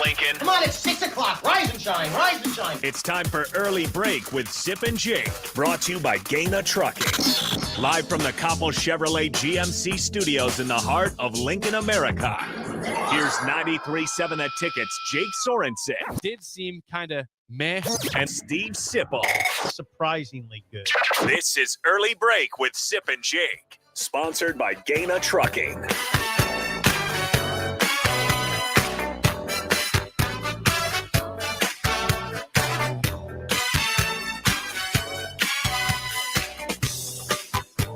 Lincoln. Come on, it's 6 o'clock. Rise and shine, rise and shine. It's time for Early Break with Sip and Jake, brought to you by Gaina Trucking. Live from the Koppel Chevrolet GMC studios in the heart of Lincoln, America. Here's 93.7 The Ticket's Jake Sorensen. Did seem kind of meh. And Steve Sipple. Surprisingly good. This is Early Break with Sip and Jake, sponsored by Gaina Trucking.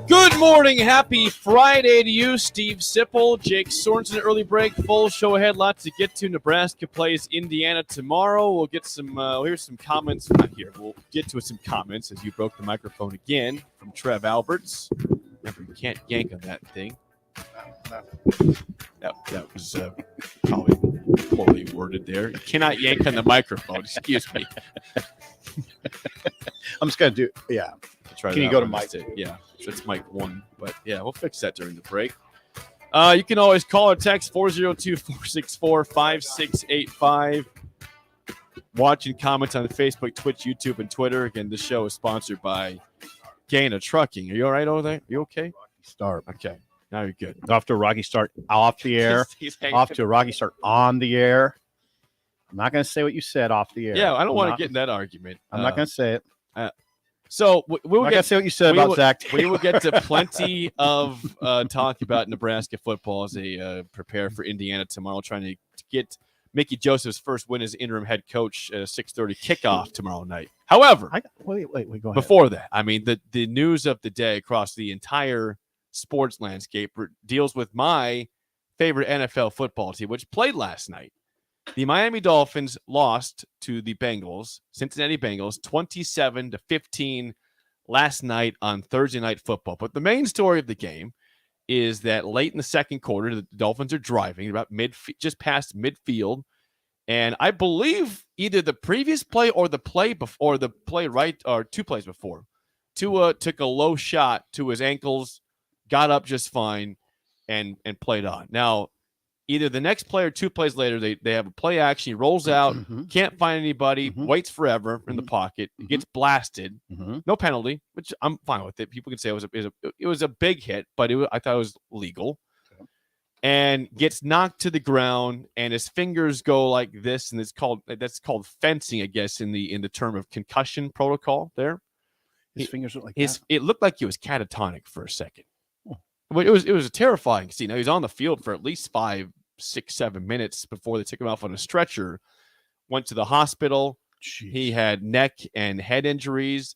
Good morning. Happy Friday to you, Steve Sipple, Jake Sorensen. Early break, full show ahead. Lots to get to. Nebraska plays Indiana tomorrow. We'll get some, here's some comments. Not here. We'll get to some comments as you broke the microphone again from Trev Alberts. Remember, you can't yank on that thing. That was probably poorly worded there. You cannot yank on the microphone. Excuse me. I'm just going to do, yeah. Can you go to Mike? Yeah, so it's Mike 1. But, yeah, we'll fix that during the break. You can always call or text 402-464-5685. Watch and comment on Facebook, Twitch, YouTube, and Twitter. Again, this show is sponsored by Gaina Trucking. Are you all right over there? You okay? Start. Okay. Now you're good. Off to a rocky start off the air. Off to a rocky start on the air. I'm not going to say what you said off the air. Yeah, I don't want to get in that argument. I'm not going to say it. So we'll get to say what you said about Zach Taylor. We will get to plenty of talk about Nebraska football as they prepare for Indiana tomorrow, trying to get Mickey Joseph's first win as interim head coach at a 6:30 kickoff tomorrow night. However, wait, go ahead. Before that, I mean, the news of the day across the entire sports landscape deals with my favorite NFL football team, which played last night. The Miami Dolphins lost to the Bengals, Cincinnati Bengals, 27-15 last night on Thursday Night Football. But the main story of the game is that late in the second quarter, the Dolphins are driving about just past midfield, and I believe either the previous play or the play before, the play right or 2 plays before, Tua took a low shot to his ankles, got up just fine, and played on. Now, either the next play or 2 plays later, they have a play action. He rolls out, can't find anybody, waits forever in the pocket, gets blasted. No penalty, which I'm fine with it. People can say it was a big hit, but I thought it was legal. Okay. And gets knocked to the ground, and his fingers go like this, and that's called fencing, I guess, in the term of concussion protocol. There, his fingers look like that? It looked like he was catatonic for a second. But it was a terrifying scene. Now, he was on the field for at least 5, 6, 7 minutes before they took him off on a stretcher. Went to the hospital. Jeez. He had neck and head injuries.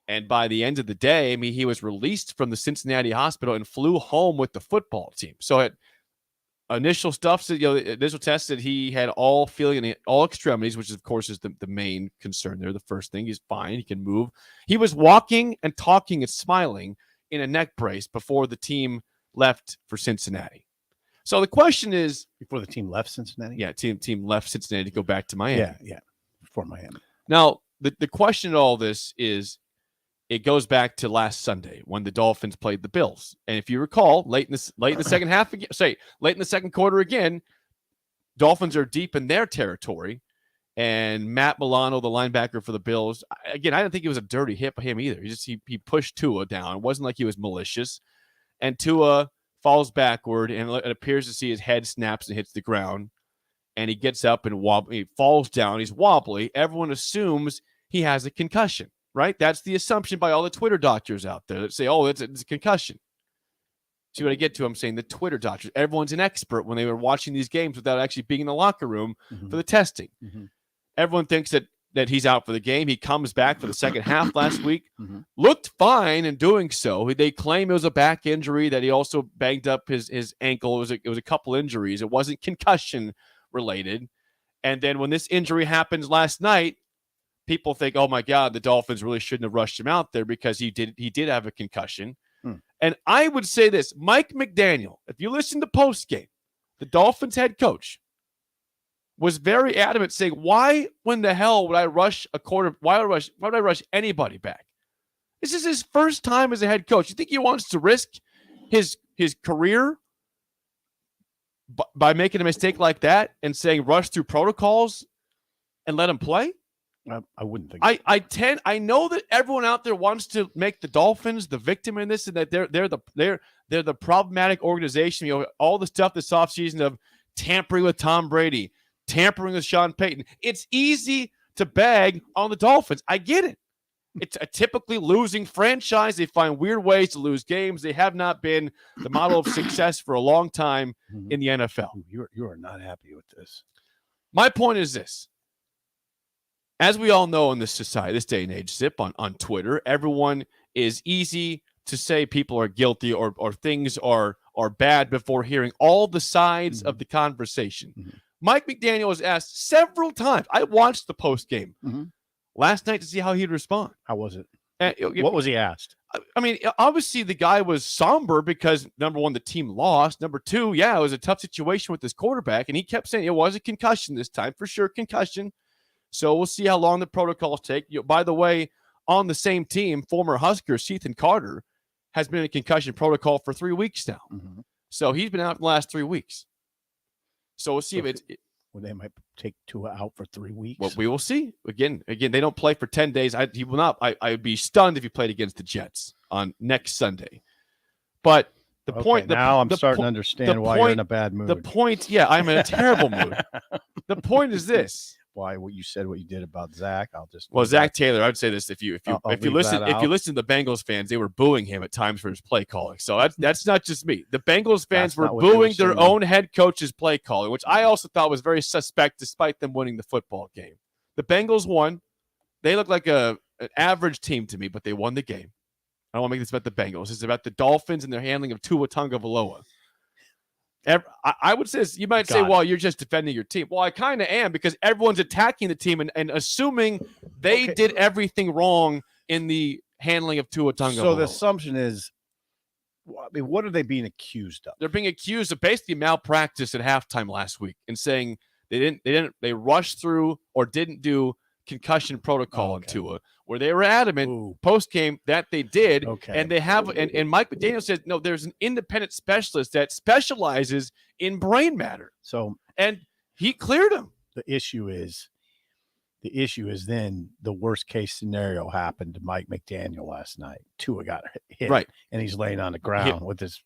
And by the end of the day, I mean, he was released from the Cincinnati hospital and flew home with the football team. So at initial stuff, initial tests that he had all feeling in all extremities, which of course is the main concern there. The first thing, he's fine. He can move. He was walking and talking and smiling in a neck brace before the team left for Cincinnati. So the question is, before the team left Cincinnati? Yeah, team left Cincinnati to go back to Miami. Yeah, before Miami. Now, the question in all this is, it goes back to last Sunday when the Dolphins played the Bills. And if you recall, late in the second half again, late in the second quarter again, Dolphins are deep in their territory. And Matt Milano, the linebacker for the Bills, again, I didn't think it was a dirty hit by him either. He pushed Tua down. It wasn't like he was malicious. And Tua falls backward, and it appears to see his head snaps and hits the ground. And he gets up and he falls down. He's wobbly. Everyone assumes he has a concussion, right? That's the assumption by all the Twitter doctors out there that say, oh, it's a concussion. See what I get to? I'm saying the Twitter doctors. Everyone's an expert when they were watching these games without actually being in the locker room for the testing. Everyone thinks that he's out for the game. He comes back for the second half last week. Looked fine in doing so. They claim it was a back injury, that he also banged up his ankle. It was a couple injuries. It wasn't concussion related. And then when this injury happens last night, people think, oh my God, the Dolphins really shouldn't have rushed him out there because he did have a concussion. And I would say this, Mike McDaniel, if you listen to postgame, the Dolphins head coach was very adamant saying, why when the hell would I rush a quarter? Why would I rush anybody back? This is his first time as a head coach. You think he wants to risk his career by making a mistake like that and saying rush through protocols and let him play? I wouldn't think. I know that everyone out there wants to make the Dolphins the victim in this, and that they're the problematic organization. You know, all the stuff this offseason of tampering with Tom Brady, tampering with Sean Payton. It's easy to bag on the Dolphins. I get it. It's a typically losing franchise. They find weird ways to lose games. They have not been the model of success for a long time in the NFL. You are not happy with this. My point is this. As we all know in this society, this day and age, Zip, on Twitter, everyone is easy to say people are guilty or things are bad before hearing all the sides of the conversation. Mike McDaniel was asked several times. I watched the post game last night to see how he'd respond. How was it? What was he asked? I mean, obviously the guy was somber because, number one, the team lost. Number two, it was a tough situation with this quarterback. And he kept saying it was a concussion this time, for sure, concussion. So we'll see how long the protocols take. By the way, on the same team, former Husker Ethan Carter has been in a concussion protocol for 3 weeks now. So he's been out in the last 3 weeks. So we'll see if it's. Well, they might take Tua out for 3 weeks. Well, we will see. Again, they don't play for 10 days. He will not. I would be stunned if he played against the Jets on next Sunday. But the point. Now I'm starting to understand why you're in a bad mood. The point. Yeah, I'm in a terrible mood. The point is this. Why what you said, what you did about Zach? Zach Taylor. I'd say this: if you listen to the Bengals fans, they were booing him at times for his play calling. So that's not just me. The Bengals fans were booing their own head coach's play calling, which I also thought was very suspect, despite them winning the football game. The Bengals won. They look like an average team to me, but they won the game. I don't want to make this about the Bengals. It's about the Dolphins and their handling of Tua Tagovailoa. I would say this, you might say, well, you're just defending your team. Well, I kind of am, because everyone's attacking the team and assuming they did everything wrong in the handling of Tua Tagovailoa. So the assumption is, what are they being accused of? They're being accused of basically malpractice at halftime last week and saying they rushed through or didn't do concussion protocol on Tua, where they were adamant post game that they did. And they have, and Mike McDaniel says, no, there's an independent specialist that specializes in brain matter. So, and he cleared him. The issue is then the worst case scenario happened to Mike McDaniel last night. Tua got hit, right, and he's laying on the ground with his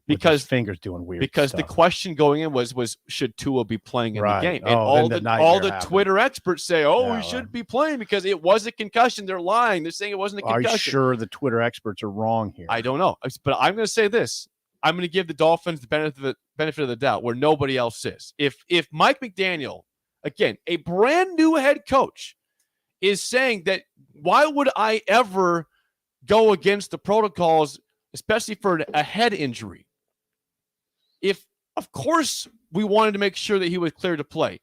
because his fingers doing weird. Because stuff. the question going in was should Tua be playing in the game? And all the happened. Twitter experts say, he should be playing because it was a concussion. They're lying. They're saying it wasn't a concussion. Are you sure the Twitter experts are wrong here? I don't know, but I'm going to say this. I'm going to give the Dolphins the benefit of the doubt where nobody else is. If Mike McDaniel, again, a brand new head coach, is saying that, why would I ever go against the protocols, especially for a head injury? If, of course, we wanted to make sure that he was cleared to play.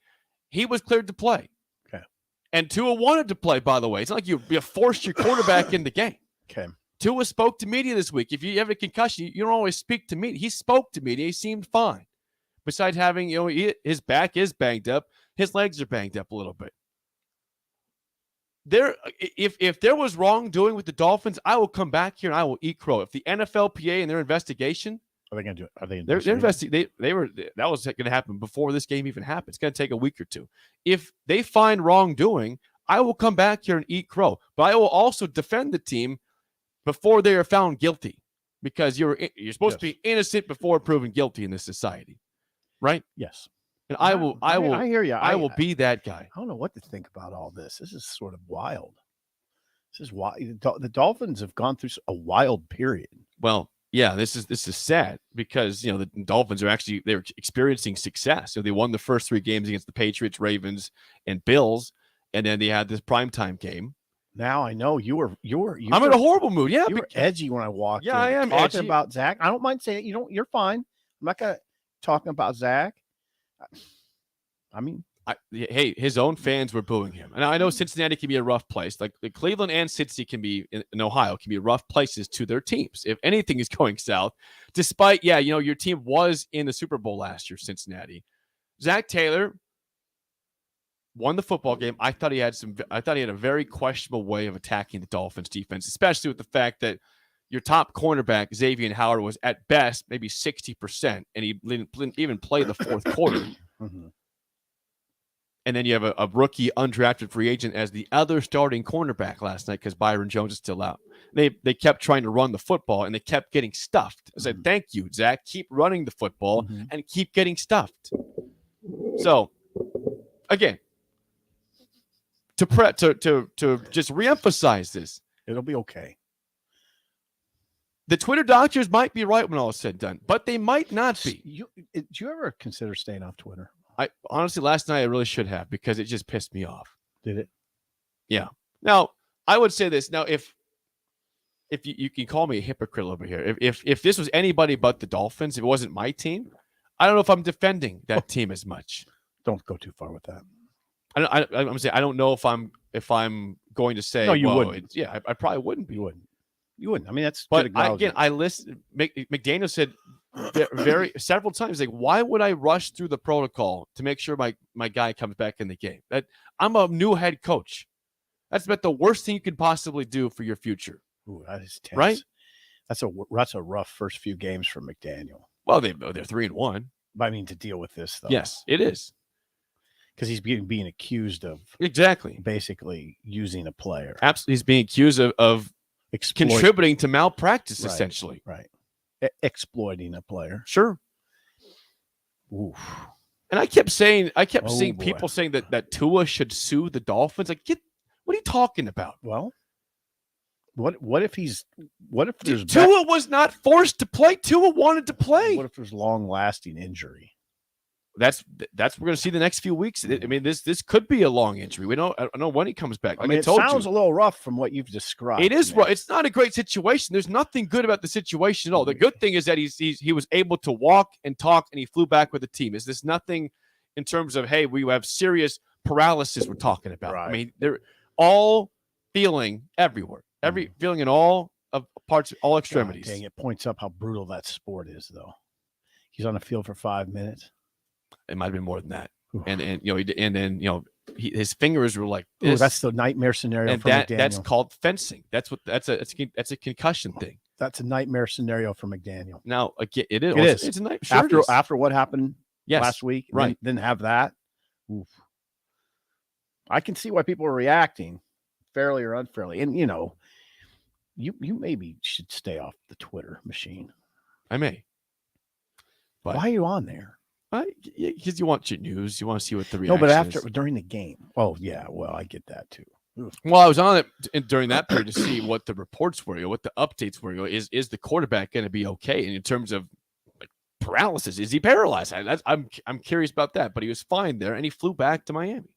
He was cleared to play. Okay. And Tua wanted to play, by the way. It's not like you forced your quarterback in the game. Okay. Tua spoke to media this week. If you have a concussion, you don't always speak to media. He spoke to media. He seemed fine. Besides having, his back is banged up. His legs are banged up a little bit. If there was wrongdoing with the Dolphins, I will come back here and I will eat crow. If the NFLPA and their investigation, are they going to do it? Are they? They're investigating. That was going to happen before this game even happened. It's going to take a week or two. If they find wrongdoing, I will come back here and eat crow. But I will also defend the team before they are found guilty, because you're supposed to be innocent before proven guilty in this society, right? Yes. And I hear you. I will be that guy. I don't know what to think about all this. This is sort of wild. This is why the Dolphins have gone through a wild period. Well, yeah, this is sad because the Dolphins they're experiencing success. They won the first 3 games against the Patriots, Ravens, and Bills, and then they had this primetime game. Now I know you were. I'm in a horrible mood. Yeah, you were edgy when I walked. Yeah, in, I am talking edgy about Zach. I don't mind saying you're fine. I'm not gonna talking about Zach. I mean, hey, his own fans were booing him, and I know Cincinnati can be a rough place. Like the Cleveland and Cincy can be in Ohio can be rough places to their teams if anything is going south. Despite your team was in the Super Bowl last year, Cincinnati. Zach Taylor won the football game. I thought he had a very questionable way of attacking the Dolphins defense, especially with the fact that your top cornerback, Xavier Howard, was at best maybe 60%, and he didn't even play the fourth quarter. Mm-hmm. And then you have a rookie undrafted free agent as the other starting cornerback last night because Byron Jones is still out. They kept trying to run the football, and they kept getting stuffed. I said, thank you, Zach. Keep running the football and keep getting stuffed. So, again, to just reemphasize this, it'll be okay. The Twitter doctors might be right when all is said and done, but they might not be. Did you ever consider staying off Twitter? I honestly, last night I really should have because it just pissed me off. Did it? Yeah. Now, I would say this. Now, if you can call me a hypocrite over here, if this was anybody but the Dolphins, if it wasn't my team, I don't know if I'm defending that team as much. Don't go too far with that. I'm saying I don't know if I'm going to say no, you wouldn't. Yeah, I probably wouldn't be. You wouldn't. I mean, that's but I listened. McDaniel said several times, like, why would I rush through the protocol to make sure my guy comes back in the game? That I'm a new head coach. That's about the worst thing you could possibly do for your future. Ooh, that is tense. Right? That's a rough first few games for McDaniel. Well, they're 3-1. But I mean, to deal with this though. Yes, it is. Because he's being accused of basically using a player. Absolutely, he's being accused of contributing to malpractice, essentially. Right. Exploiting a player. Sure. Oof. And I kept seeing people saying that Tua should sue the Dolphins. Like, what are you talking about? Well, what if there's Tua was not forced to play. Tua wanted to play. What if there's long-lasting injury? That's what we're going to see the next few weeks. I mean, this could be a long injury. I don't know when he comes back. I mean, it sounds a little rough from what you've described. It is rough. It's not a great situation. There's nothing good about the situation at all. The good thing is that he was able to walk and talk, and he flew back with the team. Is this nothing in terms of, hey, we have serious paralysis we're talking about? Right. I mean, they're all feeling everywhere, feeling in all of parts, all extremities. God, dang, it points up how brutal that sport is, though. He's on the field for 5 minutes. It might have been more than that, and then his fingers were like this. Ooh, that's the nightmare scenario. And for McDaniel. That's called fencing. That's a concussion thing. That's a nightmare scenario for McDaniel. Now again, it is. It is. It's a nightmare. Sure after what happened last week, right? Then have that. Oof. I can see why people are reacting, fairly or unfairly, and you maybe should stay off the Twitter machine. I may. But why are you on there? Because you want your news. You want to see what the reaction is. But during the game. Oh, yeah. Well, I get that too. Oof. Well, I was on it during that period to see what the reports were, what the updates were. Is the quarterback going to be okay? And in terms of paralysis, is he paralyzed? I'm curious about that. But he was fine there, and he flew back to Miami.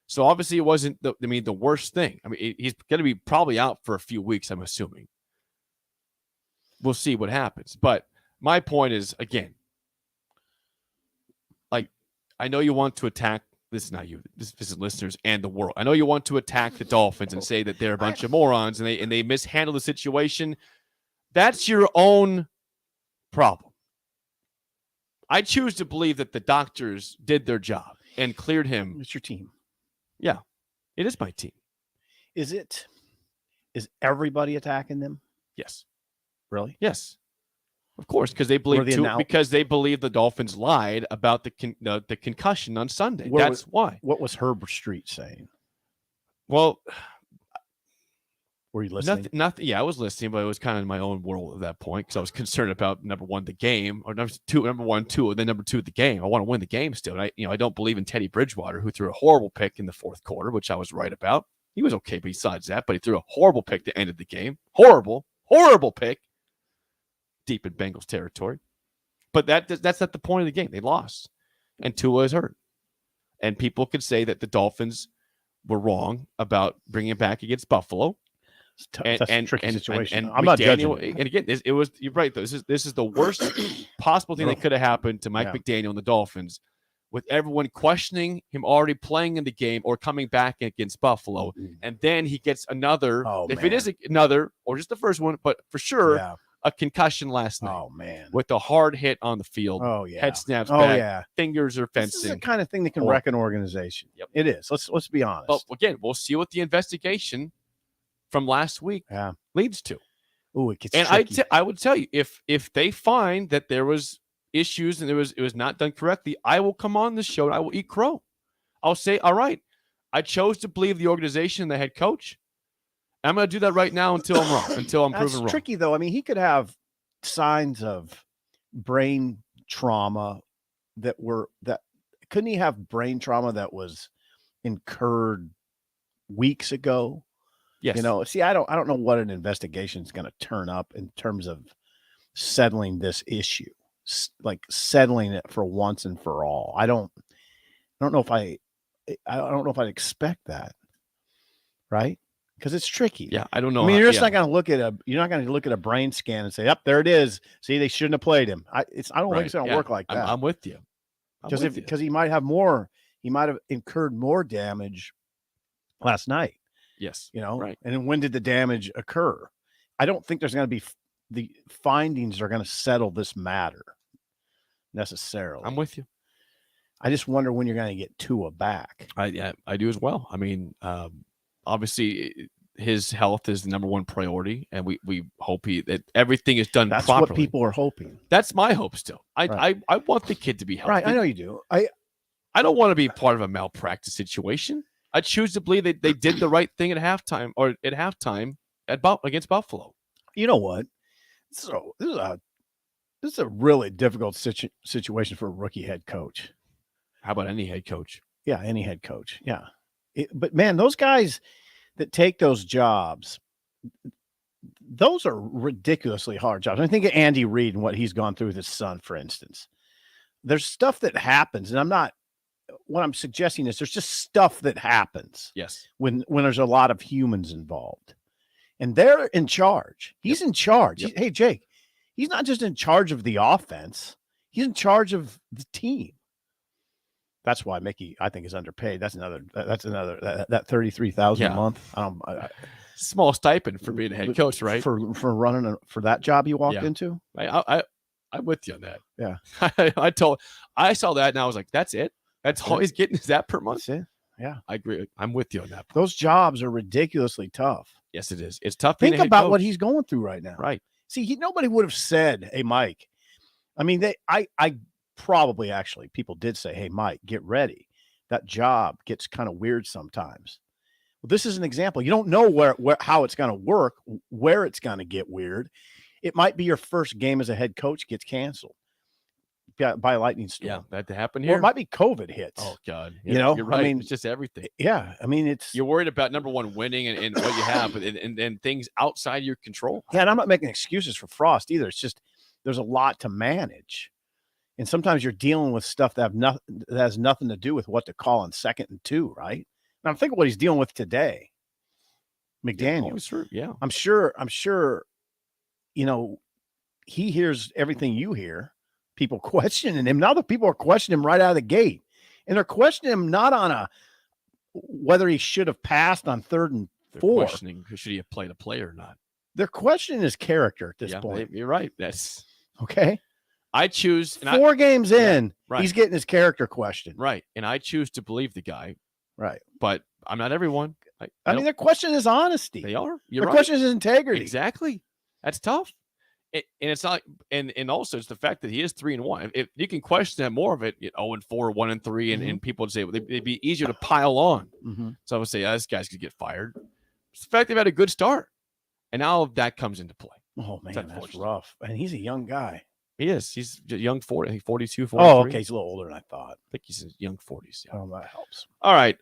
So obviously, it wasn't the worst thing. I mean, he's going to be probably out for a few weeks, I'm assuming. We'll see what happens. But my point is, again, I know you want to attack this is not you, this is listeners and the world. I know you want to attack the Dolphins and say that they're a bunch of morons and they mishandle the situation. That's your own problem. I choose to believe that the doctors did their job and cleared him. It's your team. Yeah, it is my team. Is everybody attacking them? Yes. Really? Yes. Of course, because they believe the Dolphins lied about the concussion on Sunday. That's why. What was Herbert Street saying? Well, were you listening? Nothing. Yeah, I was listening, but it was kind of in my own world at that point because I was concerned about number one, the game, or number two, and then number two, the game. I want to win the game still. And I don't believe in Teddy Bridgewater, who threw a horrible pick in the fourth quarter, which I was right about. He was okay besides that, but he threw a horrible pick to end the game. Horrible pick. Deep in Bengals territory. But that's not the point of the game. They lost. And Tua is hurt. And people could say that the Dolphins were wrong about bringing him back against Buffalo. That's a tricky situation. And I'm not judging. And again, you're right, though. This is the worst possible thing that could have happened to Mike McDaniel and the Dolphins, with everyone questioning him already playing in the game or coming back against Buffalo. And then he gets another, it is another, or just the first one, but for sure, a concussion last night. Oh, man. With a hard hit on the field. Oh, yeah. Head snaps back. Fingers are fencing. This is the kind of thing that can wreck an organization. Yep. It is. Let's be honest. But again, we'll see what the investigation from last week leads to. Oh, it gets And tricky. I would tell you, if they find that there was issues and it was not done correctly, I will come on the show and I will eat crow. I'll say, all right, I chose to believe the organization and the head coach. I'm going to do that right now until I'm wrong, until I'm proven wrong. That's tricky, though. I mean, he could have signs of brain trauma that couldn't he have brain trauma that was incurred weeks ago? Yes. You know, see, I don't know what an investigation is going to turn up in terms of settling this issue, like settling it for once and for all. I don't know if I don't know if I'd expect that, right? Because it's tricky. Yeah, I don't know. I mean, you're just not going to look at a brain scan and say, "Yep, there it is." See, they shouldn't have played him. I don't think it's going to work like that. I'm with you. Because he might have incurred more damage last night. Yes. You know, right. And then when did the damage occur? I don't think there's going to be the findings are going to settle this matter necessarily. I'm with you. I just wonder when you're going to get Tua back. I do as well. I mean, obviously his health is the number one priority, and we hope that everything is done That's properly. what people are hoping. That's my hope still. I want the kid to be healthy. Right, I know you do. I don't want to be part of a malpractice situation. I choose to believe that they did the right thing at halftime against Buffalo. You know what? So this is a really difficult situation for a rookie head coach. How about any head coach? Yeah, any head coach. Yeah. But man, those guys that take those jobs, those are ridiculously hard jobs. I think of Andy Reid and what he's gone through with his son, for instance. There's stuff that happens, and what I'm suggesting is there's just stuff that happens. Yes. When there's a lot of humans involved. And they're in charge. He's in charge. Yep. Hey, Jake, he's not just in charge of the offense. He's in charge of the team. That's why Mickey, I think, is underpaid. That's another that $33,000 a month. Small stipend for being a head coach, right? For running for that job you walked into. I'm with you on that. Yeah. I saw that and I was like, that's it. That's all he's getting is that per month. That's it. Yeah. I agree. I'm with you on that. Those jobs are ridiculously tough. Yes, it is. It's tough. Think about what he's going through right now. Right. See, nobody would have said, "Hey, Mike." I mean, I probably actually people did say, "Hey, Mike, get ready." That job gets kind of weird sometimes. Well, this is an example. You don't know how it's going to work, where it's going to get weird. It might be your first game as a head coach gets canceled by a lightning storm. Yeah, that happened here. Or it might be COVID hits. Oh God, you're right. I mean, it's just everything. Yeah, I mean, you're worried about number one winning and what you have, and things outside your control. Yeah, and I'm not making excuses for Frost either. It's just there's a lot to manage, and sometimes you're dealing with stuff that has nothing to do with what to call on 2nd and 2, right? And I'm thinking what he's dealing with today, McDaniel. Yeah, I'm sure. You know, he hears everything you hear. People questioning him. Now the people are questioning him right out of the gate. And they're questioning him not on whether he should have passed on 3rd and 4. Questioning should he have played a play or not. They're questioning his character at this point. You're right. That's okay. I choose 4 games in, right. He's getting his character questioned. Right. And I choose to believe the guy. Right. But I'm not everyone. I mean, their question is honesty. They are. Their question is integrity. Exactly. That's tough. And it's not, and also it's the fact that he is 3-1. If you can question that more of it, 0-4, 1-3, and people would say it'd be easier to pile on. Mm-hmm. So I would say, this guy's gonna get fired. It's the fact they've had a good start, and now that comes into play. Oh man, that's rough. And he's a young guy. He is. He's a young 40, I think 42, 43. Oh, okay. He's a little older than I thought. I think he's in young 40s. Yeah. Oh, that helps. All right.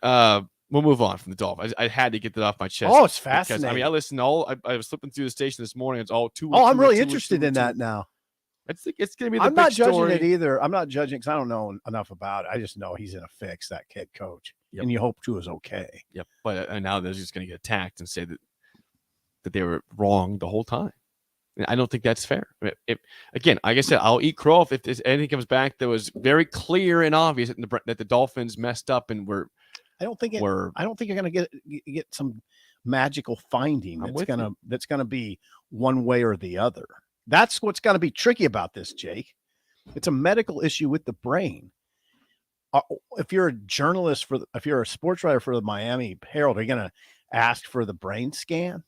We'll move on from the Dolphins. I had to get that off my chest. Oh, it's fascinating. Because, I mean, I listened to I was flipping through the station this morning. It's all two. Oh, I'm really interested in that now. It's going to be the I'm not big judging story. it either. I'm not judging because I don't know enough about it. I just know he's in a fix, that head coach. Yep. And you hope Tua is okay. Yep. But now they're just going to get attacked and say that they were wrong the whole time. And I don't think that's fair. Again, like I said, I'll eat crow if anything comes back that was very clear and obvious that the Dolphins messed up and were. I don't think you're going to get some magical finding that's going to be one way or the other. That's what's going to be tricky about this, Jake. It's a medical issue with the brain. If you're a journalist if you're a sports writer for the Miami Herald, are you going to ask for the brain scan?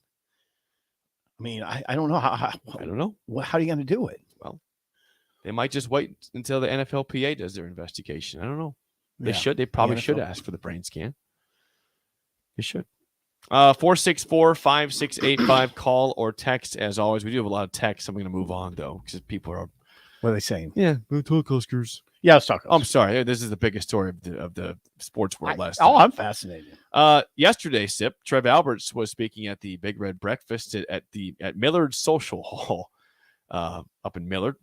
I mean, I don't know how I don't know. how are you going to do it? Well, they might just wait until the NFLPA does their investigation. I don't know. They should. They probably should ask for the brain scan. They should. 464-5685. Call or text. As always, we do have a lot of text. I'm going to move on though because people are. What are they saying? Yeah, Huskers. Yeah, let's talk. I'm sorry. This is the biggest story of the sports world last. I'm fascinated. Yesterday, Trev Alberts was speaking at the Big Red Breakfast at Millard Social Hall, up in Millard.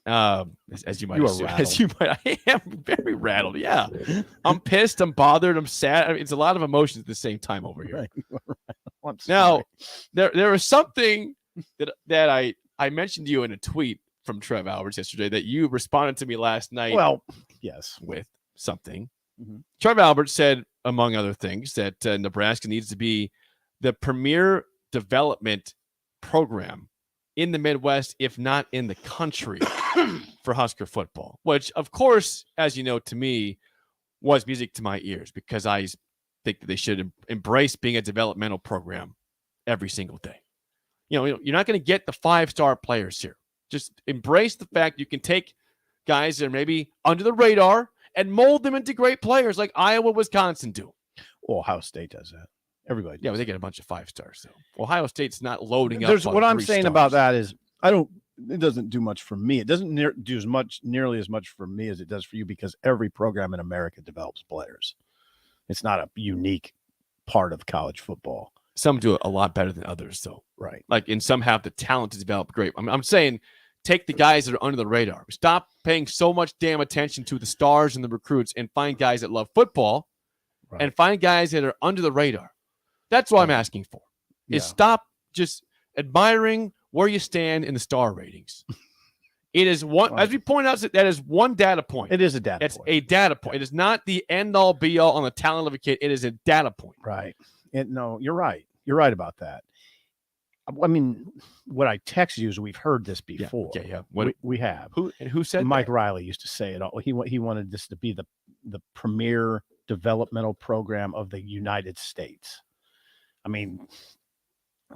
As you might assume, I am very rattled. Yeah, I'm pissed. I'm bothered. I'm sad. I mean, it's a lot of emotions at the same time over here. Right. Now, there was something that I mentioned to you in a tweet from Trev Alberts yesterday that you responded to me last night. Well, yes, with something. Mm-hmm. Trev Alberts said, among other things, that Nebraska needs to be the premier development program in the Midwest, if not in the country, for Husker football, which, of course, as you know, to me, was music to my ears because I think that they should embrace being a developmental program every single day. You know, you're not going to get the 5-star players here. Just embrace the fact you can take guys that are maybe under the radar and mold them into great players like Iowa, Wisconsin do. Well, Ohio State does that. Everybody does. Yeah, but they get a bunch of 5-stars. So Ohio State's not loading up. What I'm saying about that is it doesn't do much for me. It doesn't do nearly as much for me as it does for you because every program in America develops players. It's not a unique part of college football. Some do it a lot better than others, though. Right. And some have the talent to develop great. I'm saying take the guys that are under the radar. Stop paying so much damn attention to the stars and the recruits and find guys that love football and find guys that are under the radar. That's what I'm asking for. Is stop just admiring where you stand in the star ratings. It is one, as we point out, that is one data point. It is a data point. It's a data point. It is not the end-all, be-all on the talent of a kid. It is a data point. Right. No, you're right. You're right about that. I mean, what I text you is we've heard this before. Yeah. Okay, yeah. We have. Who said Mike that? Riley used to say it all. He wanted this to be the premier developmental program of the United States. I mean,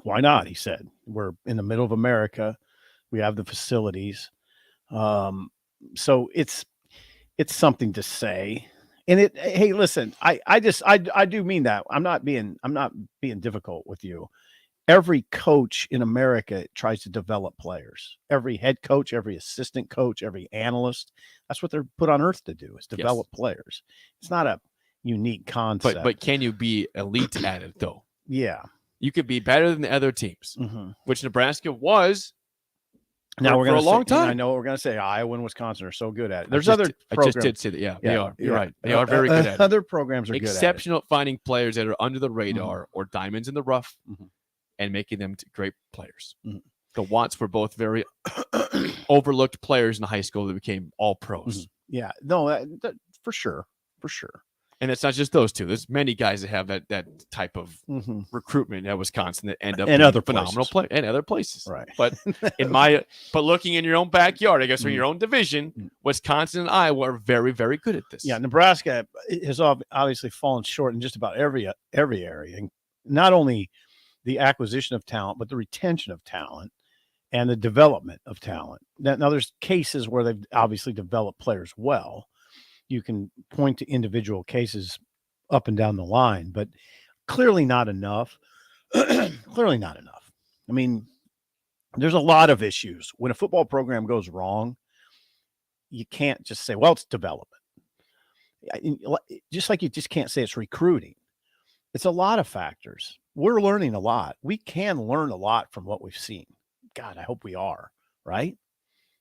why not? He said, we're in the middle of America. We have the facilities. So it's something to say. And hey, listen, I do mean that. I'm not being difficult with you. Every coach in America tries to develop players. Every head coach, every assistant coach, every analyst, that's what they're put on earth to do, is develop players. It's not a unique concept. But can you be elite at it, though? Yeah. You could be better than the other teams, which Nebraska was now for a long time. I know what we're going to say. Iowa and Wisconsin are so good at it. There's other programs. I just did say that. Yeah, they are. You're right. They are very good at it. Other programs are exceptional at finding players that are under the radar or diamonds in the rough and making them great players. The Watts were both very overlooked players in high school that became all pros. Yeah, no, that, for sure. And it's not just those two. There's many guys that have that type of recruitment at Wisconsin that end up and being other phenomenal players and other places. Right. But but looking in your own backyard, I guess, or your own division, Wisconsin and Iowa are very, very good at this. Yeah, Nebraska has obviously fallen short in just about every area, and not only the acquisition of talent, but the retention of talent and the development of talent. Now there's cases where they've obviously developed players well. You can point to individual cases up and down the line, but clearly not enough. Clearly not enough. I mean, there's a lot of issues. When a football program goes wrong, you can't just say, well, it's development. Just like you just can't say it's recruiting. It's a lot of factors. We're learning a lot. We can learn a lot from what we've seen. God, I hope we are. Right?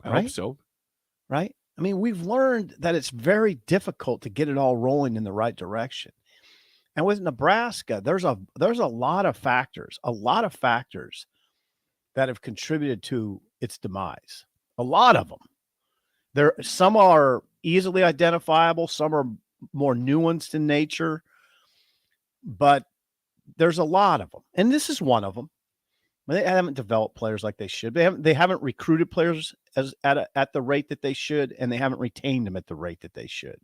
I hope so. Right? I mean, we've learned that it's very difficult to get it all rolling in the right direction. And with Nebraska, there's a lot of factors that have contributed to its demise. A lot of them. Some are easily identifiable, some are more nuanced in nature, but there's a lot of them. And this is one of them. They haven't developed players like they should. They haven't recruited players at the rate that they should, and they haven't retained them at the rate that they should.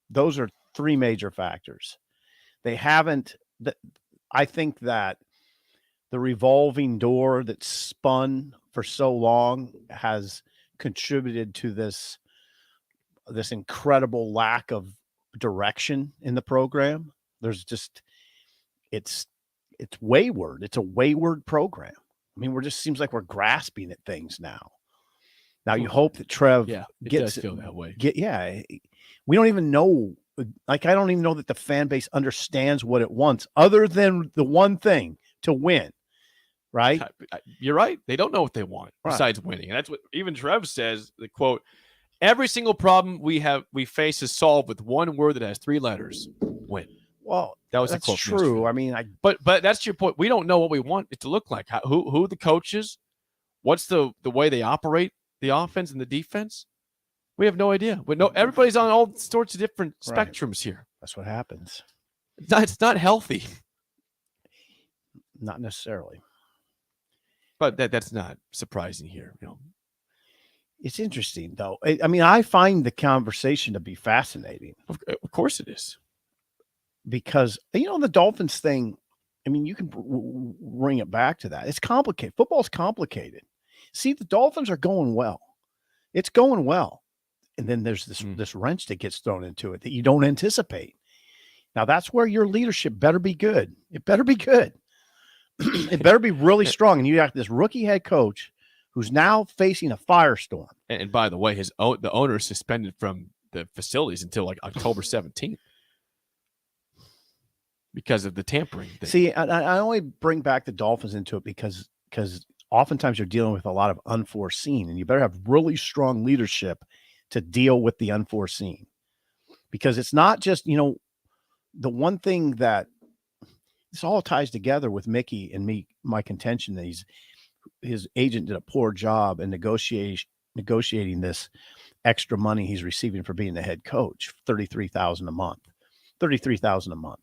Those are three major factors. They haven't. I think that the revolving door that's spun for so long has contributed to this incredible lack of direction in the program. There's just it's wayward. It's a wayward program. I mean, seems like we're grasping at things now. Now you hope that Trev does feel that way. We don't even know. Like, I don't even know that the fan base understands what it wants, other than the one thing, to win. Right? You're right. They don't know what they want besides winning. And that's what even Trev says, the quote, every single problem we face is solved with one word that has 3 letters: win. Well, that's a quote true. I mean, but that's your point. We don't know what we want it to look like. Who the coaches, what's the way they operate the offense and the defense. We have no idea. Everybody's on all sorts of different spectrums here. That's what happens. It's not healthy. Not necessarily. But that's not surprising here. It's interesting, though. I mean, I find the conversation to be fascinating. Of course it is. Because, the Dolphins thing, I mean, you can bring it back to that. It's complicated. Football's complicated. See, the Dolphins are going well. It's going well. And then there's this wrench that gets thrown into it that you don't anticipate. Now, that's where your leadership better be good. It better be good. It better be really strong. And you have this rookie head coach who's now facing a firestorm. And by the way, the owner is suspended from the facilities until like October 17th because of the tampering thing. See, I only bring back the Dolphins into it because oftentimes you're dealing with a lot of unforeseen, and you better have really strong leadership to deal with the unforeseen. Because it's not just, the one thing that this all ties together with Mickey and me, my contention that his agent did a poor job in negotiating this extra money he's receiving for being the head coach, $33,000 a month.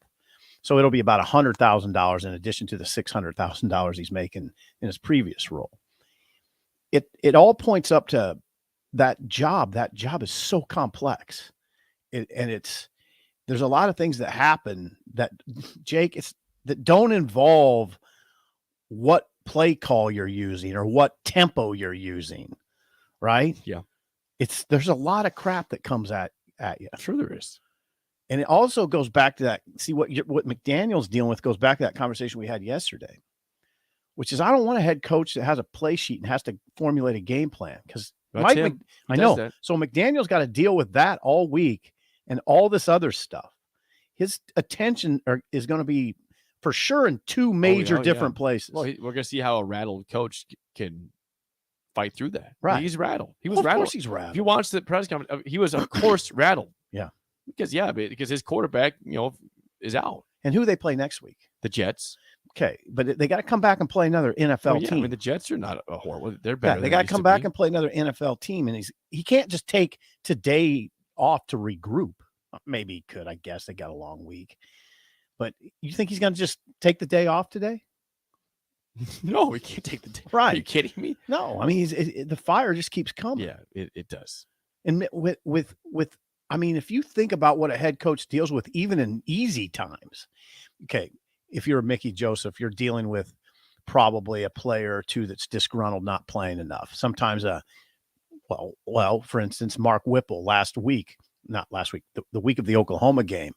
So it'll be about $100,000 in addition to the $600,000 he's making in his previous role. It all points up to that job. That job is so complex. There's a lot of things that happen that, Jake, that don't involve what play call you're using or what tempo you're using, right? Yeah. There's a lot of crap that comes at you. Sure there is. And it also goes back to that. See, what McDaniel's dealing with goes back to that conversation we had yesterday, which is I don't want a head coach that has a play sheet and has to formulate a game plan because I know. That. So McDaniel's got to deal with that all week and all this other stuff. His attention is going to be for sure in 2 major different places. Well, we're going to see how a rattled coach can fight through that. Right. He's rattled. He was rattled. Of course he's rattled. If you watch the press conference, he was, of course, rattled. Yeah. Because his quarterback, is out. And who they play next week? The Jets. Okay, but they got to come back and play another NFL team. I mean, the Jets are not a horrible. They're better. They got to come back and play another NFL team, and he can't just take today off to regroup. Maybe he could. I guess they got a long week, but you think he's going to just take the day off today? No, he can't take the day. Right? Are you kidding me? No, I mean the fire just keeps coming. Yeah, it does. And with I mean, if you think about what a head coach deals with, even in easy times, okay, if you're Mickey Joseph, you're dealing with probably a player or two that's disgruntled, not playing enough. Sometimes, for instance, Mark Whipple not last week, the week of the Oklahoma game,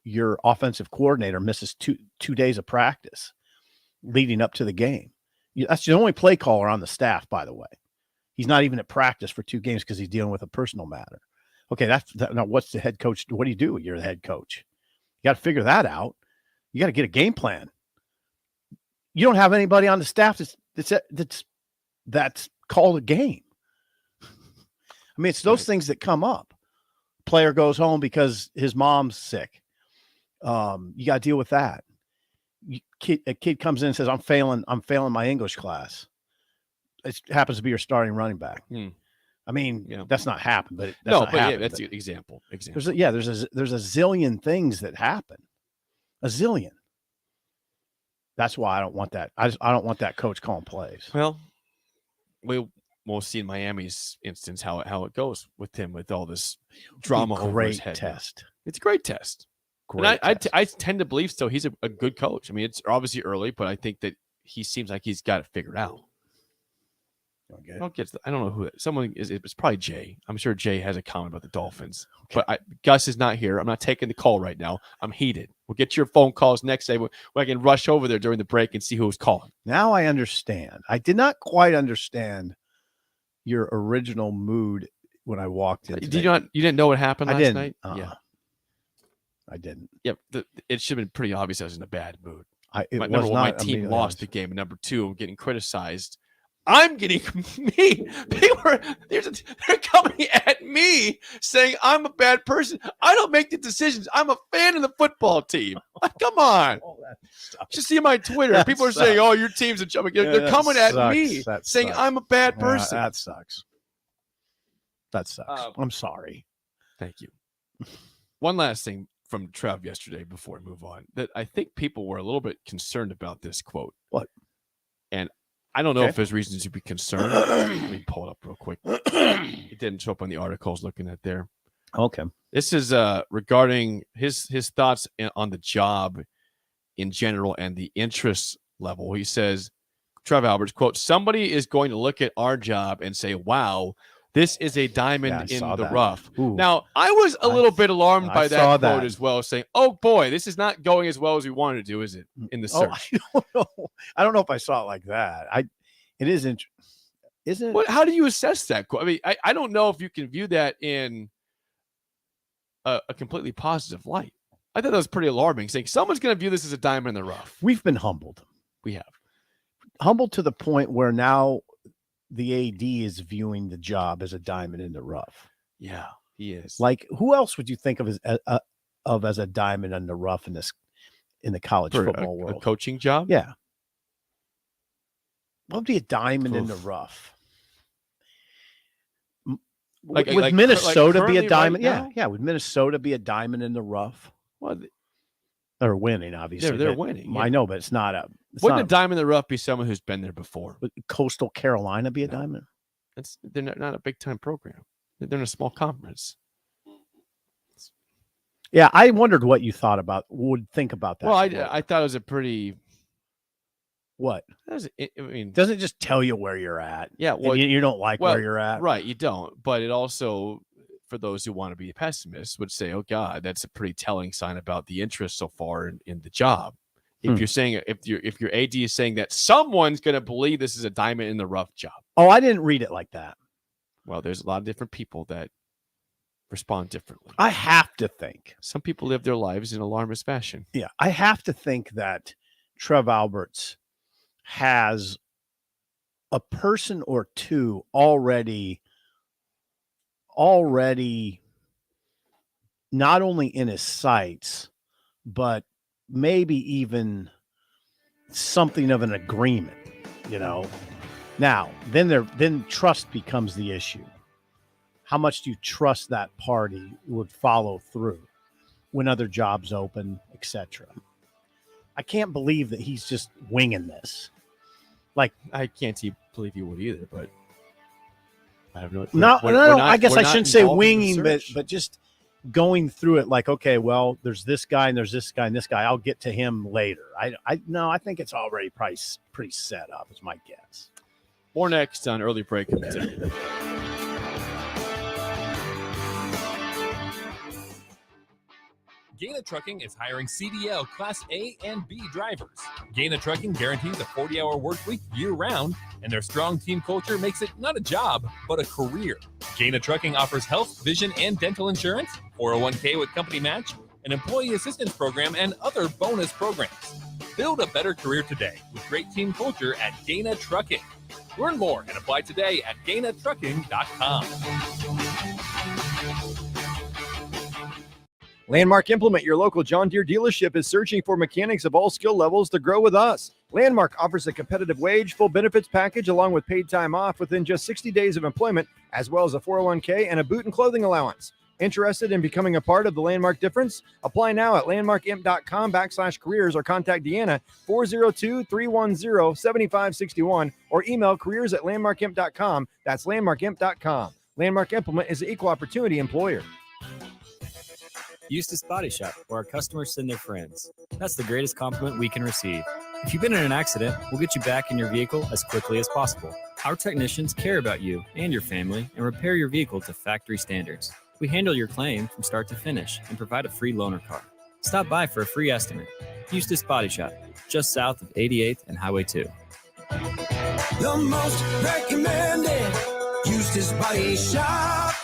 your offensive coordinator misses two days of practice leading up to the game. That's the only play caller on the staff, by the way. He's not even at practice for 2 games because he's dealing with a personal matter. Okay, now what's the head coach? What do you do? You're the head coach. You got to figure that out. You got to get a game plan. You don't have anybody on the staff that's called a game. I mean, it's those things that come up. Player goes home because his mom's sick. You got to deal with that. A kid comes in and says, I'm failing my English class. It happens to be your starting running back. I mean, that's not happened, but that's an example. There's a zillion things that happen. A zillion. That's why I don't want that. I don't want that coach calling plays. Well, we'll see in Miami's instance how it goes with him with all this drama over his head. Test. It's a great test. And I tend to believe so. He's a good coach. I mean, it's obviously early, but I think that he seems like he's got it figured out. Okay. I don't know who someone is. It's probably Jay. I'm sure Jay has a comment about the Dolphins. Okay. But Gus is not here. I'm not taking the call right now. I'm heated. We'll get your phone calls next day when I can rush over there during the break and see who was calling. Now I understand. I did not quite understand your original mood when I walked in. You didn't know what happened last night? Yeah. I didn't. Yep. It should have been pretty obvious I was in a bad mood. Number one, my team lost the game. And number two, I'm getting criticized. I'm getting me. They're coming at me saying I'm a bad person. I don't make the decisions. I'm a fan of the football team. Come on. Just see my Twitter. People are saying, "Oh, your team's a joke." They're coming at me saying I'm a bad person. That sucks. I'm sorry. Thank you. One last thing from Trev yesterday before we move on, that I think people were a little bit concerned about this quote. What? And I don't know if there's reasons to be concerned. Let me pull it up real quick. It didn't show up on the articles looking at there. Okay. This is regarding his thoughts on the job in general and the interest level. He says, Trev Alberts, quote, "Somebody is going to look at our job and say, wow, this is a diamond in the rough." Ooh. Now, I was a little bit alarmed by that quote as well, saying, oh, boy, this is not going as well as we wanted to do, is it, in the search? I don't know if I saw it like that. It is interesting. Isn't it? How do you assess that quote? I mean, I don't know if you can view that in a completely positive light. I thought that was pretty alarming, saying someone's going to view this as a diamond in the rough. We've been humbled. We have. Humbled to the point where now the AD is viewing the job as a diamond in the rough. Yeah, he is. Like, who else would you think of as a diamond in the rough in the college football world? A coaching job? Yeah. What would be a diamond in the rough? Would Minnesota be a diamond? Right yeah. Would Minnesota be a diamond in the rough? Well, they're winning, obviously. They're winning. I know, but it's not a. Wouldn't a diamond in the rough be someone who's been there before? Would Coastal Carolina be a diamond? They're not a big time program. They're in a small conference. Yeah, I wondered what you would think about that. Well, I thought it was a pretty. What? Doesn't it just tell you where you're at? Yeah, well, you don't like where you're at, right? You don't, but it also, for those who want to be pessimists, would say, "Oh God, that's a pretty telling sign about the interest so far in the job." If you're saying if your AD is saying that someone's going to believe this is a diamond in the rough job. Oh, I didn't read it like that. Well, there's a lot of different people that respond differently. I have to think some people live their lives in alarmist fashion. Yeah, I have to think that Trev Alberts has a person or two already not only in his sights, but maybe even something of an agreement, Now, then trust becomes the issue. How much do you trust that party would follow through when other jobs open, etc.? I can't believe that he's just winging this. Like, I can't believe you would either, but I have no. No. I guess I shouldn't say winging, but just going through it. Like, okay, well, there's this guy and there's this guy and this guy. I'll get to him later. I think it's already probably pretty set up. Is my guess. More next on Early Break. Gaina Trucking is hiring CDL Class A and B drivers. Gaina Trucking guarantees a 40-hour work week year-round, and their strong team culture makes it not a job, but a career. Gaina Trucking offers health, vision, and dental insurance, 401k with company match, an employee assistance program, and other bonus programs. Build a better career today with great team culture at Gaina Trucking. Learn more and apply today at GainaTrucking.com. Landmark Implement, your local John Deere dealership, is searching for mechanics of all skill levels to grow with us. Landmark offers a competitive wage, full benefits package, along with paid time off within just 60 days of employment, as well as a 401k and a boot and clothing allowance. Interested in becoming a part of the Landmark difference? Apply now at landmarkimp.com/careers or contact Deanna 402-310-7561 or email careers@landmarkimp.com. That's landmarkimp.com. Landmark Implement is an equal opportunity employer. Eustace Body Shop, where our customers send their friends. That's the greatest compliment we can receive. If you've been in an accident, we'll get you back in your vehicle as quickly as possible. Our technicians care about you and your family and repair your vehicle to factory standards. We handle your claim from start to finish and provide a free loaner car. Stop by for a free estimate. Eustace Body Shop, just south of 88th and Highway 2. The most recommended Eustace Body Shop.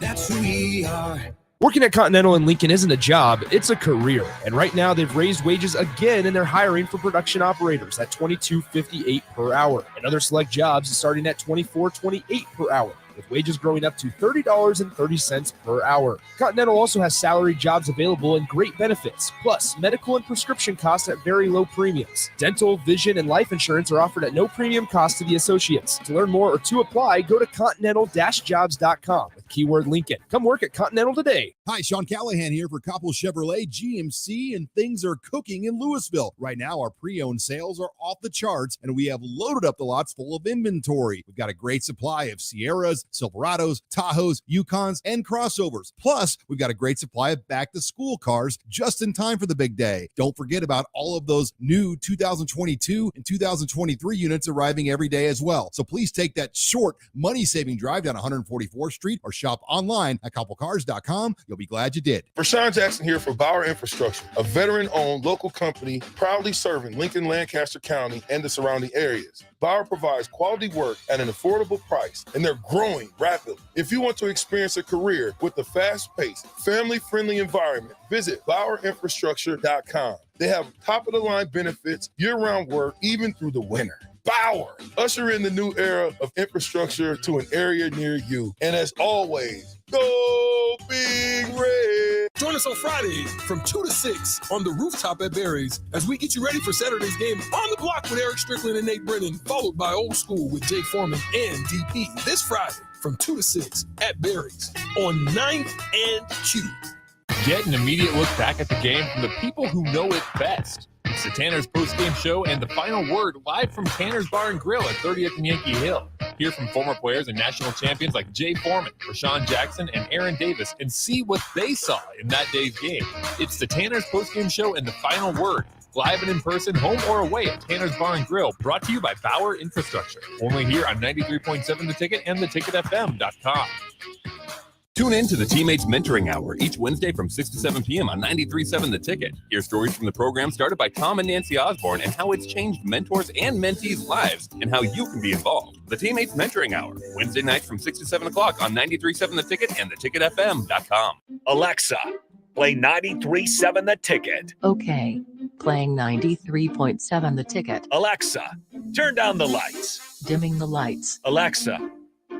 That's who we are. Working at Continental in Lincoln isn't a job, it's a career. And right now they've raised wages again and they're hiring for production operators at $22.58 per hour. And other select jobs starting at $24.28 per hour, with wages growing up to $30.30 per hour. Continental also has salary jobs available and great benefits, plus medical and prescription costs at very low premiums. Dental, vision, and life insurance are offered at no premium cost to the associates. To learn more or to apply, go to continental-jobs.com with keyword Lincoln. Come work at Continental today. Hi, Sean Callahan here for Koppel Chevrolet GMC, and things are cooking in Louisville. Right now, our pre-owned sales are off the charts, and we have loaded up the lots full of inventory. We've got a great supply of Sierras, Silverados, Tahoes, Yukons, and crossovers. Plus, we've got a great supply of back-to-school cars just in time for the big day. Don't forget about all of those new 2022 and 2023 units arriving every day as well. So please take that short, money-saving drive down 144th Street or shop online at koppelcars.com. You'll be glad you did. Rashawn Jackson here for Bauer Infrastructure, a veteran-owned local company proudly serving Lincoln, Lancaster County, and the surrounding areas. Bauer provides quality work at an affordable price, and they're growing rapidly. If you want to experience a career with a fast-paced, family-friendly environment, visit BauerInfrastructure.com. They have top-of-the-line benefits, year-round work, even through the winter. Bauer, usher in the new era of infrastructure to an area near you. And as always, go Big Red! Join us on Fridays from 2 to 6 on the rooftop at Barry's as we get you ready for Saturday's game on the block with Eric Strickland and Nate Brennan, followed by Old School with Jake Foreman and DP this Friday from 2 to 6 at Barry's on 9th and Q. Get an immediate look back at the game from the people who know it best. It's the Tanner's postgame show and the final word live from Tanner's Bar and Grill at 30th and Yankee Hill. Hear from former players and national champions like Jay Foreman, Rashawn Jackson, and Aaron Davis and see what they saw in that day's game. It's the Tanner's postgame show and the final word. Live and in person, home or away at Tanner's Bar and Grill, brought to you by Bauer Infrastructure. Only here on 93.7 The Ticket and theticketfm.com. Tune in to the Teammates Mentoring Hour each Wednesday from 6 to 7 p.m. on 93.7 The Ticket. Hear stories from the program started by Tom and Nancy Osborne and how it's changed mentors and mentees' lives and how you can be involved. The Teammates Mentoring Hour, Wednesday nights from 6 to 7 o'clock on 93.7 The Ticket and theticketfm.com. Alexa, play 93.7 The Ticket. Okay, playing 93.7 The Ticket. Alexa, turn down the lights. Dimming the lights. Alexa,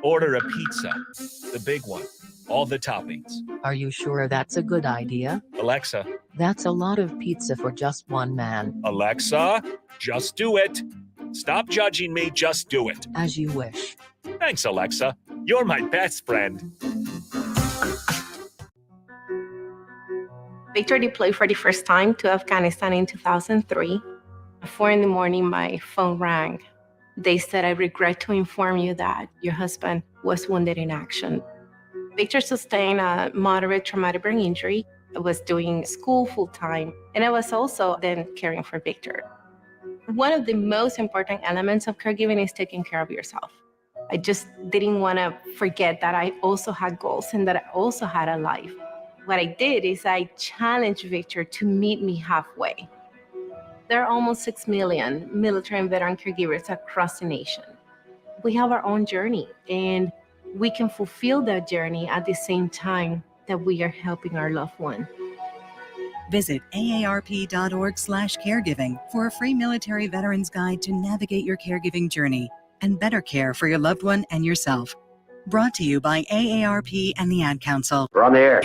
order a pizza, the big one. All the toppings. Are you sure that's a good idea? Alexa. That's a lot of pizza for just one man. Alexa, just do it. Stop judging me, just do it. As you wish. Thanks, Alexa. You're my best friend. Victor deployed for the first time to Afghanistan in 2003. At 4 a.m, my phone rang. They said, I regret to inform you that your husband was wounded in action. Victor sustained a moderate traumatic brain injury. I was doing school full-time, and I was also then caring for Victor. One of the most important elements of caregiving is taking care of yourself. I just didn't want to forget that I also had goals and that I also had a life. What I did is I challenged Victor to meet me halfway. There are almost 6 million military and veteran caregivers across the nation. We have our own journey, and we can fulfill that journey at the same time that we are helping our loved one. Visit aarp.org/caregiving for a free military veterans guide to navigate your caregiving journey and better care for your loved one and yourself. Brought to you by AARP and the Ad Council. We're on the air.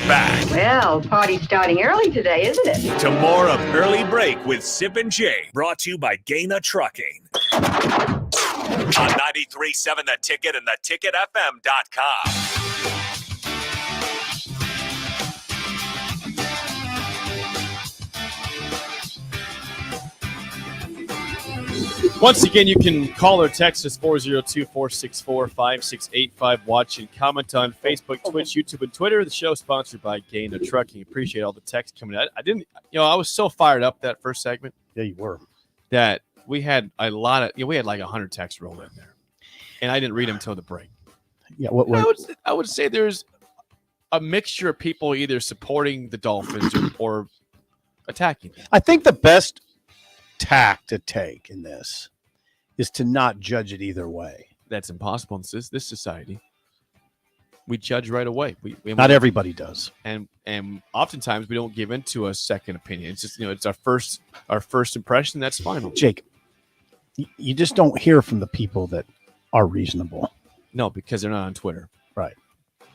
Back. Well, party's starting early today, isn't it? To more of Early Break with Sip and Jay, brought to you by Gaina Trucking. On 93.7 The Ticket and theticketfm.com. Once again, you can call or text us 402-464-5685. Watch and comment on Facebook, Twitch, YouTube, and Twitter. The show sponsored by Gaina Trucking. Appreciate all the text coming out. I didn't, I was so fired up that first segment. Yeah, you were. That we had a lot of, we had like 100 texts roll in there, and I didn't read them until the break. Yeah, I would say there's a mixture of people either supporting the Dolphins or attacking them. I think the best tack to take in this is to not judge it either way. That's impossible in this society. We judge right away. Not everybody does, and oftentimes we don't give into a second opinion. It's just it's our first impression. That's fine. Jake, you just don't hear from the people that are reasonable. No, because they're not on Twitter. Right.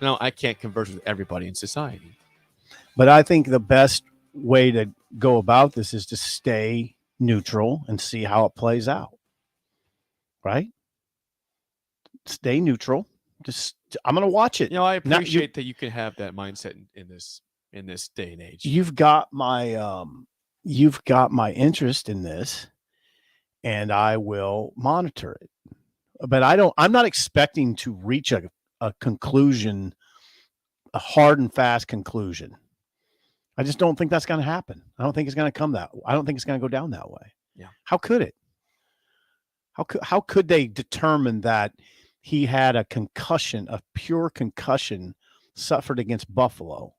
No, I can't converse with everybody in society. But I think the best way to go about this is to stay neutral and see how it plays out. Right? Stay neutral. I'm going to watch it. I appreciate that you can have that mindset in this day and age. You've got my interest in this, and I will monitor it. But I'm not expecting to reach a conclusion, a hard and fast conclusion. I just don't think that's going to happen. I don't think it's going to come that. I don't think it's going to go down that way. Yeah. How could it? How could they determine that he had a concussion, a pure concussion suffered against Buffalo,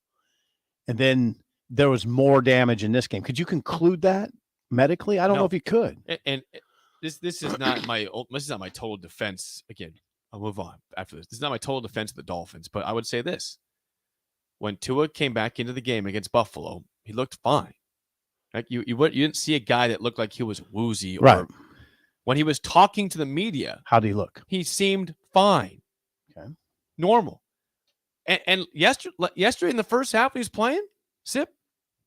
and then there was more damage in this game? Could you conclude that medically? I don't know if you could. And this is not my total defense. Again, I'll move on after this. This is not my total defense of the Dolphins, but I would say this. When Tua came back into the game against Buffalo, he looked fine. Like you didn't see a guy that looked like he was woozy. Right. When he was talking to the media, how did he look? He seemed fine. Okay. Normal. And yesterday in the first half he was playing, Sip,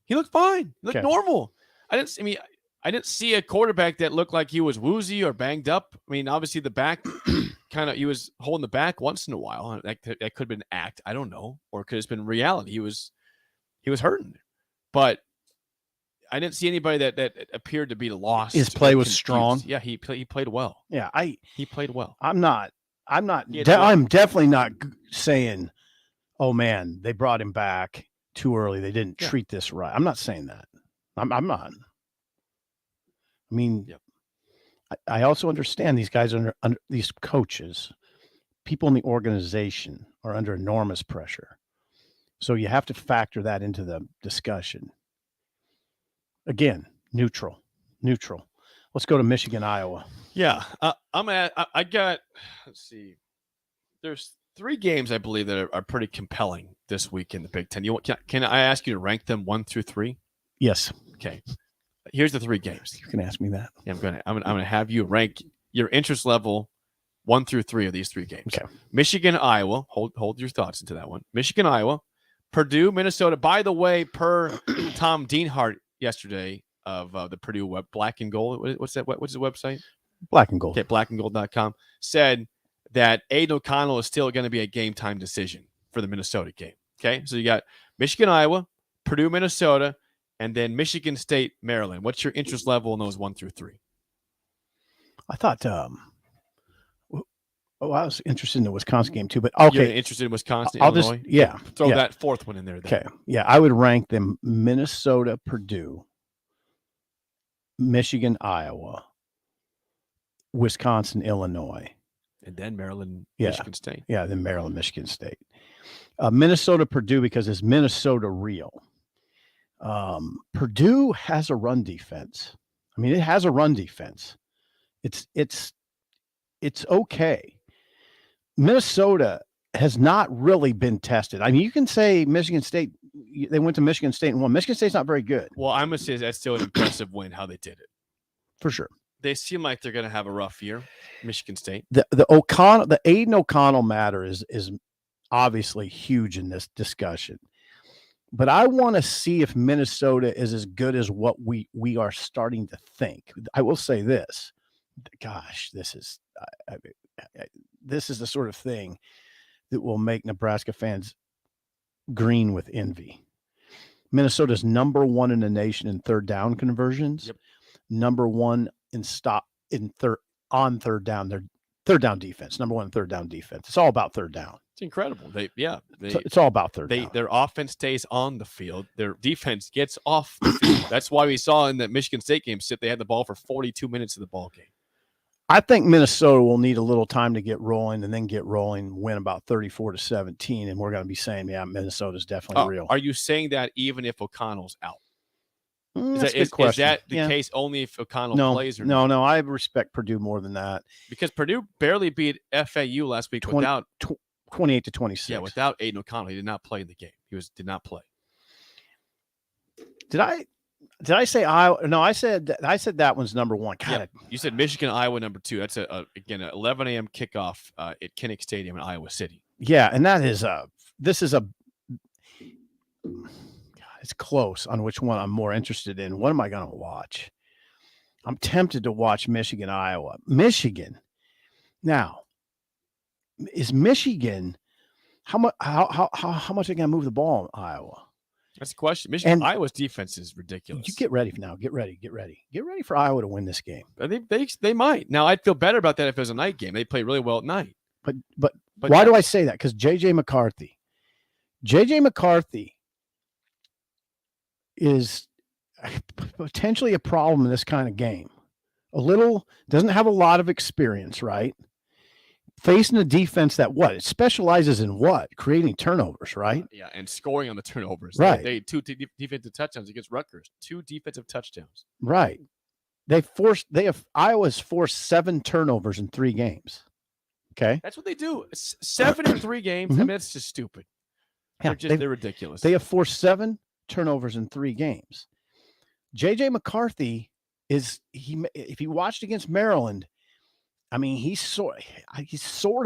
he looked fine. He looked normal. I didn't see a quarterback that looked like he was woozy or banged up. I mean, obviously the back he was holding the back once in a while. That could have been act. I don't know. Or it could have been reality. He was hurting. But I didn't see anybody that appeared to be lost. His play was confused. strong. Yeah, he played well. Yeah, he played well. I'm definitely not saying, oh man, they brought him back too early. They didn't treat this right. I'm not saying that. I'm not. I mean, I also understand these guys under these coaches, people in the organization are under enormous pressure. So you have to factor that into the discussion. Again, neutral. Let's go to Michigan, Iowa. Yeah, I got. Let's see. There's 3 games I believe that are pretty compelling this week in the Big Ten. Can I ask you to rank them 1 through 3? Yes. Okay. Here's the 3 games. You can ask me that. Yeah, I'm gonna have you rank your interest level 1 through 3 of these 3 games. Okay. Michigan, Iowa. Hold your thoughts into that one. Michigan, Iowa. Purdue, Minnesota. By the way, per Tom Dienhart yesterday of the Purdue web, Black and Gold. What's that? What's his website? Black and Gold. Okay, blackandgold.com said that Aiden O'Connell is still going to be a game time decision for the Minnesota game. Okay, so you got Michigan, Iowa, Purdue, Minnesota, and then Michigan State, Maryland. What's your interest level in those 1 through 3? I thought, I was interested in the Wisconsin game too, but okay. You're interested in Wisconsin, I'll Illinois? just, Throw that 4th one in there. Then. Okay. Yeah. I would rank them Minnesota, Purdue, Michigan, Iowa, Wisconsin, Illinois. And then Maryland, Yeah. Michigan State. Yeah. Then Maryland, Michigan State. Minnesota, Purdue, because it's Minnesota real. Purdue has a run defense. I mean, it has a run defense. It's okay. Minnesota has not really been tested. I mean, you can say Michigan State, they went to Michigan State and won. Michigan State's not very good. Well, I'm going to say that's still an impressive win how they did it. For sure. They seem like they're going to have a rough year, Michigan State. The Aiden O'Connell matter is obviously huge in this discussion. But I want to see if Minnesota is as good as what we are starting to think. I will say this. Gosh, this is the sort of thing that will make Nebraska fans green with envy. Minnesota's number 1 in the nation in third down conversions. Yep. Number 1 in on third down. They're third down defense, number one third down defense. It's all about third down. It's incredible. It's all about third down. Their offense stays on the field. Their defense gets off the field. That's why we saw in the Michigan State game, they had the ball for 42 minutes of the ball game. I think Minnesota will need a little time to get rolling and then get rolling, win about 34-17, and we're going to be saying, yeah, Minnesota's definitely real. Are you saying that even if O'Connell's out? That's a good question. Is that the case only if O'Connell plays? Or no, I respect Purdue more than that. Because Purdue barely beat FAU last week without 28-26. Yeah, without Aiden O'Connell. He did not play in the game. Did not play. Did I say Iowa? No, I said that one's number one. Yeah, you said Michigan, Iowa number 2. That's again an 11 a.m. kickoff at Kinnick Stadium in Iowa City. Yeah, and it's close on which one I'm more interested in. What am I going to watch? I'm tempted to watch Michigan, Iowa. Michigan. Now, is Michigan how much are they going to move the ball in Iowa? That's the question. Iowa's defense is ridiculous. You get ready now. Get ready for Iowa to win this game. They might. Now, I'd feel better about that if it was a night game. They play really well at night. But why do I say that? Because J.J. McCarthy is potentially a problem in this kind of game. Doesn't have a lot of experience, right? Facing a defense that it specializes in creating turnovers, right? Yeah, and scoring on the turnovers. Right. They 2 defensive touchdowns against Rutgers. 2 defensive touchdowns. Right. Iowa's forced 7 turnovers in 3 games. Okay. That's what they do. 7 in 3 games. Mm-hmm. I mean, that's just stupid. Yeah, they're ridiculous. They have forced 7 turnovers in 3 games. J.J. McCarthy if you watched against Maryland, I mean, he's sort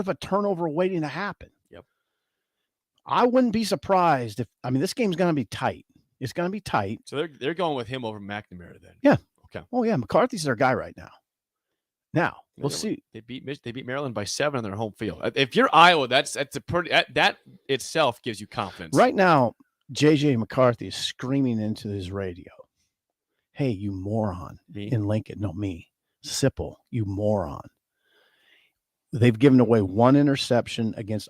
of a turnover waiting to happen. Yep. I wouldn't be surprised this game's going to be tight. It's going to be tight. So they're going with him over McNamara then. Yeah. Okay. Oh yeah, McCarthy's their guy right now. Now we'll see. They beat Maryland by 7 on their home field. If you're Iowa, that's a pretty that itself gives you confidence. Right now, J.J. McCarthy is screaming into his radio, "Hey, you moron!" Me? In Lincoln, no me, Sipple, you moron. They've given away 1 interception against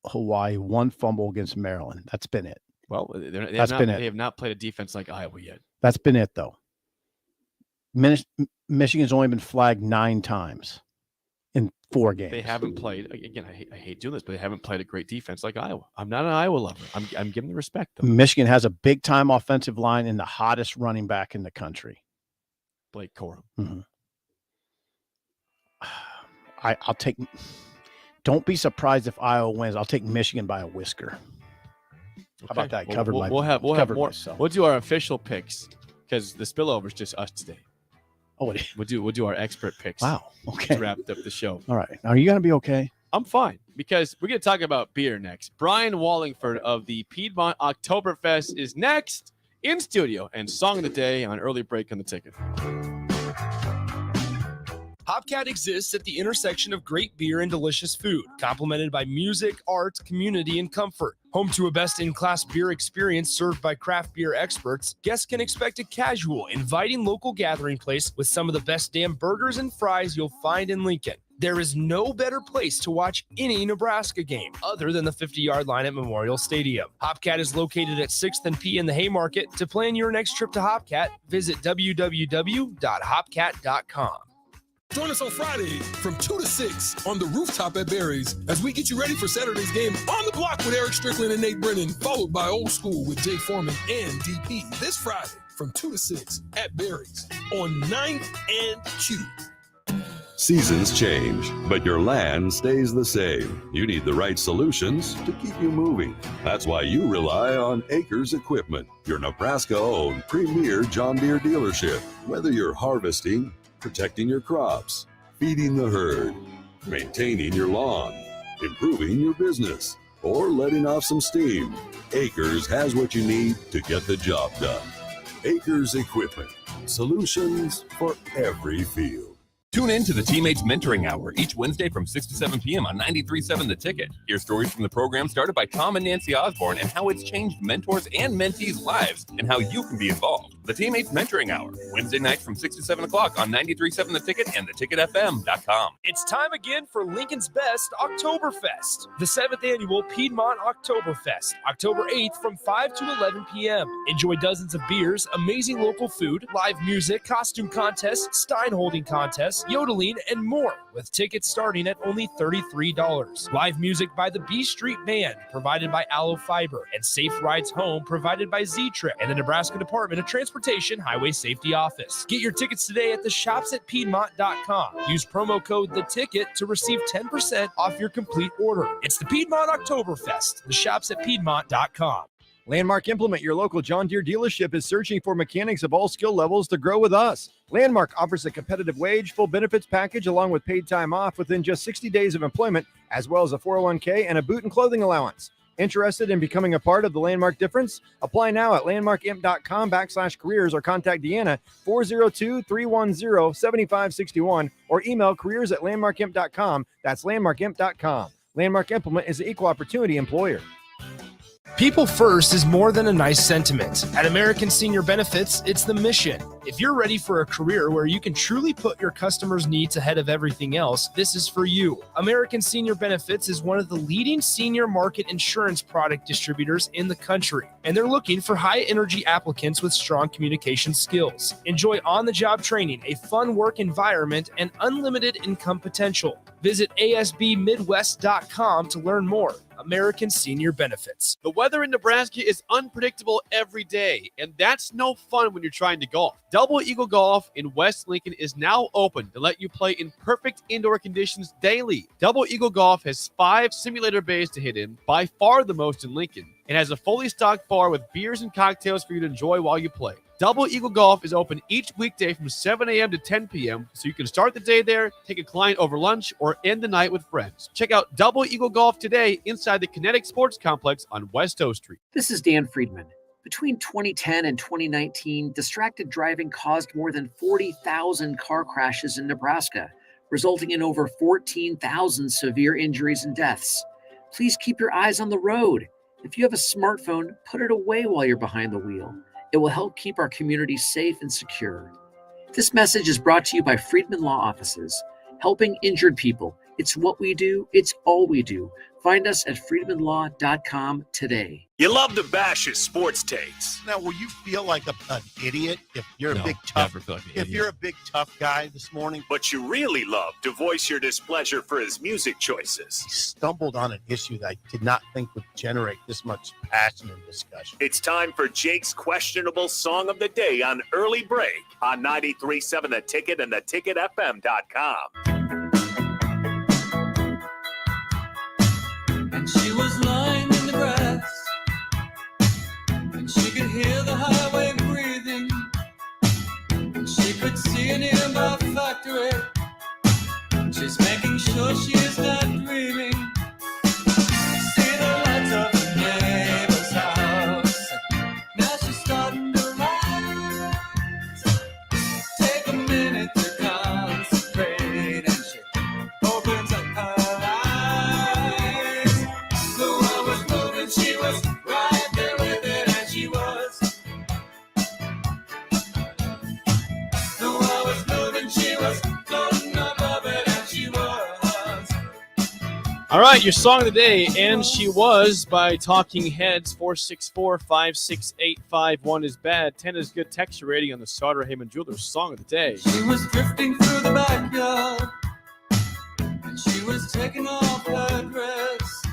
Hawaii, 1 fumble against Maryland. That's been it. Well, they have not played a defense like Iowa yet. That's been it, though. Michigan's only been flagged 9 times in 4 games. They haven't played. Again, I hate doing this, but they haven't played a great defense like Iowa. I'm not an Iowa lover. I'm giving the respect, though. Michigan has a big-time offensive line and the hottest running back in the country. Blake Corum. Mm-hmm. I'll take. Don't be surprised if Iowa wins. I'll take Michigan by a whisker. How about that? We'll have more. Myself. We'll do our official picks because the spillover is just us today. Oh, we'll do our expert picks. Wow. Okay. Wrapped up the show. All right. Are you going to be okay? I'm fine because we're going to talk about beer next. Brian Wallingford of the Piedmont Oktoberfest is next in studio and song of the day on early break on the ticket. Hopcat exists at the intersection of great beer and delicious food, complemented by music, art, community, and comfort. Home to a best-in-class beer experience served by craft beer experts, guests can expect a casual, inviting local gathering place with some of the best damn burgers and fries you'll find in Lincoln. There is no better place to watch any Nebraska game other than the 50-yard line at Memorial Stadium. Hopcat is located at 6th and P in the Haymarket. To plan your next trip to Hopcat, visit www.hopcat.com. Join us on Friday from 2 to 6 on the rooftop at Barry's as we get you ready for Saturday's game on the block with Eric Strickland and Nate Brennan, followed by Old School with Jay Foreman and DP this Friday from 2 to 6 at Barry's on 9th and Q. Seasons change, but your land stays the same. You need the right solutions to keep you moving. That's why you rely on Acres Equipment, your Nebraska-owned premier John Deere dealership. Whether you're harvesting, protecting your crops, feeding the herd, maintaining your lawn, improving your business, or letting off some steam, Acres has what you need to get the job done. Acres Equipment, solutions for every field. Tune in to the Teammates Mentoring Hour each Wednesday from 6 to 7 p.m. on 93.7 The Ticket. Hear stories from the program started by Tom and Nancy Osborne and how it's changed mentors and mentees' lives and how you can be involved. The Teammates Mentoring Hour, Wednesday nights from 6 to 7 o'clock on 93.7 The Ticket and theticketfm.com. It's time again for Lincoln's Best Oktoberfest, the 7th annual Piedmont Oktoberfest, October 8th from 5 to 11 p.m. Enjoy dozens of beers, amazing local food, live music, costume contests, stein holding contests, yodeling, and more, with tickets starting at only $33. Live music by the B Street Band, provided by Aloe Fiber, and safe rides home, provided by Z-Trip and the Nebraska Department of Transportation Highway Safety Office. Get your tickets today at the shops@piedmont.com. Use promo code THETICKET to receive 10% off your complete order. It's the Piedmont Oktoberfest, the shops@piedmont.com. Landmark Implement, your local John Deere dealership, is searching for mechanics of all skill levels to grow with us. Landmark offers a competitive wage, full benefits package, along with paid time off within just 60 days of employment, as well as a 401k and a boot and clothing allowance. Interested in becoming a part of the Landmark difference? Apply now at landmarkimp.com/careers or contact Deanna 402-310-7561 or email careers@landmarkimp.com. That's landmarkimp.com. Landmark Implement is an equal opportunity employer. People first is more than a nice sentiment. At American Senior Benefits, it's the mission. If you're ready for a career where you can truly put your customers' needs ahead of everything else, this is for you. American Senior Benefits is one of the leading senior market insurance product distributors in the country, and they're looking for high-energy applicants with strong communication skills. Enjoy on-the-job training, a fun work environment, and unlimited income potential. Visit asbmidwest.com to learn more. American Senior Benefits. The weather in Nebraska is unpredictable every day, and that's no fun when you're trying to golf. Double Eagle Golf in West Lincoln is now open to let you play in perfect indoor conditions daily. Double Eagle Golf has 5 simulator bays to hit in, by far the most in Lincoln. It has a fully stocked bar with beers and cocktails for you to enjoy while you play. Double Eagle Golf is open each weekday from 7 a.m. to 10 p.m., so you can start the day there, take a client over lunch, or end the night with friends. Check out Double Eagle Golf today inside the Kinetic Sports Complex on West O Street. This is Dan Friedman. Between 2010 and 2019, distracted driving caused more than 40,000 car crashes in Nebraska, resulting in over 14,000 severe injuries and deaths. Please keep your eyes on the road. If you have a smartphone, put it away while you're behind the wheel. It will help keep our community safe and secure. This message is brought to you by Friedman Law Offices, helping injured people. It's what we do. It's all we do. Find us at friedmanlaw.com today. You love to bash his sports takes. Now, will you feel like an idiot if you're a big tough? If you're a big tough guy this morning, But you really love to voice your displeasure for his music choices. he stumbled on an issue that I did not think would generate this much passion and discussion. It's time for Jake's questionable song of the day on Early Break on 93.7 The Ticket and theticketfm.com. And she was lying in the grass, and she could hear the highway breathing, and she could see a nearby factory. She's making sure she is not dreaming. See the lights of the neighbor's house. Now she's starting to rise. Take a minute to concentrate, and she opens up her eyes. The world was moving, she was right there with it, and she was. The world was moving, she was floating above it, and she was. All right, your song of the day, And She Was by Talking Heads. 464-568-51 is bad. 10 is good. Texture rating on the Sauter Heyman Jewelers song of the day. She was drifting through the backyard, and she was taking off her dress,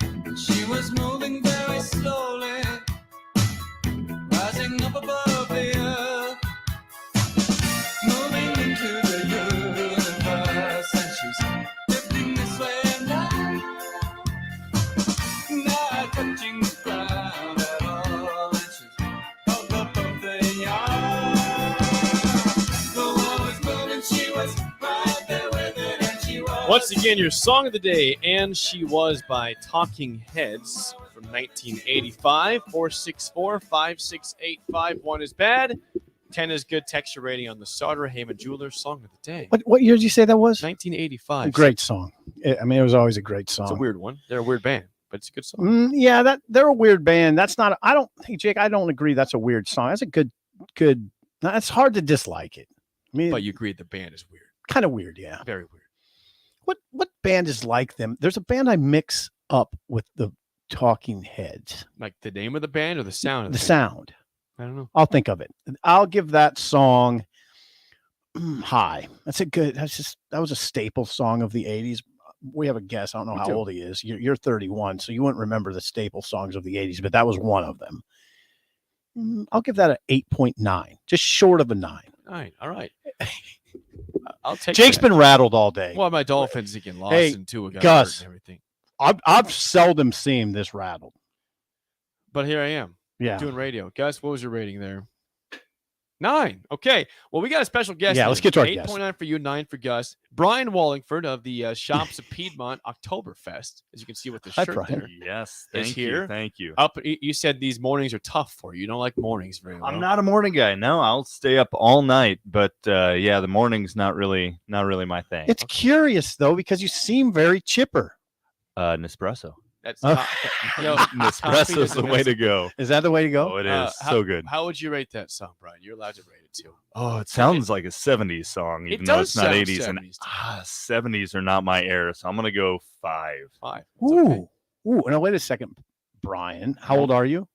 and she was moving very slowly, rising up above the earth, moving into the universe, and she's drifting this way and now, not touching the ground at all, and she's up above the yard. The world was moving, she was right there with it, and she was. Once again, your song of the day, And She Was by Talking Heads from 1985. 464-568-51 is bad. 10 is good texture rating on the Sauter Heyman Jewelers Song of the Day. What year did you say that was? 1985. A great song. I mean, it was always a great song. It's a weird one. They're a weird band, but it's a good song. Yeah, they're a weird band. That's not. I don't think, Jake. I don't agree. That's a weird song. That's a good. It's hard to dislike it. I mean, But you agree the band is weird. Kind of weird, yeah. Very weird. What band is like them? There's a band I mix up with the Talking Heads. Like the name of the band or the sound of The band? sound. I don't know. I'll think of it. I'll give that song High. That was a staple song of the 80s. We have a guess. I don't know how old he is. You're 31, so you wouldn't remember the staple songs of the 80s, but that was one of them. I'll give that an 8.9, just short of a 9. 9. All right. I'll take Jake's that. been rattled all day. Well, my Dolphins again lost Hey, and Tua got Gus, hurt and everything. I've seldom seen this rattled. But here I am. Yeah. Doing radio. Gus, what was your rating there? 9. Okay. Well, we got a special guest. Yeah, here. let's get to our guest. 8.9 for you, 9 for Gus. Brian Wallingford of the Shops of Piedmont Oktoberfest, as you can see with the Hi, shirt Brian. there. Yes, is thank here. you. Thank you. Up, you said these mornings are tough for you. You don't like mornings very well. I'm not a morning guy. No, I'll stay up all night. But yeah, the morning's not really my thing. It's curious though because you seem very chipper. Nespresso. That's Nespresso's the way to go. Is that the way to go? Oh, it is so good. How would you rate that song, Brian? You're allowed to rate it too. Oh, it sounds like a 70s song, even though it's not 80s. And 70s are not my era, so I'm gonna go 5. 5. Ooh. Now wait a second, Brian. How old are you?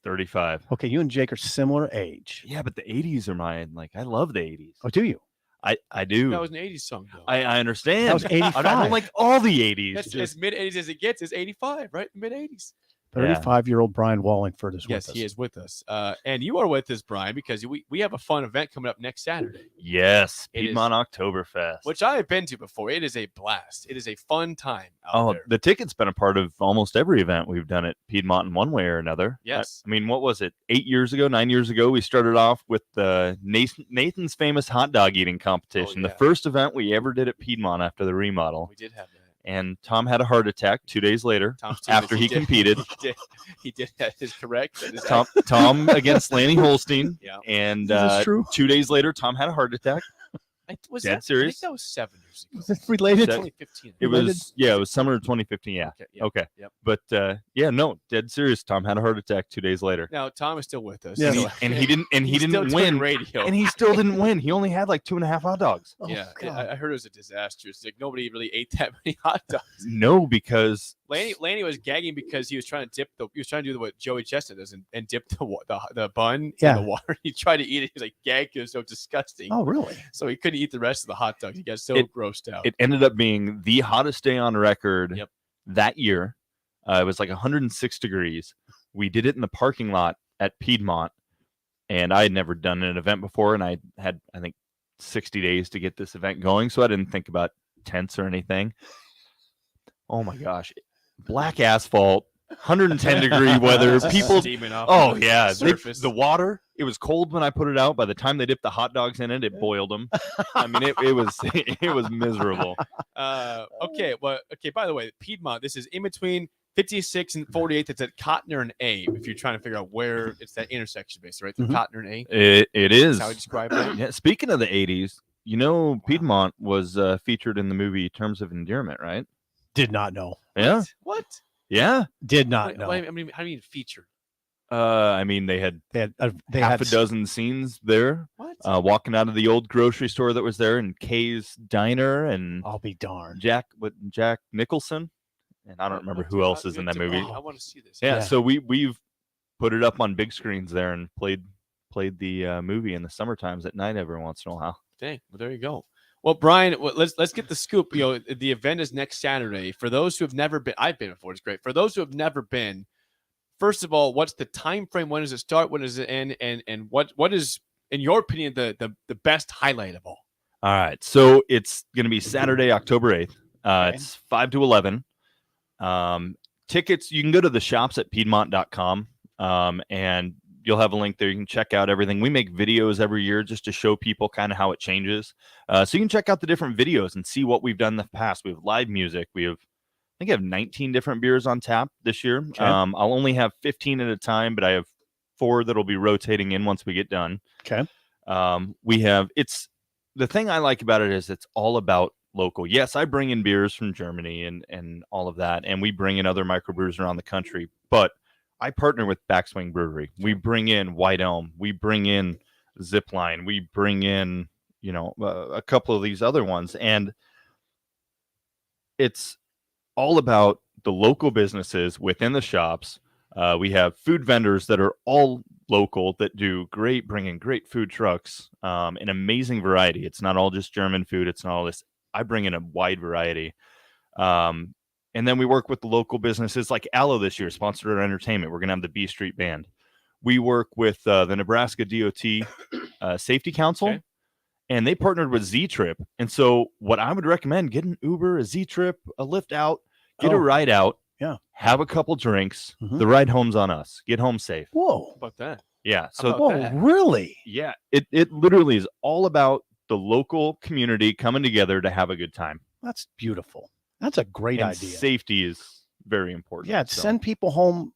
35. Okay, you and Jake are similar age. Yeah, but the 80s are mine. Like, I love the 80s. Oh, do you? I do. That was an 80s song, though. I understand. That was 85. I don't like all the 80s. That's as mid 80s as it gets. Is 85, right? Mid 80s. 35-year-old Brian Wallingford is with us. Yes, he is with us. And you are with us, Brian, because we have a fun event coming up next Saturday. Yes, Piedmont Oktoberfest. Which I have been to before. It is a blast. It is a fun time out there. The ticket's been a part of almost every event we've done at Piedmont in one way or another. Yes. I mean, what was it? 9 years ago, we started off with the Nathan's famous hot dog eating competition. The first event we ever did at Piedmont after the remodel. We did have that. And Tom had a heart attack 2 days later after he competed. He did. That is correct. That is Tom against Lanny Holstein. Yeah. And This is true. 2 days later, Tom had a heart attack. Dead serious. I think that was 7 years ago. Was it related? 2015. It was summer of 2015. Yeah. Okay. Yep. But no, dead serious. Tom had a heart attack 2 days later. Now Tom is still with us. Yeah. And he didn't win. Radio. And he still didn't win. He only had like 2.5 hot dogs. Yeah, I heard it was a disaster. It's like nobody really ate that many hot dogs. No, because Lanny was gagging because he was trying to do what Joey Chestnut does and dip the bun in the water. He tried to eat it. He was like gagged. It was so disgusting. Oh, really? So he couldn't eat the rest of the hot dogs. He got so grossed out. It ended up being the hottest day on record that year. It was like 106 degrees. We did it in the parking lot at Piedmont, and I had never done an event before, and I had, I think, 60 days to get this event going, so I didn't think about tents or anything. Oh my gosh. Black asphalt, 110 degree weather. People, oh yeah, the water. It was cold when I put it out. By the time they dipped the hot dogs in it, it boiled them. I mean, it was miserable. Okay. Well, okay. By the way, Piedmont. This is in between 56 and 48th. It's at Cotner and A. If you're trying to figure out where it's that intersection, basically, right? The Cotner and A. It is. That's how I describe it. Yeah. Speaking of the 80s, Piedmont was featured in the movie Terms of Endearment, right? Did not know. Yeah. What? Yeah. Did not know. I mean, how do you mean featured? I mean, they had half a dozen scenes there. What? Walking out of the old grocery store that was there, and Kay's Diner, and I'll be darned. Jack Nicholson, and I don't remember who else is in that movie. I want to see this. Yeah, so we've put it up on big screens there and played the movie in the summer times at night every once in a while. Dang. Well, there you go. Well, Brian, let's get the scoop. The event is next Saturday. For those who have never been, I've been before. It's great. For those who have never been, first of all, what's the time frame? When does it start? When does it end? And what is, in your opinion, the best highlight of all? All right, so it's going to be Saturday, October 8th. It's 5 to 11. Tickets, you can go to the shops at piedmont.com, and you'll have a link there. You can check out everything. We make videos every year just to show people kind of how it changes. So you can check out the different videos and see what we've done in the past. We have live music. I think I have 19 different beers on tap this year. Okay. I'll only have 15 at a time, but I have 4 that'll be rotating in once we get done. Okay. The thing I like about it is it's all about local. Yes, I bring in beers from Germany and all of that, and we bring in other microbrewers around the country, but I partner with Backswing Brewery. We bring in White Elm. We bring in Zipline. We bring in, a couple of these other ones. And it's all about the local businesses within the shops. We have food vendors that are all local that bring in great food trucks, an amazing variety. It's not all just German food. It's not all this. I bring in a wide variety. And then we work with the local businesses like Allo this year, sponsored our entertainment. We're going to have the B Street Band. We work with the Nebraska DOT Safety Council, and they partnered with Z-Trip. And so what I would recommend, get an Uber, a Z-Trip, a Lyft out, get a ride out, have a couple drinks. The ride home's on us. Get home safe. Whoa. How about that? Yeah. Really? Yeah. It literally is all about the local community coming together to have a good time. That's beautiful. That's a great idea. Safety is very important. Yeah, send people home.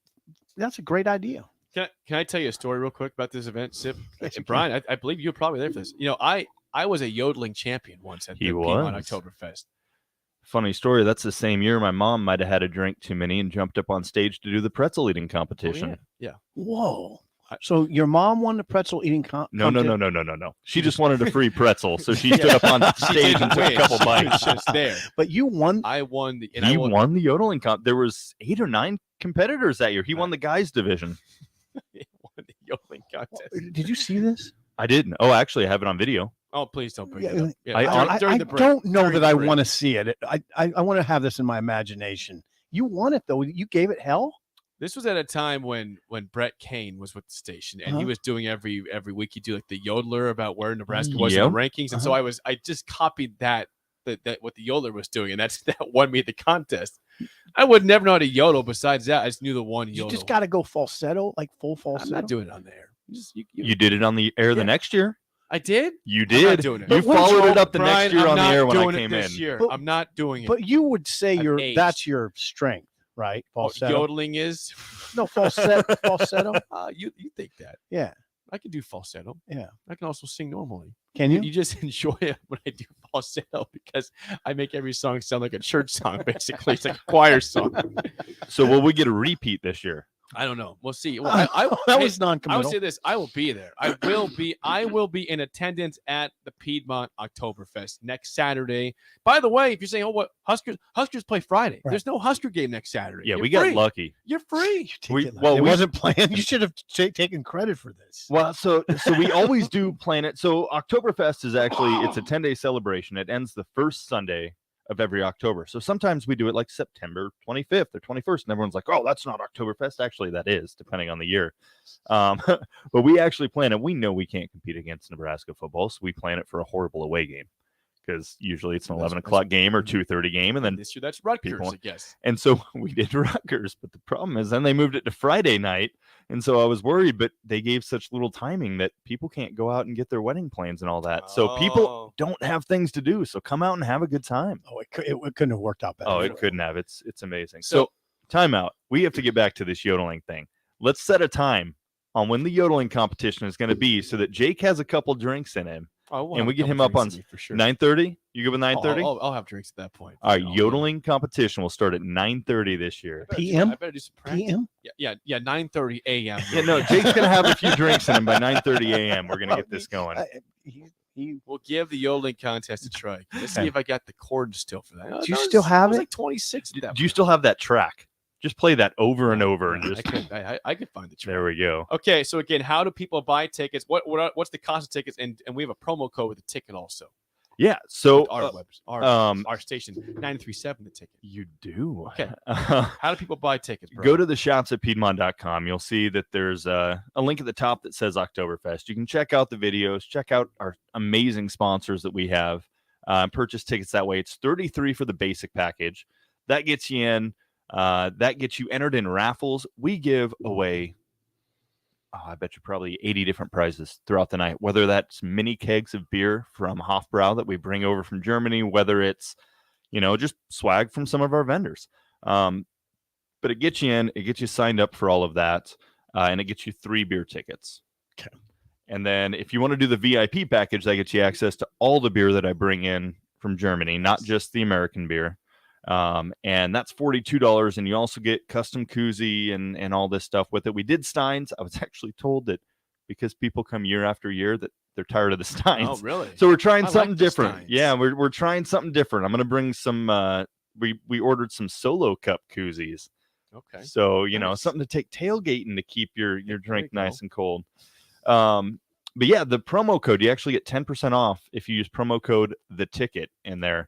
That's a great idea. Can I tell you a story real quick about this event, Sip? And Brian, I believe you were probably there for this. I was a yodeling champion once at the Piedmont Oktoberfest. Funny story. That's the same year my mom might have had a drink too many and jumped up on stage to do the pretzel eating competition. Oh, yeah. Whoa. So your mom won the pretzel eating No. She just wanted a free pretzel, so she stood up on stage and took a couple bites. Just there. But you won. I won the. He won the yodeling comp. There was 8 or 9 competitors that year. He won the guys division. He won the yodeling contest. Did you see this? I didn't. Oh, actually, I have it on video. Oh, please don't bring it up. Yeah, I don't know that I want to see it. I want to have this in my imagination. You won it though. You gave it hell. This was at a time when Brett Kane was with the station, and he was doing every week. He'd do like the yodeler about where Nebraska was in the rankings, and so I just copied that what the yodeler was doing, and that won me the contest. I would never know how to yodel. Besides that, I just knew the one yodel. You just got to go falsetto, like full falsetto. I'm not doing it on there. You did it on the air the next year. I did. You did. I'm not doing it. You followed it up the Brian, next year on the air when I came came this in. Year. I'm not doing it. But you would say that's your strength, right? Falsetto. Yodeling is no falsetto. Falsetto. You think that? Yeah. I can do falsetto. Yeah. I can also sing normally. Can you? You just enjoy it when I do falsetto because I make every song sound like a church song, basically. It's like a choir song. So will we get a repeat this year? I don't know. We'll see. Well, that was non-committal. I would say this. I will be there. I will be in attendance at the Piedmont Oktoberfest next Saturday. By the way, if you're saying, "Oh, what Huskers play Friday," there's no Husker game next Saturday. Yeah, You're we free. Got lucky. You're free. We wasn't planned. You should have taken credit for this. Well, so we always do plan it. So Oktoberfest is actually it's a 10-day celebration. It ends the first Sunday of every October. So sometimes we do it like September 25th or 21st, and everyone's like, "Oh, that's not Oktoberfest." Actually, that is, depending on the year. But we actually plan it. We know we can't compete against Nebraska football, so we plan it for a horrible away game because usually it's an 11 o'clock game or 2:30 game, and then this year that's Rutgers, I guess. And so we did Rutgers, but the problem is then they moved it to Friday night, and so I was worried. But they gave such little timing that people can't go out and get their wedding plans and all that. So people don't have things to do. So come out and have a good time. Oh, it couldn't have worked out better. Oh, it couldn't have. It's amazing. So timeout. We have to get back to this yodeling thing. Let's set a time on when the yodeling competition is going to be so that Jake has a couple drinks in him. And we get him up on 9:30. You good with 9:30? I'll have drinks at that point. All right, yodeling competition will start at 9:30 this year. PM? I better do some practice. PM? Yeah, 9:30 a.m. Yeah, no, Jake's gonna have a few drinks in him by 9:30 a.m. We're gonna get this going. We'll give the yodeling contest a try. Let's see if I got the chords still for that. Do you still have it? Like 26. Do you still have that track? Just play that over and over and just. I could find the track. There we go. Okay, so again, how do people buy tickets? What's the cost of tickets? And we have a promo code with the ticket also. Yeah. So our station 937 the ticket. You do. Okay. How do people buy tickets, bro? Go to the shops at Piedmont.com. You'll see that there's a link at the top that says Oktoberfest. You can check out the videos, check out our amazing sponsors that we have. Purchase tickets that way. It's $33 for the basic package. That gets you in. That gets you entered in raffles. We give away, I bet you probably 80 different prizes throughout the night, whether that's mini kegs of beer from Hofbrau that we bring over from Germany, whether it's, just swag from some of our vendors. But it gets you in, it gets you signed up for all of that, and it gets you 3 beer tickets. Okay. And then if you want to do the VIP package, that gets you access to all the beer that I bring in from Germany, not just the American beer. And that's $42. And you also get custom koozie and all this stuff with it. We did Steins. I was actually told that because people come year after year that they're tired of the Steins. Oh, really? So we're trying I something like the different. Steins. Yeah, we're trying something different. I'm going to bring some, we ordered some solo cup koozies. Okay. So, you know, something to take tailgating to keep your drink nice and cold. But yeah, the promo code, you actually get 10% off if you use promo code the ticket in there.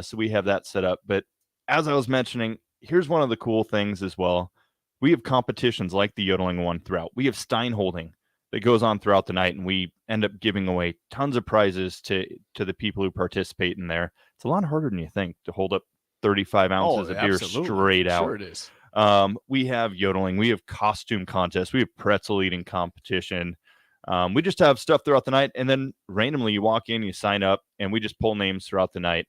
So we have that set up. But as I was mentioning, here's one of the cool things as well. We have competitions like the yodeling one throughout. We have Stein holding that goes on throughout the night, and we end up giving away tons of prizes to the people who participate in there. It's a lot harder than you think to hold up 35 ounces of beer straight out. Sure it is. We have yodeling. We have costume contests. We have pretzel eating competition. We just have stuff throughout the night, and then randomly you walk in, you sign up, and we just pull names throughout the night.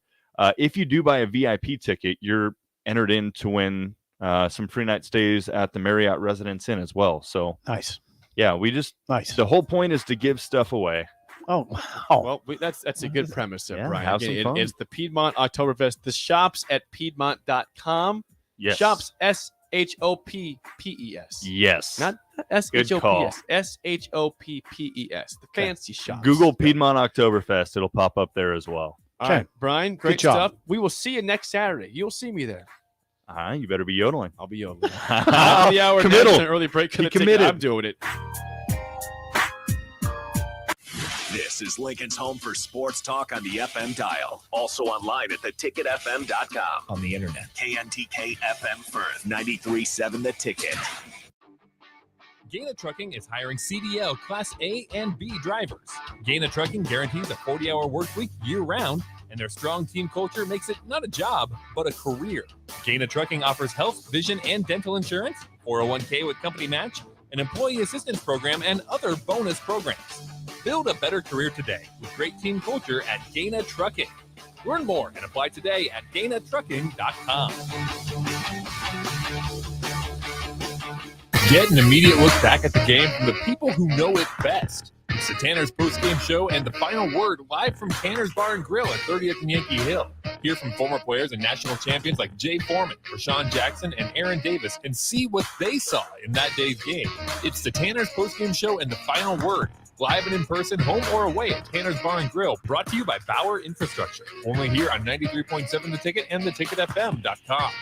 If you do buy a VIP ticket, you're entered in to win some free night stays at the Marriott Residence Inn as well. So nice. Yeah, we just the whole point is to give stuff away. Oh, well, that's a good premise there, Yeah, Brian. have some fun. It's the Piedmont Oktoberfest. The shops at Piedmont.com. Yes. Shops SHOPPES. Yes. Not Good call. SHOPPES. SHOPPES. The fancy shops. Google Piedmont Oktoberfest. It'll pop up there as well. All right, Brian, great job. stuff. We will see you next Saturday. You'll see me there. You better be yodeling. I'll be yodeling. Half the hour Committal. an early break. He committed. I'm doing it. This is Lincoln's home for sports talk on the FM dial. Also online at theticketfm.com. On the internet. KNTK FM Firth, 93.7 The Ticket. Gaina Trucking is hiring CDL Class A and B drivers. Gaina Trucking guarantees a 40-hour work week year-round, and their strong team culture makes it not a job, but a career. Gaina Trucking offers health, vision, and dental insurance, 401k with company match, an employee assistance program, and other bonus programs. Build a better career today with great team culture at Gaina Trucking. Learn more and apply today at GainaTrucking.com. Get an immediate look back at the game from the people who know it best. It's the Tanner's post-game show and the final word live from Tanner's Bar and Grill at 30th and Yankee Hill. Hear from former players and national champions like Jay Foreman, Rashawn Jackson, and Aaron Davis and see what they saw in that day's game. It's the Tanner's post-game show and the final word. Live and in person, home or away at Tanner's Bar and Grill, brought to you by Bauer Infrastructure. Only here on 93.7 The Ticket and theticketfm.com.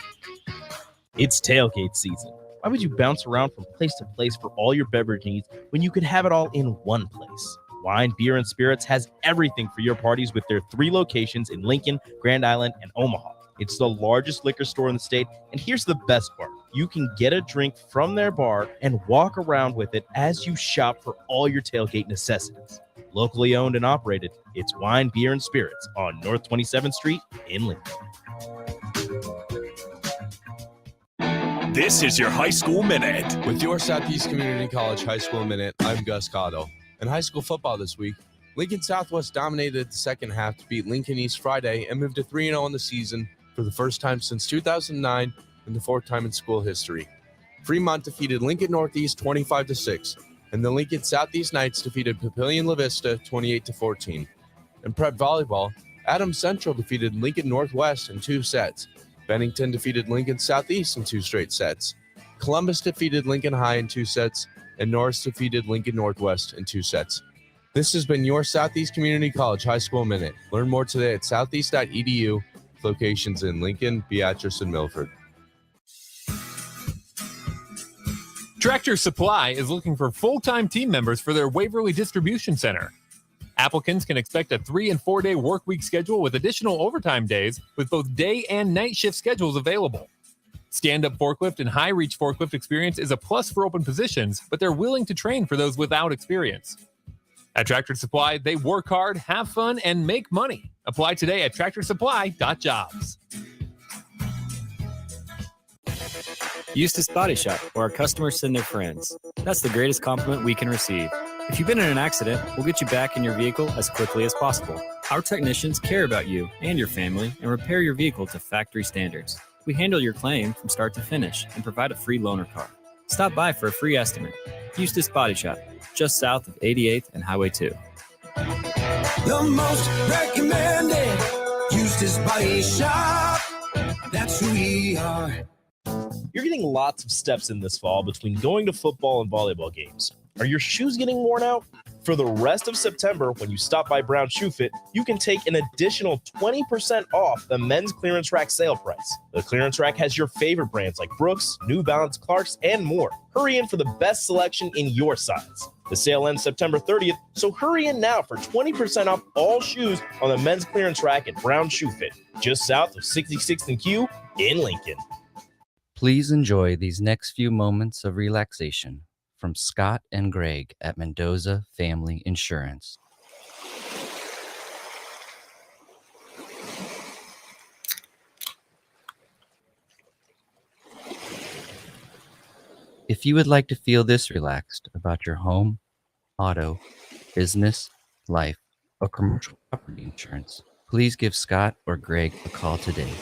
It's tailgate season. Why would you bounce around from place to place for all your beverage needs when you could have it all in one place? Wine, Beer, and Spirits has everything for your parties with their 3 locations in Lincoln, Grand Island, and Omaha. It's the largest liquor store in the state, and here's the best part. You can get a drink from their bar and walk around with it as you shop for all your tailgate necessities. Locally owned and operated, it's Wine, Beer, and Spirits on North 27th Street in Lincoln. This is your High School Minute. With your Southeast Community College High School Minute, I'm Gus Cotto. In high school football this week, Lincoln Southwest dominated the second half to beat Lincoln East Friday and moved to 3-0 in the season for the first time since 2009 and the 4th time in school history. Fremont defeated Lincoln Northeast 25-6, and the Lincoln Southeast Knights defeated Papillion La Vista 28-14. In prep volleyball, Adams Central defeated Lincoln Northwest in 2 sets. Bennington defeated Lincoln Southeast in 2 straight sets. Columbus defeated Lincoln High in 2 sets, and Norris defeated Lincoln Northwest in 2 sets. This has been your Southeast Community College High School Minute. Learn more today at southeast.edu, with locations in Lincoln, Beatrice, and Milford. Tractor Supply is looking for full-time team members for their Waverly Distribution Center. Applicants can expect a 3- and 4-day work week schedule with additional overtime days with both day and night shift schedules available. Stand-up forklift and high-reach forklift experience is a plus for open positions, but they're willing to train for those without experience. At Tractor Supply, they work hard, have fun, and make money. Apply today at tractorsupply.jobs. Eustace Body Shop, where our customers send their friends. That's the greatest compliment we can receive. If you've been in an accident, we'll get you back in your vehicle as quickly as possible. Our technicians care about you and your family and repair your vehicle to factory standards. We handle your claim from start to finish and provide a free loaner car. Stop by for a free estimate. Eustace Body Shop, just south of 88th and Highway 2. The most recommended Eustace Body Shop. That's who we are. You're getting lots of steps in this fall between going to football and volleyball games. Are your shoes getting worn out? For the rest of September, when you stop by Brown Shoe Fit, you can take an additional 20% off the men's clearance rack sale price. The clearance rack has your favorite brands like Brooks, New Balance, Clarks, and more. Hurry in for the best selection in your size. The sale ends September 30th, so hurry in now for 20% off all shoes on the men's clearance rack at Brown Shoe Fit, just south of 66th and Q in Lincoln. Please enjoy these next few moments of relaxation from Scott and Greg at Mendoza Family Insurance. If you would like to feel this relaxed about your home, auto, business, life, or commercial property insurance, please give Scott or Greg a call today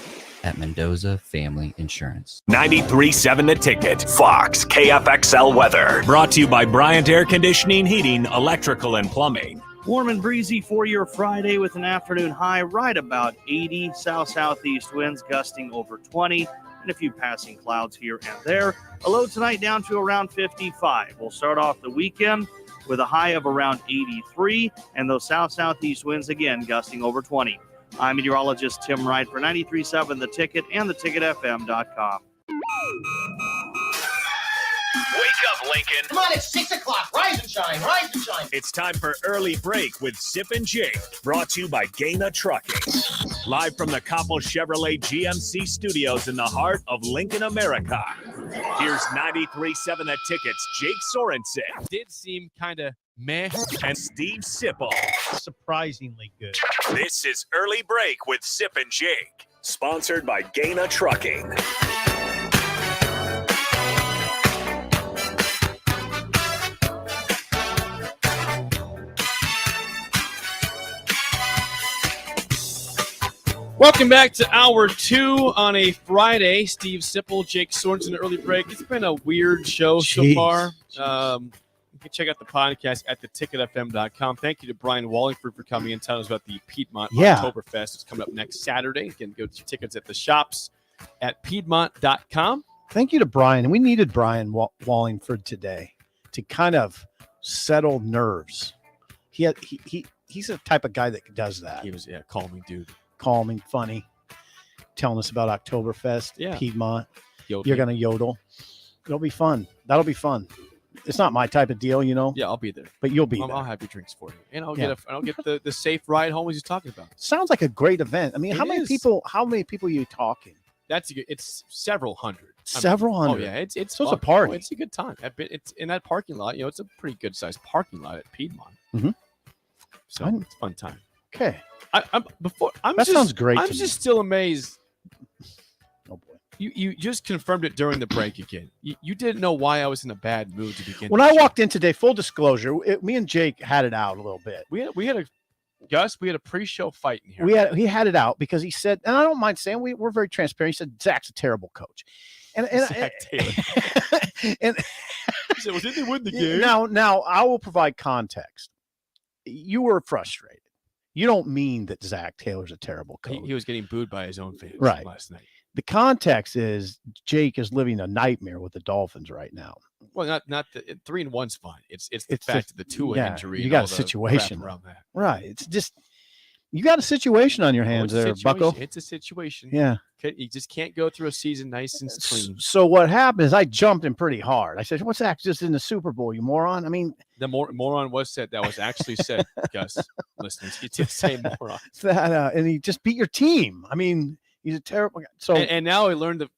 at Mendoza Family Insurance. 93.7 The Ticket, Fox, KFXL weather. Brought to you by Bryant Air Conditioning, Heating, Electrical, and Plumbing. Warm and breezy for your Friday with an afternoon high right about 80, south-southeast winds gusting over 20, and a few passing clouds here and there. A low tonight down to around 55. We'll start off the weekend with a high of around 83, and those south-southeast winds again gusting over 20. I'm meteorologist Tim Wright for 93.7 The Ticket and theticketfm.com. Wake up, Lincoln. Come on, it's 6 o'clock. Rise and shine, rise and shine. It's time for Early Break with Sip and Jake, brought to you by Gaina Trucking. Live from the Coppel Chevrolet GMC studios in the heart of Lincoln, America. Here's 93.7 The Ticket's Jake Sorensen. Did seem kind of meh. And Steve Sipple. Surprisingly good. This is Early Break with Sip and Jake, sponsored by Gaina Trucking. Welcome back to Hour 2 on a Friday. Steve Sipple, Jake Sorensen, Early Break. It's been a weird show so far. You can check out the podcast at theticketfm.com. Thank you to Brian Wallingford for coming and telling us about the Piedmont Oktoberfest. It's coming up next Saturday. You can go to tickets at the shops at piedmont.com. Thank you to Brian. And we needed Brian Wallingford today to kind of settle nerves. He's the type of guy that does that. He was, calming dude. Calming, funny, telling us about Oktoberfest, Piedmont. Yodel. You're going to yodel. It'll be fun. That'll be fun. It's not my type of deal, you know. Yeah, I'll be there. But you'll be there. I'll have your drinks for you. And I'll get the safe ride home as he's talking about. Sounds like a great event. I mean, how many people are you talking? It's several hundred. Several hundred. Oh, yeah. It's so it's a party. It's a good time. It's in that parking lot. It's a pretty good sized parking lot at Piedmont. Mm-hmm. So it's a fun time. Okay. That sounds great. I'm just still amazed. Oh boy. You just confirmed it during the break again. You didn't know why I was in a bad mood to begin. When I walked in today, full disclosure, me and Jake had it out a little bit. We had a pre-show fight in here. He had it out because he said, and I don't mind saying we're very transparent. He said Zach's a terrible coach, and Zach Taylor. and he said, well, did they win the game? Now I will provide context. You were frustrated. You don't mean that Zach Taylor's a terrible coach. He was getting booed by his own fans last night. The context is Jake is living a nightmare with the Dolphins right now. Well, not the 3-1's fine. It's the fact of the Tua injury. You got a situation around that. Right. It's just you got a situation on your hands there, Bucko. It's a situation. Yeah. You just can't go through a season nice and clean. So what happened is I jumped in pretty hard. I said, "What's that? Just in the Super Bowl, you moron?" I mean, the moron was said. That was actually said, Gus. Listeners, he did say moron. And he just beat your team. I mean, he's a terrible guy. So and now I learned that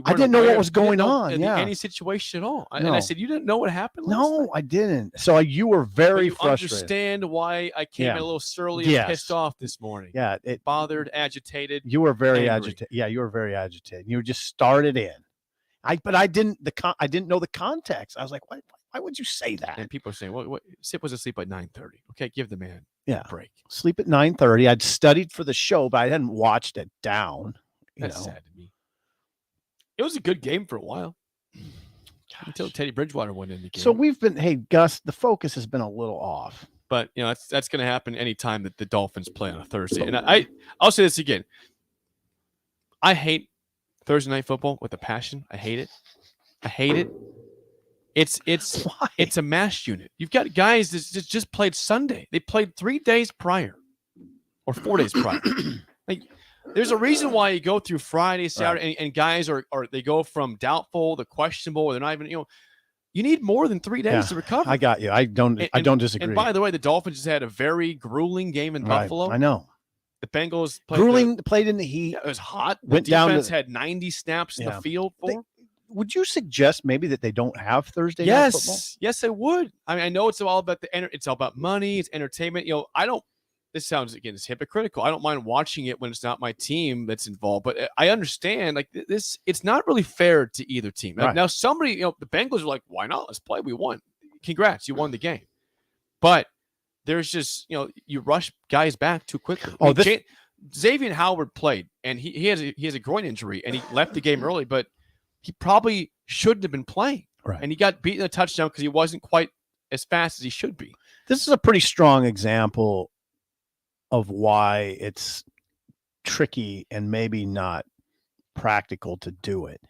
I didn't know what was going on. Yeah, any situation at all. And I said, you didn't know what happened. No, I didn't. So you were very frustrated. Understand why I came in a little surly and pissed off this morning. Yeah, it bothered, agitated. You were very agitated. Yeah, you were very agitated. You just started in. I didn't know the context. I was like, why would you say that? And people are saying, well, Sip was asleep at 9:30. Okay, give the man a break. Sleep at 9:30. I'd studied for the show, but I hadn't watched it down. That's sad to me. It was a good game for a while. until Teddy Bridgewater went in the game. So we've been, hey, Gus, the focus has been a little off. But that's going to happen anytime that the Dolphins play on a Thursday. And I'll say this again. I hate Thursday night football with a passion. I hate it. It's a mash unit. You've got guys that just played Sunday. They played 3 days prior or 4 days prior. Like, there's a reason why you go through Friday, Saturday, and guys are they go from doubtful to questionable. Or they're not even, you need more than 3 days to recover. I got you. I don't disagree. And by the way, the Dolphins just had a very grueling game in Buffalo. I know. The Bengals played in the heat. It was hot. Went the down defense had 90 snaps in the field for. Would you suggest maybe that they don't have Thursday night football? Yes, I would. I mean, I know it's all about it's all about money, it's entertainment. I don't. This sounds, again, it's hypocritical. I don't mind watching it when it's not my team that's involved, but I understand like this. It's not really fair to either team. Right. Now, somebody, the Bengals are like, why not? Let's play. We won. Congrats, you won the game. But there's just you rush guys back too quickly. Xavier Howard played, and he has a groin injury, and he left the game early, but he probably shouldn't have been playing. Right. And he got beaten a touchdown because he wasn't quite as fast as he should be. This is a pretty strong example of why it's tricky and maybe not practical to do it.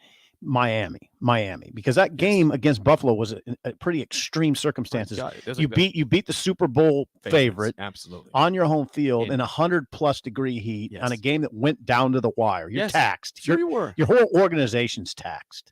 Miami, because that game against Buffalo was a pretty extreme circumstances. You beat the Super Bowl favorite absolutely on your home field in 100+ degree heat on a game that went down to the wire. You're taxed. Sure, you were. Your whole organization's taxed.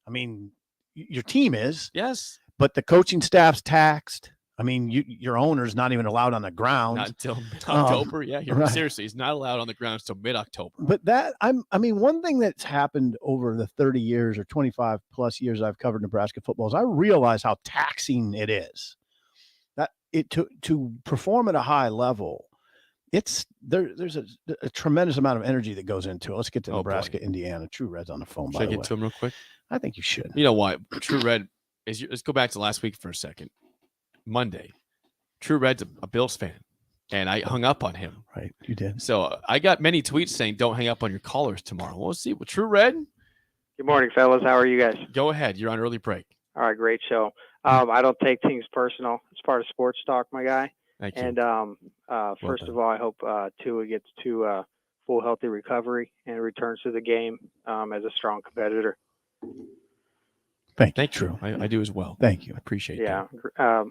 I mean, your team is. Yes. But the coaching staff's taxed. I mean, your owner's not even allowed on the ground. Not until mid-October. Seriously, he's not allowed on the ground until mid-October. But one thing that's happened over the 30 years or 25+ years I've covered Nebraska football is I realize how taxing it is. That to perform at a high level, there's a tremendous amount of energy that goes into it. Let's get to Nebraska-Indiana. True Red's on the phone. Should I get to him real quick? I think you should. You know why? True Red is. Let's go back to last week for a second. Monday, True Red's a Bills fan, and I hung up on him. Right, you did. So I got many tweets saying, "Don't hang up on your callers tomorrow." We'll see. Well, True Red. Good morning, fellas. How are you guys? Go ahead. You're on early break. All right, great show. I don't take things personal. It's part of sports talk, my guy. Thank you. And first of all, I hope Tua gets to full healthy recovery and returns to the game as a strong competitor. Thank you. True. I do as well. Thank you. I appreciate that. Yeah.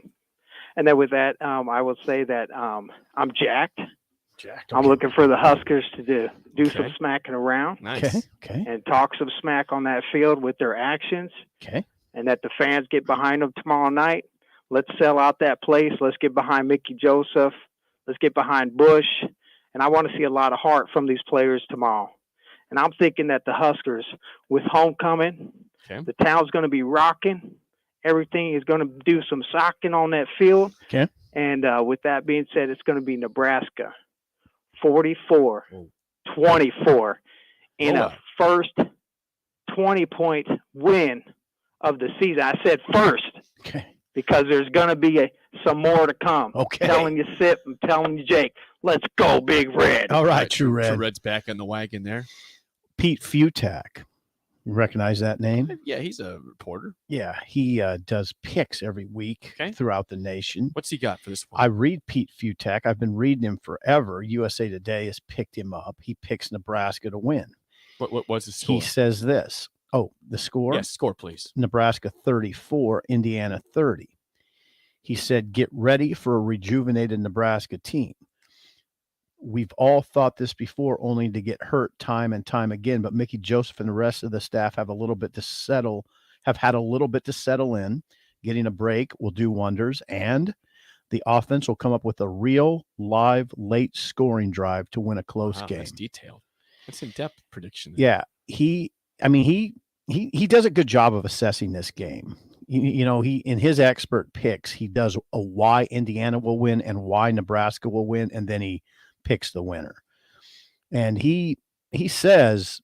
And then with that, I will say that I'm jacked. Jacked. I'm looking for the Huskers to do some smacking around. Nice. Okay. And talk some smack on that field with their actions. Okay. And that the fans get behind them tomorrow night. Let's sell out that place. Let's get behind Mickey Joseph. Let's get behind Bush. And I want to see a lot of heart from these players tomorrow. And I'm thinking that the Huskers, with homecoming, the town's going to be rocking. Everything is going to do some socking on that field. Okay. And with that being said, it's going to be Nebraska 44-24 in a first 20-point win of the season. I said first. Okay. Because there's going to be some more to come. Okay. I'm telling you, Sip. I'm telling you, Jake. Let's go, Big Red. All right, True Red. True Red's back on the wagon there. Pete Futak. You recognize that name? Yeah, he's a reporter. Yeah, he does picks every week throughout the nation. What's he got for this one? I read Pete Futak. I've been reading him forever. USA Today has picked him up. He picks Nebraska to win. What was the score? He says this. Oh, the score? Yes, score, please. Nebraska 34, Indiana 30. He said, get ready for a rejuvenated Nebraska team. We've all thought this before, only to get hurt time and time again. But Mickey Joseph and the rest of the staff have had a little bit to settle in. Getting a break will do wonders. And the offense will come up with a real live late scoring drive to win a close game. That's detailed. That's in-depth prediction. Yeah. He does a good job of assessing this game. He in his expert picks, he does a why Indiana will win and why Nebraska will win, and then he picks the winner. And he says,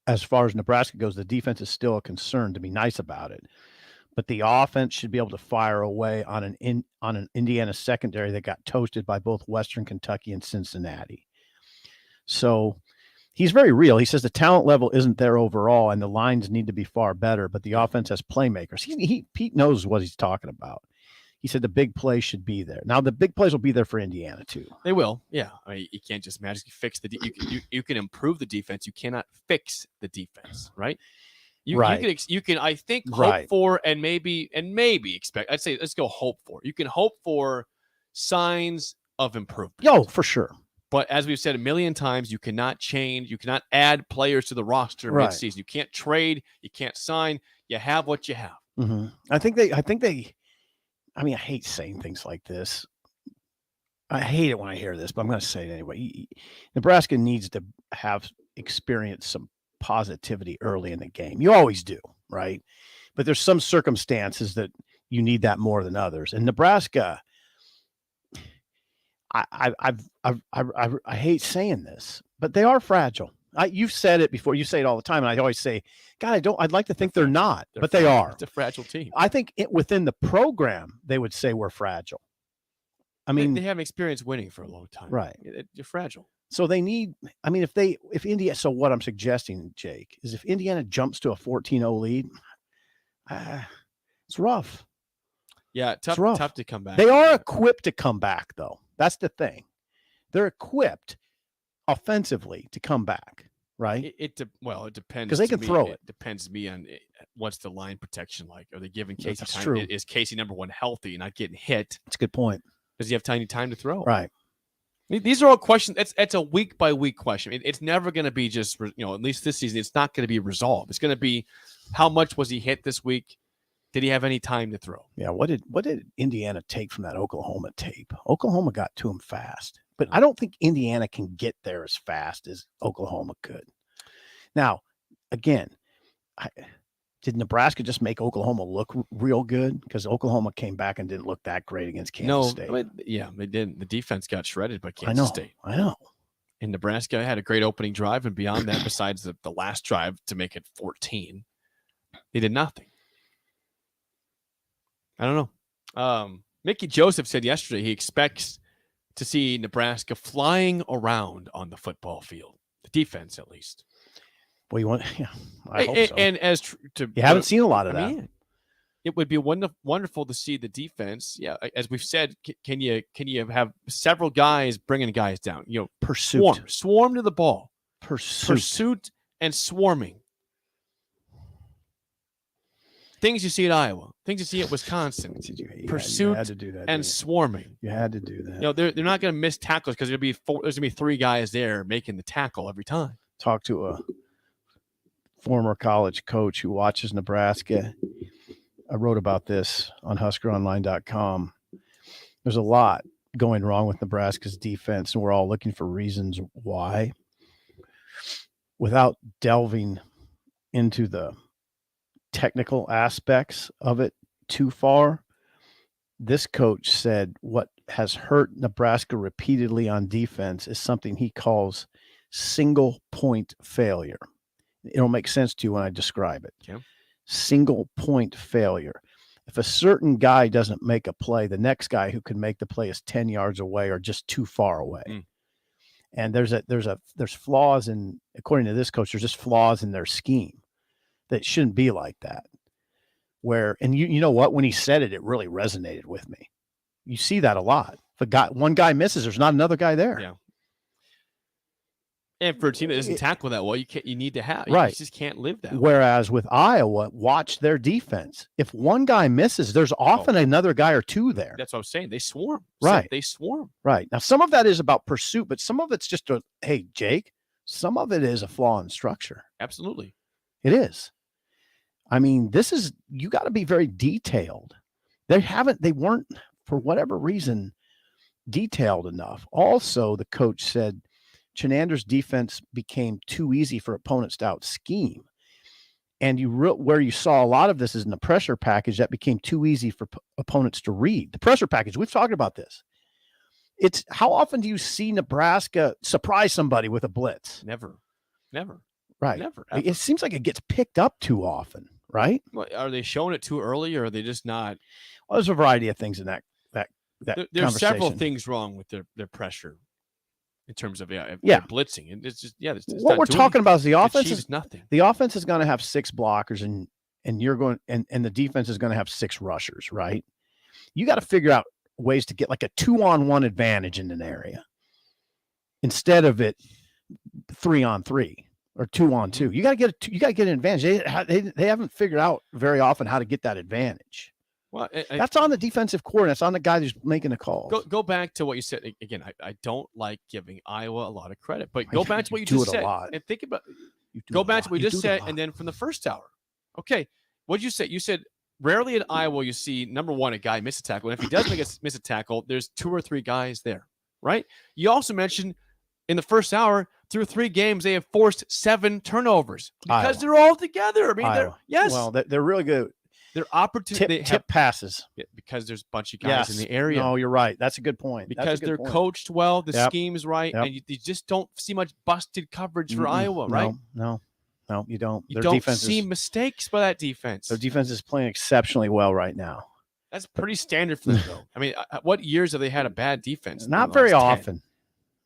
as far as Nebraska goes, the defense is still a concern, to be nice about it. But the offense should be able to fire away on an Indiana secondary that got toasted by both Western Kentucky and Cincinnati. So He's very real. He says the talent level isn't there overall, and the lines need to be far better. But the offense has playmakers. Pete knows what he's talking about. He said the big plays should be there. Now the big plays will be there for Indiana too. They will. Yeah. I mean, you can't just magically fix you can improve the defense. You cannot fix the defense, right? You can I think hope for and maybe expect. I'd say let's go hope for. You can hope for signs of improvement. Yo, for sure. But as we've said a million times, you cannot change. You cannot add players to the roster mid-season. You can't trade. You can't sign. You have what you have. Mm-hmm. I think they. I mean, I hate saying things like this. I hate it when I hear this, but I'm going to say it anyway. Nebraska needs to have experienced some positivity early in the game. You always do, right? But there's some circumstances that you need that more than others. And Nebraska, I hate saying this, but they are fragile. You've said it before. You say it all the time, and I always say, God, I'd like to think they're not, but they are. It's a fragile team. I think within the program, they would say we're fragile. I mean, they haven't experienced winning for a long time, right? You're fragile. So they need. I mean, if Indiana. So what I'm suggesting, Jake, is if Indiana jumps to a 14-0 lead, it's rough. Yeah, tough to come back. They are equipped to come back, though. That's the thing. They're equipped offensively to come back, right? It depends because they can throw it. It depends to me on what's the line protection like. Are they giving Casey That's time? True. Is Casey number one healthy and not getting hit? That's a good point. Does he have time to throw? Right. These are all questions. It's a week by week question. It's never going to be just at least this season. It's not going to be resolved. It's going to be how much was he hit this week? Did he have any time to throw? Yeah. What did Indiana take from that Oklahoma tape? Oklahoma got to him fast. But I don't think Indiana can get there as fast as Oklahoma could. Now, again, did Nebraska just make Oklahoma look real good? Because Oklahoma came back and didn't look that great against Kansas State. They didn't. The defense got shredded by Kansas State. I know. And Nebraska had a great opening drive, and beyond that, besides the last drive to make it 14, they did nothing. I don't know. Mickey Joseph said yesterday he expects to see Nebraska flying around on the football field, the defense at least. Well, I hope so. And you haven't seen a lot of that. It would be wonderful to see the defense. Yeah, as we've said, can you have several guys bringing guys down? Pursuit, swarm to the ball, pursuit and swarming. Things you see at Iowa, things you see at Wisconsin. Pursuit had to do that, and swarming. You had to do that. They're not going to miss tackles because there's going to be three guys there making the tackle every time. Talk to a former college coach who watches Nebraska. I wrote about this on HuskerOnline.com. There's a lot going wrong with Nebraska's defense, and we're all looking for reasons why. Without delving into the technical aspects of it too far, this coach said what has hurt Nebraska repeatedly on defense is something he calls single point failure. It'll make sense to you when I describe it. Yeah. Single point failure. If a certain guy doesn't make a play, the next guy who can make the play is 10 yards away or just too far away. And there's flaws in, according to this coach, there's just flaws in their scheme that shouldn't be like that. And you know what? When he said it, it really resonated with me. You see that a lot. If one guy misses, there's not another guy there. Yeah. And for a team that doesn't tackle that well, you need to have. Right. You just can't live that way. Whereas with Iowa, watch their defense. If one guy misses, there's often another guy or two there. That's what I'm saying. They swarm. Right. They swarm. Right. Now, some of that is about pursuit, but some of it's just hey, Jake, some of it is a flaw in structure. Absolutely. It is. I mean, you got to be very detailed. They weren't, for whatever reason, detailed enough. Also, the coach said Chenander's defense became too easy for opponents to out scheme. And where you saw a lot of this is in the pressure package that became too easy for opponents to read. The pressure package, we've talked about this. It's how often do you see Nebraska surprise somebody with a blitz? Never. Right. Never. It seems like it gets picked up too often, right? Are they showing it too early, or are they just not? Well, there's a variety of things in that There's several things wrong with their pressure. in terms of Yeah. blitzing. And it's just it's What not we're doing talking about is the anything. It offense achieves is nothing. The offense is going to have 6 blockers and you're going and the defense is going to have 6 rushers, right? You got to figure out ways to get like a 2-on-1 advantage in an area instead of it 3-on-3 or 2-on-2. You got to get an advantage. They haven't figured out very often how to get that advantage. Well, that's on the defensive coordinator. That's on the guy who's making the calls. Go back to what you said again. I don't like giving Iowa a lot of credit, but go back to what you do just it a said lot. and think about. Go back to what you just said, and then from the first hour. Okay, what did you say? You said rarely in Iowa you see number one a guy miss a tackle, and if he does miss a tackle, there's 2 or 3 guys there, right? You also mentioned in the first hour through 3 games they have forced 7 turnovers because they're all together. I mean, they're really good. They're opportunity tip passes because there's a bunch of guys in the area. No, you're right. That's a good point. Because they're coached well, the scheme's right, and you just don't see much busted coverage for Iowa, right? No, you don't. You don't see mistakes by that defense. Their defense is playing exceptionally well right now. That's pretty standard for them, though. I mean, what years have they had a bad defense? Not very often.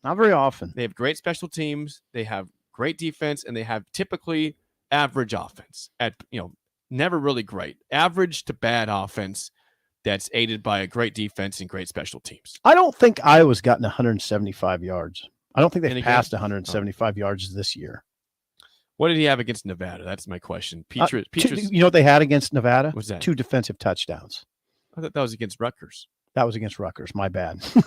Not very often. They have great special teams. They have great defense, and they have typically average offense at never really great. Average to bad offense that's aided by a great defense and great special teams. I don't think Iowa's gotten 175 yards. I don't think they've passed 175 yards this year. What did he have against Nevada? That's my question. Petrus, you know what they had against Nevada? What's that? 2 defensive touchdowns. I thought that was against Rutgers. That was against Rutgers. My bad. Sorry.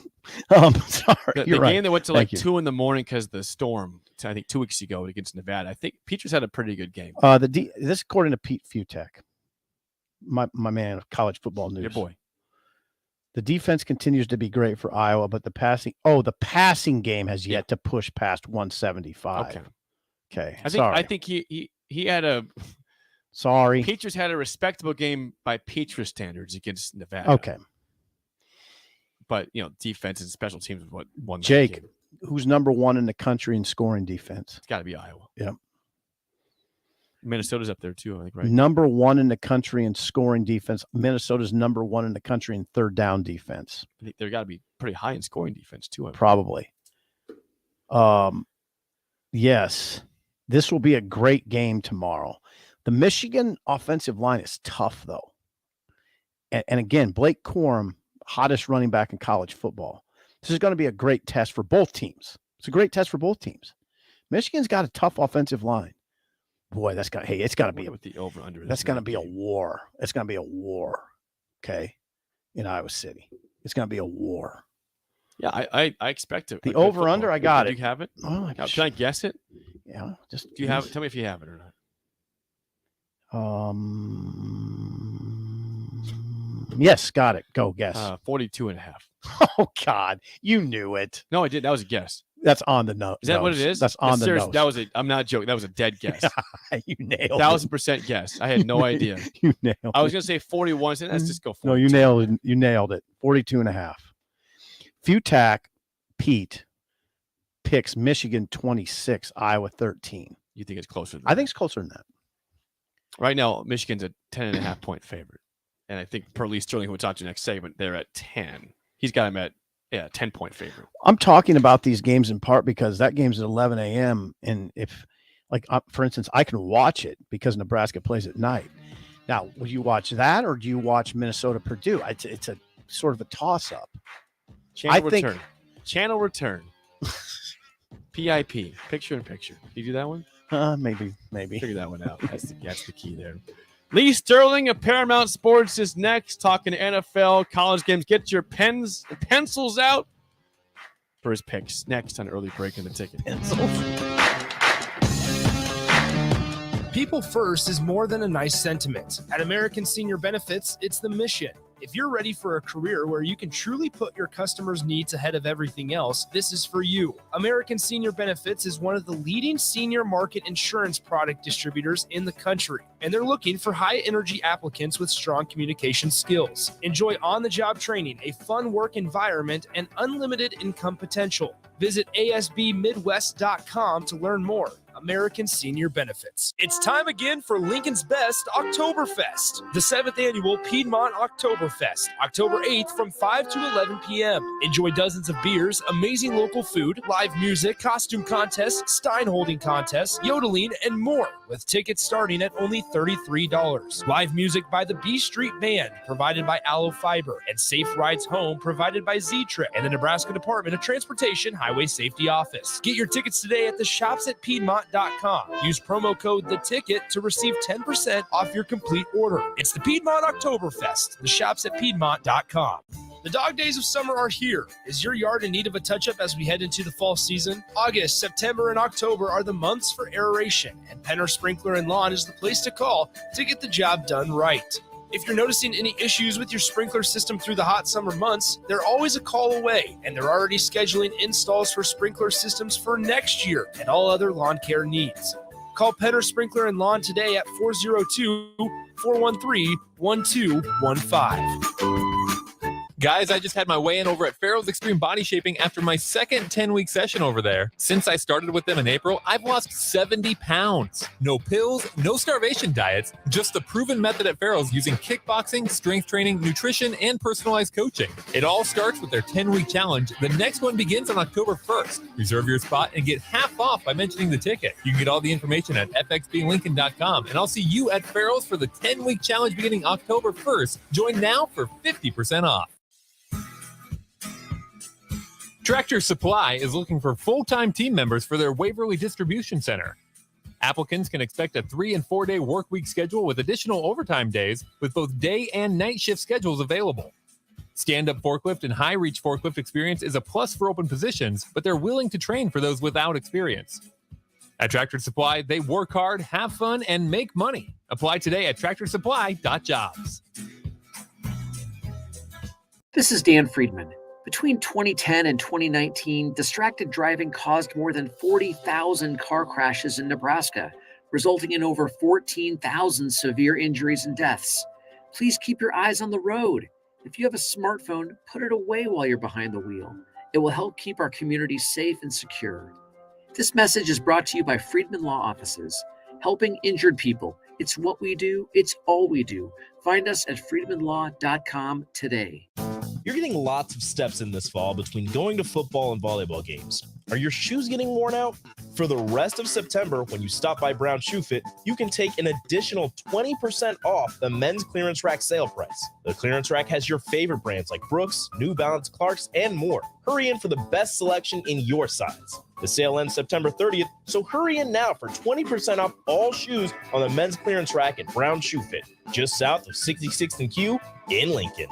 The game that went to 2 in the morning because the storm, I think 2 weeks ago against Nevada. I think Petrus had a pretty good game. This according to Pete Futek, my man of college football news. Your boy. The defense continues to be great for Iowa, but the passing game has yet to push past 175. Okay. I think he had a. Sorry. Petrus had a respectable game by Petrus standards against Nevada. Okay. But, defense and special teams is what won that Jake, game. who's number 1 in the country in scoring defense? It's got to be Iowa. Yep. Minnesota's up there too, I think, right? Number 1 in the country in scoring defense. Minnesota's number 1 in the country in third down defense. I think they've got to be pretty high in scoring defense too. Probably. Yes. This will be a great game tomorrow. The Michigan offensive line is tough, though. And again, Blake Corum, hottest running back in college football. This is going to be a great test for both teams. It's a great test for both teams. Michigan's got a tough offensive line. Boy, it's got to be with the over under. That's going to be a war. It's going to be a war. Okay, in Iowa City, it's going to be a war. Yeah, I expect it. The over under, I got it. it. Do you have it? Oh, can I guess it? Yeah, do you have it? Tell me if you have it or not. Yes, got it. Go guess. 42.5. Oh God, you knew it. No, I did. That was a guess. That's on the note. Is that what it is? That's on the nose. That was I'm not joking. That was a dead guess. You nailed 1,000% guess. I had no idea. You nailed I was going to say 41. So let's just go 42. No, you nailed it. You nailed it. 42.5. Futak, Pete, picks Michigan 26, Iowa 13. You think it's closer than I think it's closer than that. Right now, Michigan's a 10.5 point favorite. And I think per Lee Sterling, who we'll talk to next segment, they're at 10. He's got him at 10-point favorite. I'm talking about these games in part because that game's at 11 a.m. And if, for instance, I can watch it because Nebraska plays at night. Now, will you watch that or do you watch Minnesota-Purdue? It's a sort of a toss-up. Channel return. PIP, picture-in-picture. Did you do that one? Maybe. Figure that one out. That's the key there. Lee Sterling of Paramount Sports is next, talking NFL, college games. Get your pens and pencils out for his picks. Next on Early Break in the Ticket. People first is more than a nice sentiment. At American Senior Benefits, it's the mission. If you're ready for a career where you can truly put your customers' needs ahead of everything else, this is for you. American Senior Benefits is one of the leading senior market insurance product distributors in the country, and they're looking for high-energy applicants with strong communication skills. Enjoy on-the-job training, a fun work environment, and unlimited income potential. Visit ASBMidwest.com to learn more. American Senior Benefits. It's time again for Lincoln's Best Oktoberfest, the 7th annual Piedmont Oktoberfest, October 8th from 5 to 11 p.m. Enjoy dozens of beers, amazing local food, live music, costume contests, stein holding contests, yodeling, and more, with tickets starting at only $33. Live music by the B Street Band, provided by Aloe Fiber, and safe rides home, provided by Z-Trip and the Nebraska Department of Transportation Highway Safety Office. Get your tickets today at the shops at Piedmont.com. Use promo code THETICKET to receive 10% off your complete order. It's the Piedmont Oktoberfest, the shops at Piedmont.com. The dog days of summer are here. Is your yard in need of a touch-up as we head into the fall season? August, September, and October are the months for aeration, and Penner Sprinkler and Lawn is the place to call to get the job done right. If you're noticing any issues with your sprinkler system through the hot summer months, they're always a call away, and they're already scheduling installs for sprinkler systems for next year and all other lawn care needs. Call Penner Sprinkler and Lawn today at 402-413-1215. Guys, I just had my weigh-in over at Farrell's Extreme Body Shaping after my second 10-week session over there. Since I started with them in April, I've lost 70 pounds. No pills, no starvation diets, just the proven method at Farrell's using kickboxing, strength training, nutrition, and personalized coaching. It all starts with their 10-week challenge. The next one begins on October 1st. Reserve your spot and get half off by mentioning the ticket. You can get all the information at fxblincoln.com, and I'll see you at Farrell's for the 10-week challenge beginning October 1st. Join now for 50% off. Tractor Supply is looking for full-time team members for their Waverly Distribution Center. Applicants can expect a 3- and 4-day work week schedule with additional overtime days, with both day and night shift schedules available. Stand-up forklift and high-reach forklift experience is a plus for open positions, but they're willing to train for those without experience. At Tractor Supply, they work hard, have fun, and make money. Apply today at tractorsupply.jobs. This is Dan Friedman. Between 2010 and 2019, distracted driving caused more than 40,000 car crashes in Nebraska, resulting in over 14,000 severe injuries and deaths. Please keep your eyes on the road. If you have a smartphone, put it away while you're behind the wheel. It will help keep our community safe and secure. This message is brought to you by Friedman Law Offices, helping injured people. It's what we do. It's all we do. Find us at friedmanlaw.com today. You're getting lots of steps in this fall between going to football and volleyball games. Are your shoes getting worn out? For the rest of September, when you stop by Brown Shoe Fit, you can take an additional 20% off the men's clearance rack sale price. The clearance rack has your favorite brands like Brooks, New Balance, Clarks, and more. Hurry in for the best selection in your size. The sale ends September 30th, so hurry in now for 20% off all shoes on the men's clearance rack at Brown Shoe Fit, just south of 66th and Q in Lincoln.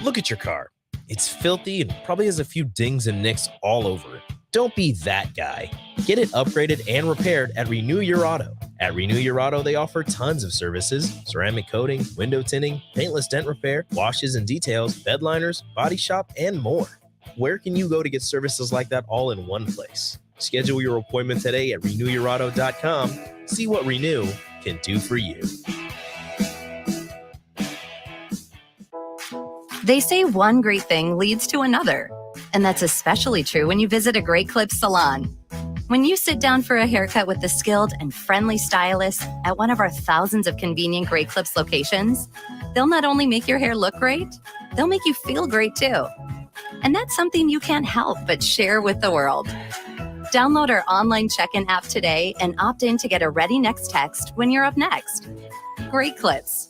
Look at your car. It's filthy and probably has a few dings and nicks all over it. Don't be that guy. Get it upgraded and repaired at Renew Your Auto. At Renew Your Auto, they offer tons of services: ceramic coating, window tinting, paintless dent repair, washes and details, bed liners, body shop, and more. Where can you go to get services like that all in one place? Schedule your appointment today at renewyourauto.com. See what Renew can do for you. They say one great thing leads to another, and that's especially true when you visit a Great Clips salon. When you sit down for a haircut with the skilled and friendly stylist at one of our thousands of convenient Great Clips locations, they'll not only make your hair look great, they'll make you feel great too. And that's something you can't help but share with the world. Download our online check-in app today and opt in to get a Ready Next text when you're up next. Great Clips.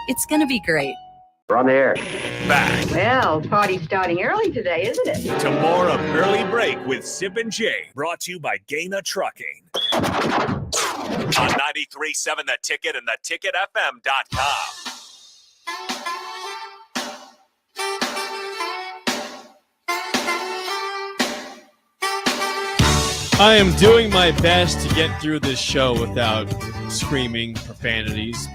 It's going to be great. We're on the air. Back Well, party's starting early today, isn't it? to more of Early Break with Sip and Jay, brought to you by Gaina Trucking. On 93.7 The Ticket and theticketfm.com. I am doing my best to get through this show without screaming profanities,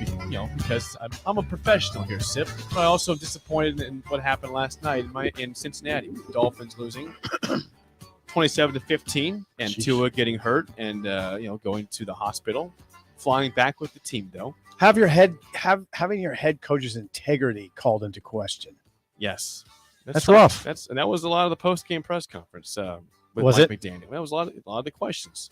because I'm a professional here, Sip. But I also am disappointed in what happened last night in Cincinnati, with the Dolphins losing 27-15, and Tua getting hurt and going to the hospital, flying back with the team though. Having your head coach's integrity called into question. Yes, That's rough. And that was a lot of the post-game press conference. with Was Mike it? McDaniel. That was a lot of the questions.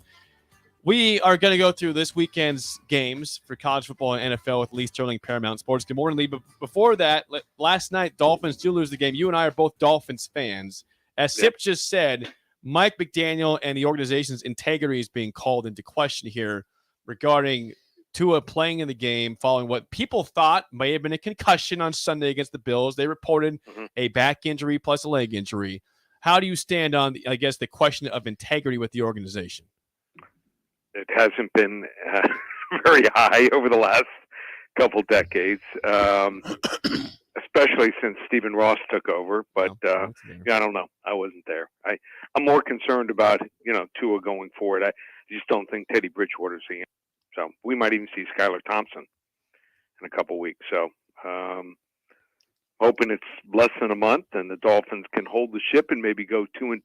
We are going to go through this weekend's games for college football and NFL with Lee Sterling, Paramount Sports. Good morning, Lee. But before that, last night, Dolphins do lose the game. You and I are both Dolphins fans. As Sip just said, Mike McDaniel and the organization's integrity is being called into question here regarding Tua playing in the game following what people thought may have been a concussion on Sunday against the Bills. They reported a back injury plus a leg injury. How do you stand on, the question of integrity with the organization? It hasn't been very high over the last couple decades, especially since Stephen Ross took over. But I don't know. I wasn't there. I'm more concerned about Tua going forward. I just don't think Teddy Bridgewater's the answer. So we might even see Skylar Thompson in a couple weeks. So hoping it's less than a month and the Dolphins can hold the ship and maybe go 2-2. I mean,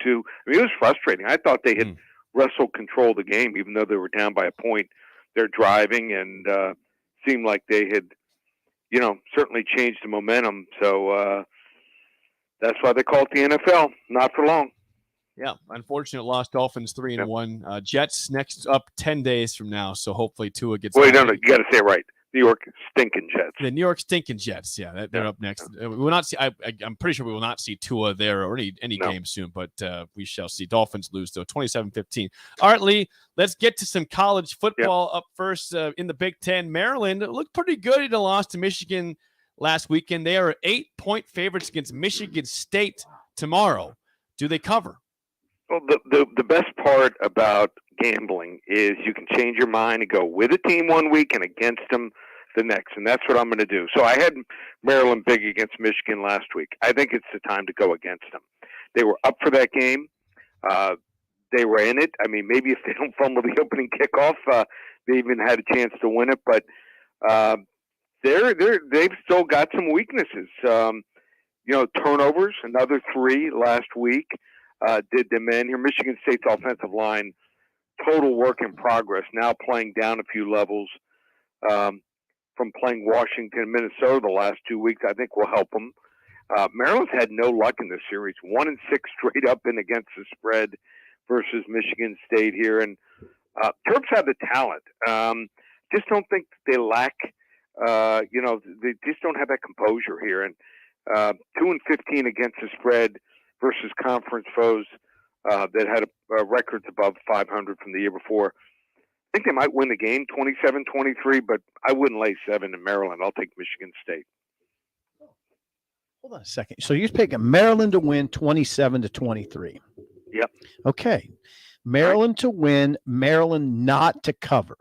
it was frustrating. I thought they had wrestled control of the game, even though they were down by a point. They're driving and seemed like they had, certainly changed the momentum. So that's why they call it the NFL. Not for long. Yeah, unfortunate loss. Dolphins 3-1. Jets next up 10 days from now. So hopefully Tua gets. Wait, no, you got to say it right. New York stinking Jets. The New York stinking Jets. Yeah, they're up next. We will not see. I'm pretty sure we will not see Tua there or any game soon. But we shall see. Dolphins lose though, 27-15. All right, Lee. Let's get to some college football up first in the Big Ten. Maryland looked pretty good in a loss to Michigan last weekend. They are 8-point favorites against Michigan State tomorrow. Do they cover? Well, the best part about gambling is you can change your mind and go with a team one week and against them the next, and that's what I'm going to do. So I had Maryland big against Michigan last week. I think it's the time to go against them. They were up for that game. They were in it. I mean, maybe if they don't fumble the opening kickoff, they even had a chance to win it. But they've still got some weaknesses. Turnovers, another 3 last week. Did them in here. Michigan State's offensive line, total work in progress, now playing down a few levels from playing Washington and Minnesota the last 2 weeks, I think will help them. Maryland's had no luck in this series, 1-6 straight up and against the spread versus Michigan State here. And Terps have the talent. Just don't think they lack, they just don't have that composure here. And 2-15 against the spread versus conference foes that had records above 500 from the year before. I think they might win the game 27-23, but I wouldn't lay 7 in Maryland. I'll take Michigan State. Hold on a second. So you're picking Maryland to win 27-23. Yep. Okay. Maryland to win, Maryland not to cover.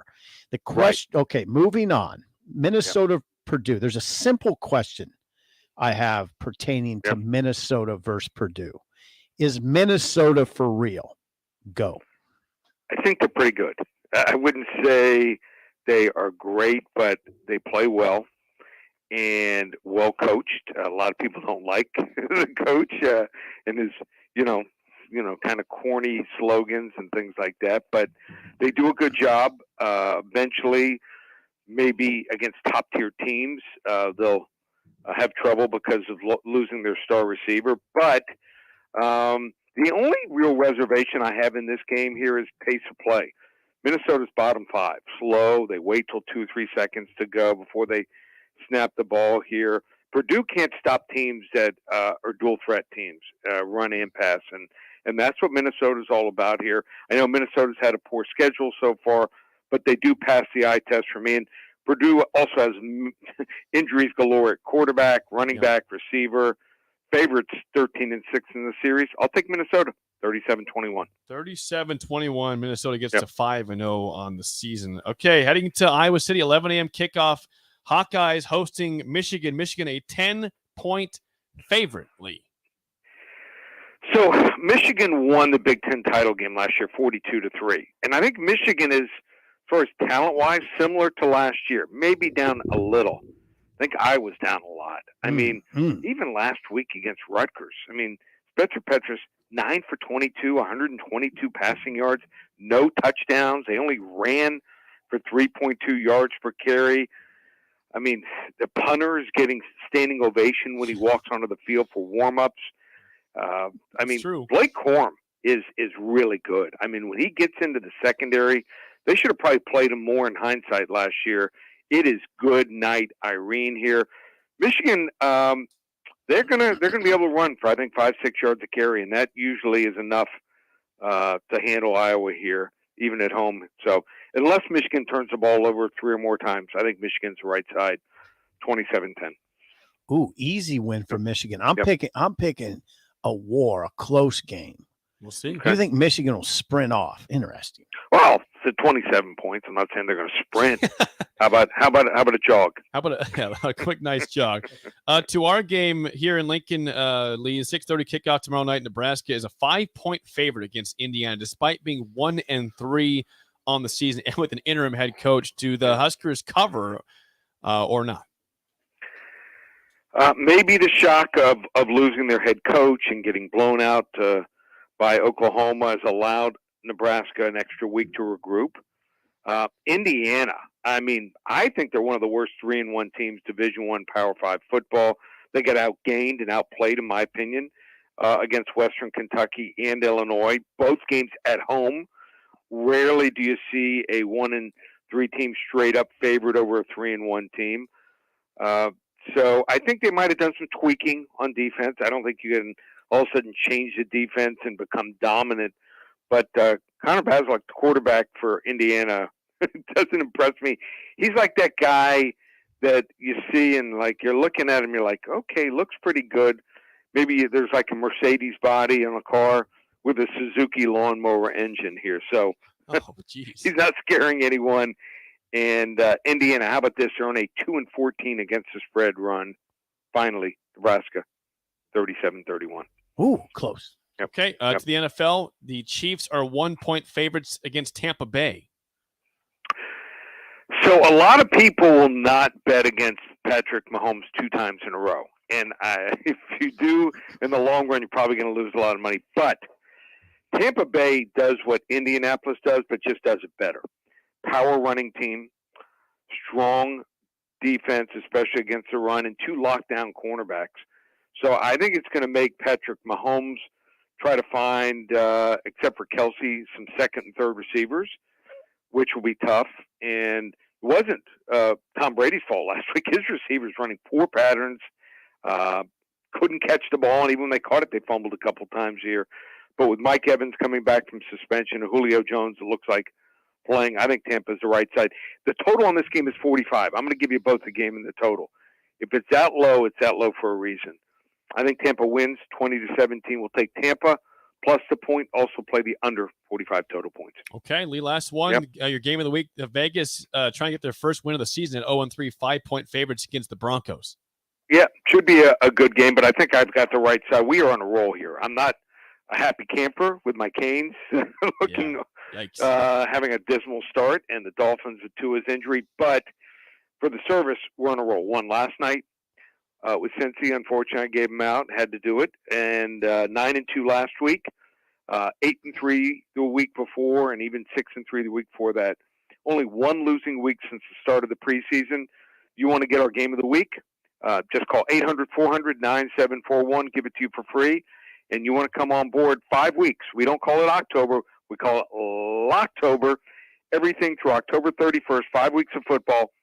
The question, okay, moving on. Minnesota, Purdue. There's a simple question I have pertaining to Minnesota versus Purdue. Is Minnesota for real? Go. I think they're pretty good. I wouldn't say they are great, but they play well and well coached. A lot of people don't like the coach and his, kind of corny slogans and things like that, but they do a good job. Eventually, maybe against top tier teams, they'll have trouble because of losing their star receiver. But the only real reservation I have in this game here is pace of play. Minnesota's bottom 5, slow. They wait till 2-3 seconds to go before they snap the ball here. Purdue can't stop teams that are dual threat teams, run and pass, and that's what Minnesota's all about here. I know Minnesota's had a poor schedule so far, but they do pass the eye test for me. And Purdue also has injuries galore at quarterback, running back, receiver. Favorites 13-6 in the series. I'll take Minnesota 37-21. 37-21. Minnesota gets to 5-0 on the season. Okay, heading to Iowa City, 11 a.m. kickoff. Hawkeyes hosting Michigan. Michigan a 10-point favorite, Lee. So Michigan won the Big Ten title game last year, 42-3. And I think Michigan is, as far as talent-wise, similar to last year. Maybe down a little. I think Iowa's down a lot. I mean, even last week against Rutgers. I mean, Spencer Petras, 9 for 22, 122 passing yards, no touchdowns. They only ran for 3.2 yards per carry. I mean, the punter is getting standing ovation when he walks onto the field for warm-ups. Blake Corum is really good. I mean, when he gets into the secondary, they should have probably played him more in hindsight last year. It is good night, Irene here. Michigan, they're gonna be able to run for I think 5-6 yards a carry, and that usually is enough to handle Iowa here, even at home. So unless Michigan turns the ball over 3 or more times, I think Michigan's the right side, 27-10. Ooh, easy win for Michigan. I'm picking a close game. We'll see. Do you think Michigan will sprint off? Interesting. Well, it's at 27 points. I'm not saying they're going to sprint. How about a jog? How about a quick, nice jog? To our game here in Lincoln, Lee, 6:30 kickoff tomorrow night. Nebraska is a 5-point favorite against Indiana, despite being 1-3 on the season and with an interim head coach. Do the Huskers cover or not? Maybe the shock of losing their head coach and getting blown out by Oklahoma has allowed Nebraska an extra week to regroup. Indiana, I mean, I think they're one of the worst 3-1 teams, Division I Power 5 football. They got outgained and outplayed, in my opinion, against Western Kentucky and Illinois. Both games at home. Rarely do you see a 1-3 team straight up favorite over a 3-1 team. So I think they might have done some tweaking on defense. I don't think you can all of a sudden change the defense and become dominant. But Connor Bazelak, the quarterback for Indiana, doesn't impress me. He's like that guy that you see and like you're looking at him, you're like, okay, looks pretty good. Maybe there's like a Mercedes body on a car with a Suzuki lawnmower engine here. So he's not scaring anyone. And Indiana, how about this? They're on a 2-14 against the spread run. Finally, Nebraska, 37-31. Ooh, close. Yep. Okay, to the NFL, the Chiefs are 1-point favorites against Tampa Bay. So a lot of people will not bet against Patrick Mahomes 2 times in a row. And if you do, in the long run, you're probably going to lose a lot of money. But Tampa Bay does what Indianapolis does, but just does it better. Power running team, strong defense, especially against the run, and 2 lockdown cornerbacks. So I think it's going to make Patrick Mahomes try to find, except for Kelsey, some second and third receivers, which will be tough. And it wasn't Tom Brady's fault last week. His receivers running poor patterns, couldn't catch the ball, and even when they caught it, they fumbled a couple times here. But with Mike Evans coming back from suspension and Julio Jones, it looks like playing, I think Tampa's the right side. The total on this game is 45. I'm going to give you both the game and the total. If it's that low, it's that low for a reason. I think Tampa wins 20-17. We'll take Tampa plus the point. Also play the under 45 total points. Okay, Lee, last one. Yep. Your game of the week. Vegas trying to get their first win of the season at 0-3, 5-point favorites against the Broncos. Yeah, should be a good game, but I think I've got the right side. We are on a roll here. I'm not a happy camper with my Canes having a dismal start and the Dolphins with Tua's injury. But for the service, we're on a roll. Won last night with Cincy. Unfortunately, I gave them out, had to do it. And 9-2 last week, 8-3 the week before, and even 6-3 the week before that. Only 1 losing week since the start of the preseason. You want to get our game of the week? Just call 800-400-9741. Give it to you for free. And you want to come on board 5 weeks. We don't call it October. We call it Locktober. Everything through October 31st, 5 weeks of football.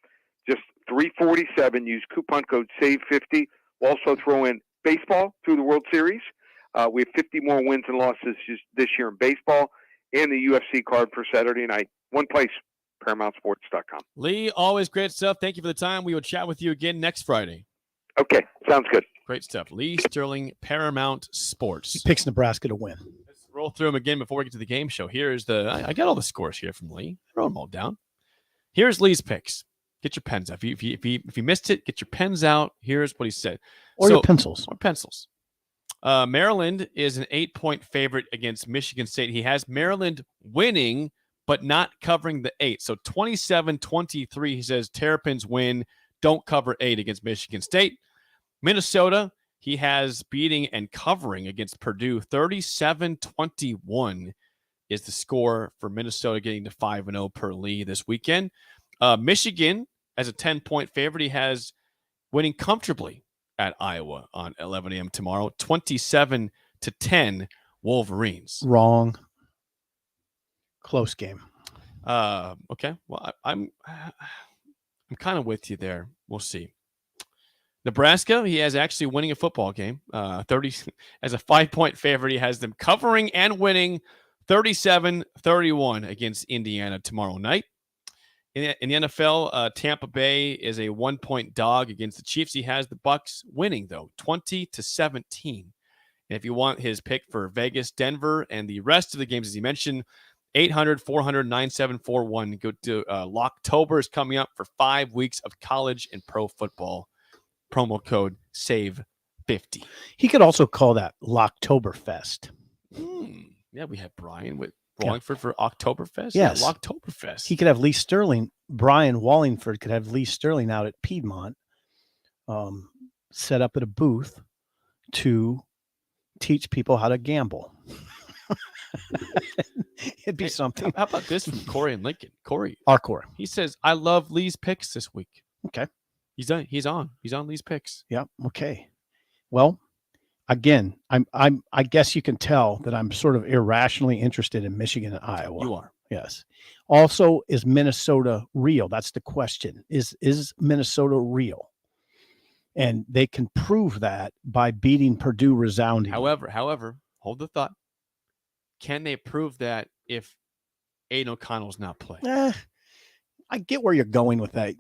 Just $347. Use coupon code SAVE50. We'll also throw in baseball through the World Series. We have 50 more wins and losses this year in baseball and the UFC card for Saturday night. One place, ParamountSports.com. Lee, always great stuff. Thank you for the time. We will chat with you again next Friday. Okay, sounds good. Great stuff. Lee Sterling, Paramount Sports. He picks Nebraska to win. Let's roll through them again before we get to the game show. Here's I got all the scores here from Lee. I wrote them all down. Here's Lee's picks. Get your pens out. If you missed it, get your pens out. Here's what he said. Or your pencils. Or pencils. Maryland is an 8-point favorite against Michigan State. He has Maryland winning, but not covering the 8. So 27-23, he says Terrapins win. Don't cover 8 against Michigan State. Minnesota, he has beating and covering against Purdue. 37-21 is the score for Minnesota, getting to 5-0 per Lee this weekend. Michigan, as a 10-point favorite, he has winning comfortably at Iowa on 11 a.m. tomorrow. 27-10 Wolverines. Wrong. Close game. Okay. Well, I'm kind of with you there. We'll see. Nebraska, he has actually winning a football game. 30 as a 5-point favorite. He has them covering and winning 37-31 against Indiana tomorrow night. In the NFL, Tampa Bay is a 1-point dog against the Chiefs. He has the Bucks winning, though, 20-17. And if you want his pick for Vegas, Denver, and the rest of the games, as he mentioned, 800-400-9741. Go to Oktober is coming up for 5 weeks of college and pro football. Promo code SAVE50. He could also call that Oktoberfest. Yeah, we have Brian with Wallingford for Oktoberfest. Yes. Yeah, Oktoberfest. He could have Lee Sterling. Brian Wallingford could have Lee Sterling out at Piedmont, set up at a booth to teach people how to gamble. It'd be something. How about this from Corey and Lincoln? Corey. Our Corey. He says, I love Lee's picks this week. Okay. He's on Lee's picks. Yeah. Okay. Well, again, I guess you can tell that I'm sort of irrationally interested in Michigan and Iowa. You are. Yes. Also, is Minnesota real? That's the question. Is Minnesota real? And they can prove that by beating Purdue resoundingly. However, hold the thought. Can they prove that if Aiden O'Connell's not playing? I get where you're going with that.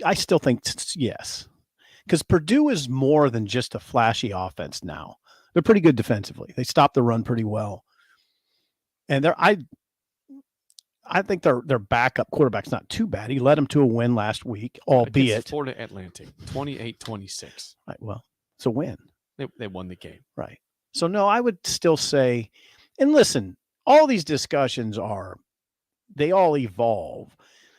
I still think yes. Because Purdue is more than just a flashy offense now. They're pretty good defensively. They stop the run pretty well. And I think their backup quarterback's not too bad. He led them to a win last week, albeit Florida Atlantic, 28-26. Right, well, it's a win. They won the game. Right. So no, I would still say, and listen, all these discussions they all evolve.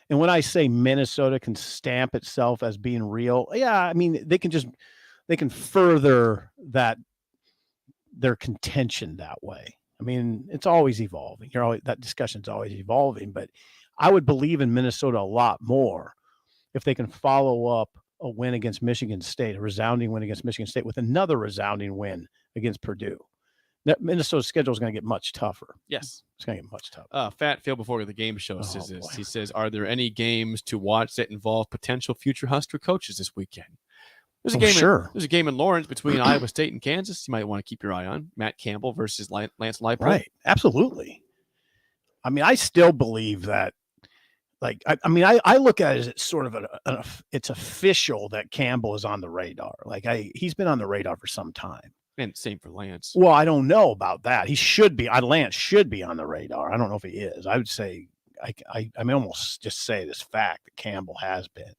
And when I say Minnesota can stamp itself as being real, yeah, I mean, they can further their contention that way. I mean, it's always evolving. That discussion's always evolving, but I would believe in Minnesota a lot more if they can follow up a win against Michigan State, a resounding win against Michigan State with another resounding win against Purdue. That Minnesota's schedule is going to get much tougher. Yes. It's going to get much tougher. Fat Phil before the game show says this. Boy. He says, are there any games to watch that involve potential future Husker coaches this weekend? There's a game in Lawrence between Iowa State and Kansas. You might want to keep your eye on. Matt Campbell versus Lance Leipold. Right. Absolutely. I mean, I still believe that. Like, I look at it as it's sort of it's official that Campbell is on the radar. Like he's been on the radar for some time. And same for Lance. Well, I don't know about that. He should be. Lance should be on the radar. I don't know if he is. I would say I almost just say this fact that Campbell has been.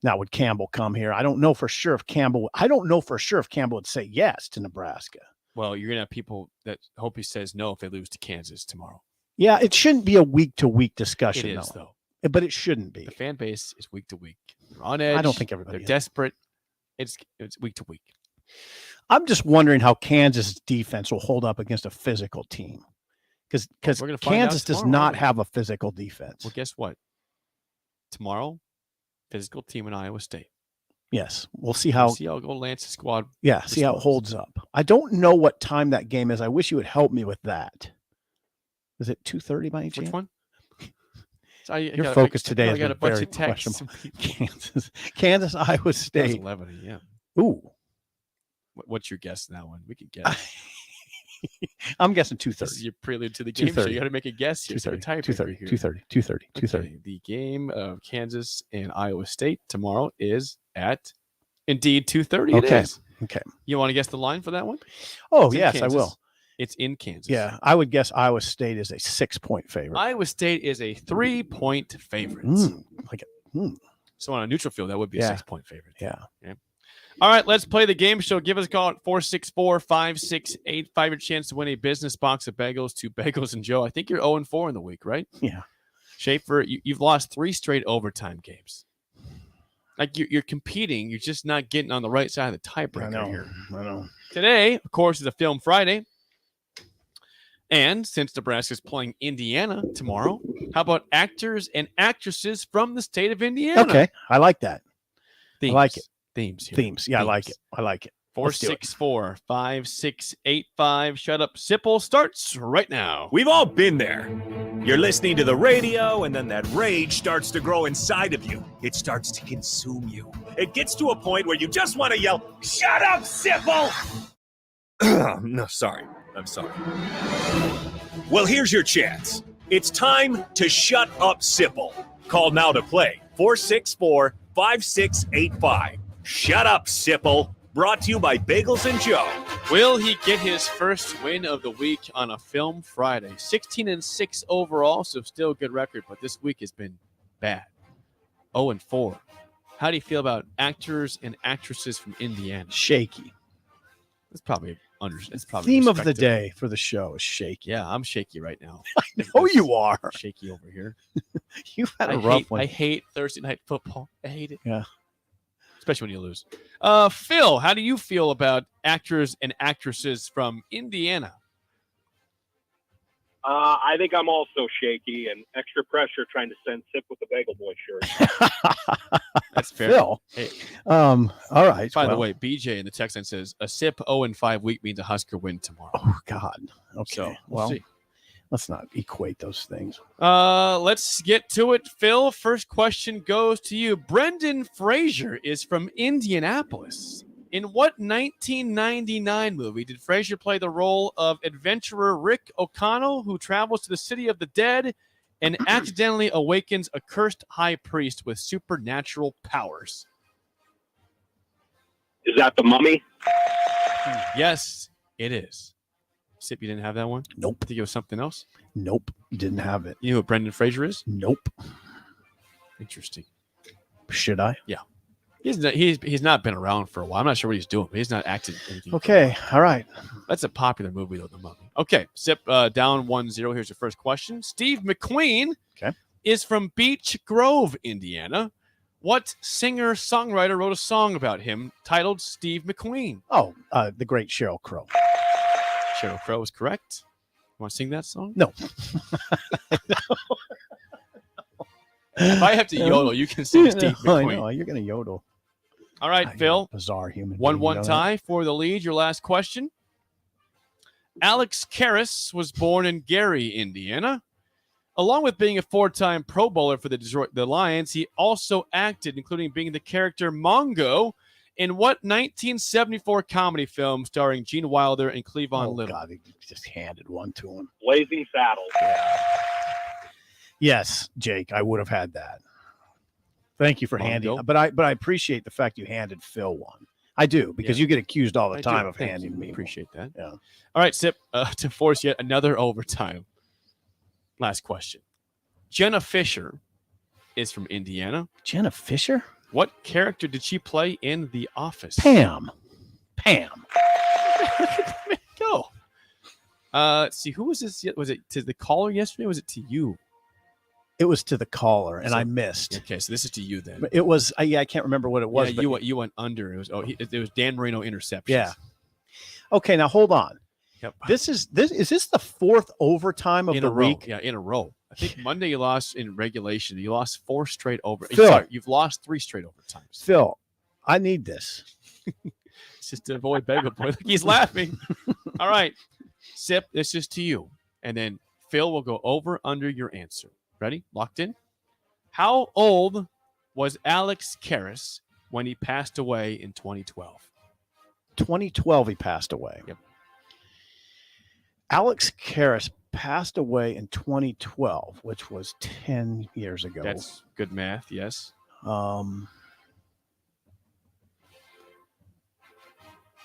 Now, would Campbell come here? I don't know for sure if Campbell would say yes to Nebraska. Well, you're gonna have people that hope he says no if they lose to Kansas tomorrow. Yeah, it shouldn't be a week-to-week discussion. It is, though. But it shouldn't be. The fan base is week to week. They're on edge. I don't think everybody They're desperate. It's week to week. I'm just wondering how Kansas defense will hold up against a physical team. Because Kansas does not have a physical defense. Well, guess what? Tomorrow, physical team in Iowa State. Yes. We'll see how go Lance's squad. Yeah, see how it holds up. I don't know what time that game is. I wish you would help me with that. Is it 2:30 by any chance? Which one? Your focus today has been very questionable. Kansas, Iowa State. 11 a.m. Ooh. What's your guess on that one? We could guess. I'm guessing 2:30. This is your prelude to the game, so you got to make a guess here. 2:30. The game of Kansas and Iowa State tomorrow is at indeed 2:30. Okay. It is. Okay. You want to guess the line for that one? Oh, yes, I will. It's in Kansas. Yeah, I would guess Iowa State is a 6-point favorite. Iowa State is a 3-point favorite. So on a neutral field, that would be a 6-point favorite. Yeah. All right, let's play the game show. Give us a call at 464-5685. Your chance to win a business box of bagels to Bagels and Joe. I think you're 0-4 in the week, right? Yeah. Schaefer, you've lost 3 straight overtime games. Like you're competing. You're just not getting on the right side of the tiebreaker here. I know. Today, of course, is a Film Friday. And since Nebraska is playing Indiana tomorrow, how about actors and actresses from the state of Indiana? Okay, I like that. Themes. I like it. Themes. Themes. Yeah, I like it. Let's do it. 464-5685. Shut Up Sipple starts right now. We've all been there. You're listening to the radio, and then that rage starts to grow inside of you. It starts to consume you. It gets to a point where you just want to yell, "Shut up, Sipple!" No, sorry. I'm sorry. Well, here's your chance. It's time to shut up, Sipple. Call now to play. 464-5685. Shut up, Sipple. Brought to you by Bagels and Joe. Will he get his first win of the week on a Film Friday? 16-6 overall, so still a good record, but this week has been bad. 0-4. How do you feel about actors and actresses from Indiana? Shaky. That's probably Theme of the respectable. day for the show is shaky. Yeah, I'm shaky right now. I know you are. Shaky over here. You've had a rough one. I hate Thursday night football. I hate it. Yeah. Especially when you lose. Phil, how do you feel about actors and actresses from Indiana? I think I'm also shaky and extra pressure trying to send Sip with the Bagel Boy shirt. That's fair. Phil. Hey. All right. By the way, BJ in the text line says a Sip 0-5 week means a Husker win tomorrow. Oh, God. Okay. So, well, see. let's not equate those things. Let's get to it. Phil, first question goes to you. Brendan Fraser is from Indianapolis. In what 1999 movie did Fraser play the role of adventurer Rick O'Connell, who travels to the city of the dead and accidentally awakens a cursed high priest with supernatural powers? Is that The Mummy? Yes, it is. Sip, you didn't have that one? Nope. I think it was something else? Nope. Didn't have it. You know who Brendan Fraser is? Nope. Interesting. Should I? Yeah. He's not been around for a while. I'm not sure what he's doing, but he's not acting anything. Okay. All right. That's a popular movie, though, The Mummy. Okay. Sip down 1-0. Here's your first question. Steve McQueen is from Beech Grove, Indiana. What singer-songwriter wrote a song about him titled Steve McQueen? Oh, the great Sheryl Crow. Sheryl Crow is correct. You want to sing that song? No. If I have to yodel, you can sing Steve McQueen. I know. You're going to yodel. All right, Phil. Bizarre human. 1-1 tie for the lead. Your last question. Alex Karras was born in Gary, Indiana. Along with being a 4-time Pro Bowler for the Lions, he also acted, including being the character Mongo, in what 1974 comedy film starring Gene Wilder and Cleavon Little? God, he just handed one to him. Blazing Saddles. Yes, Jake, I would have had that. Thank you for handing, but I appreciate the fact you handed Phil one. I do, because you get accused all the time of handing me. Appreciate that. Yeah. All right, Sip, to force yet another overtime. Last question. Jenna Fisher is from Indiana. Jenna Fisher? What character did she play in The Office? Pam. Go. Let's see, who was this? Was it to the caller yesterday, or was it to you? It was to the caller, and I missed. Okay, so this is to you then. It was. I can't remember what it was. Yeah, but you went under. It was Dan Marino interceptions. Yeah. Okay, now hold on. Yep. Is this the fourth overtime of the week? Yeah, in a row. I think Monday you lost in regulation. You lost 4 straight over. Phil. Sorry, you've lost 3 straight overtimes. Phil, I need this. It's just to avoid Bagel Boy. Look, he's laughing. All right, Sip, this is to you, and then Phil will go over under your answer. Ready? Locked in? How old was Alex Karras when he passed away in 2012? 2012, he passed away. Yep. Alex Karras passed away in 2012, which was 10 years ago. That's good math, yes. I'm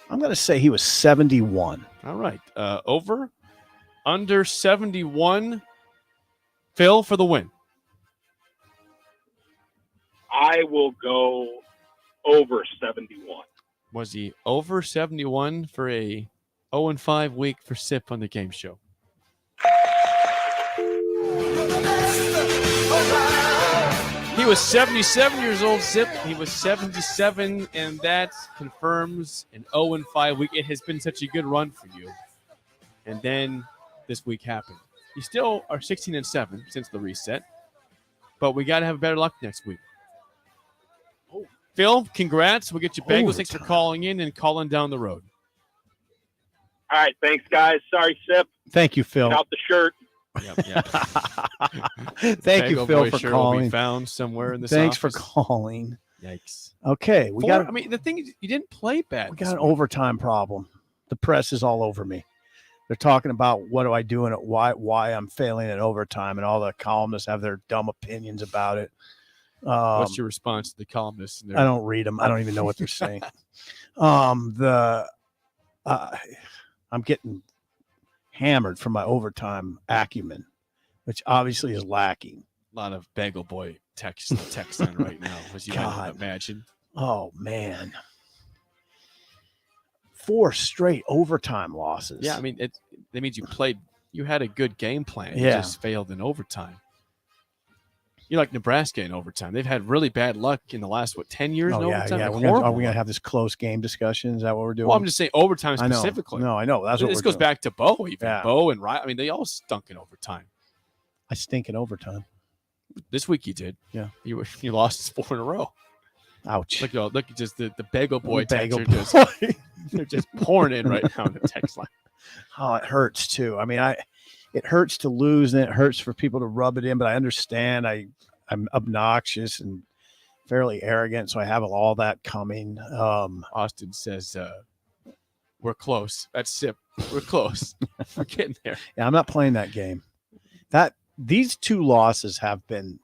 going to say he was 71. All right. Over, under 71. Phil for the win. I will go over 71. Was he over 71 for a 0-5 week for Sip on the game show? He was 77 years old, Sip. He was 77, and that confirms an 0-5 week. It has been such a good run for you. And then this week happened. You still are 16-7 since the reset, but we got to have better luck next week. Phil, congrats. We'll get you bagels. Thanks for calling in and calling down the road. All right, thanks, guys. Sorry, Sip. Thank you, Phil. Get out the shirt. Yep. Thank you, Phil, for Will calling. be found somewhere in this Thanks office. for calling. Yikes. Okay, we got. I mean, the thing is, you didn't play bad. We got an overtime problem. The press is all over me. They're talking about what do I do and why I'm failing at overtime, and all the columnists have their dumb opinions about it. What's your response to the columnists? I don't read them. I don't even know what they're saying. I'm getting hammered for my overtime acumen, which obviously is lacking. A lot of Bagel Boy text on right now, as you might imagine. Oh man, 4 straight overtime losses. Yeah, I mean, that means you had a good game plan. You Yeah. just failed in overtime. You're like Nebraska in overtime. They've had really bad luck in the last 10 years in overtime. Yeah. Like, Are we gonna have this close game discussion? Is that what we're doing? Well, I'm just saying overtime I know. specifically. No, I know. That's what this we're goes doing. back to Bo, even Yeah. Bo and Ryan. I mean, they all stunk in overtime. I stink in overtime. This week you did. Yeah. You lost 4 in a row. Ouch. Look at just the Bagel Boy Bagel texts Boy. they're just pouring in right now on the text line. Oh, it hurts too. I mean, it hurts to lose and it hurts for people to rub it in, but I understand I'm obnoxious and fairly arrogant, so I have all that coming. Austin says, we're close. That's Sip. We're close. We're getting there. Yeah, I'm not playing that game. These 2 losses have been,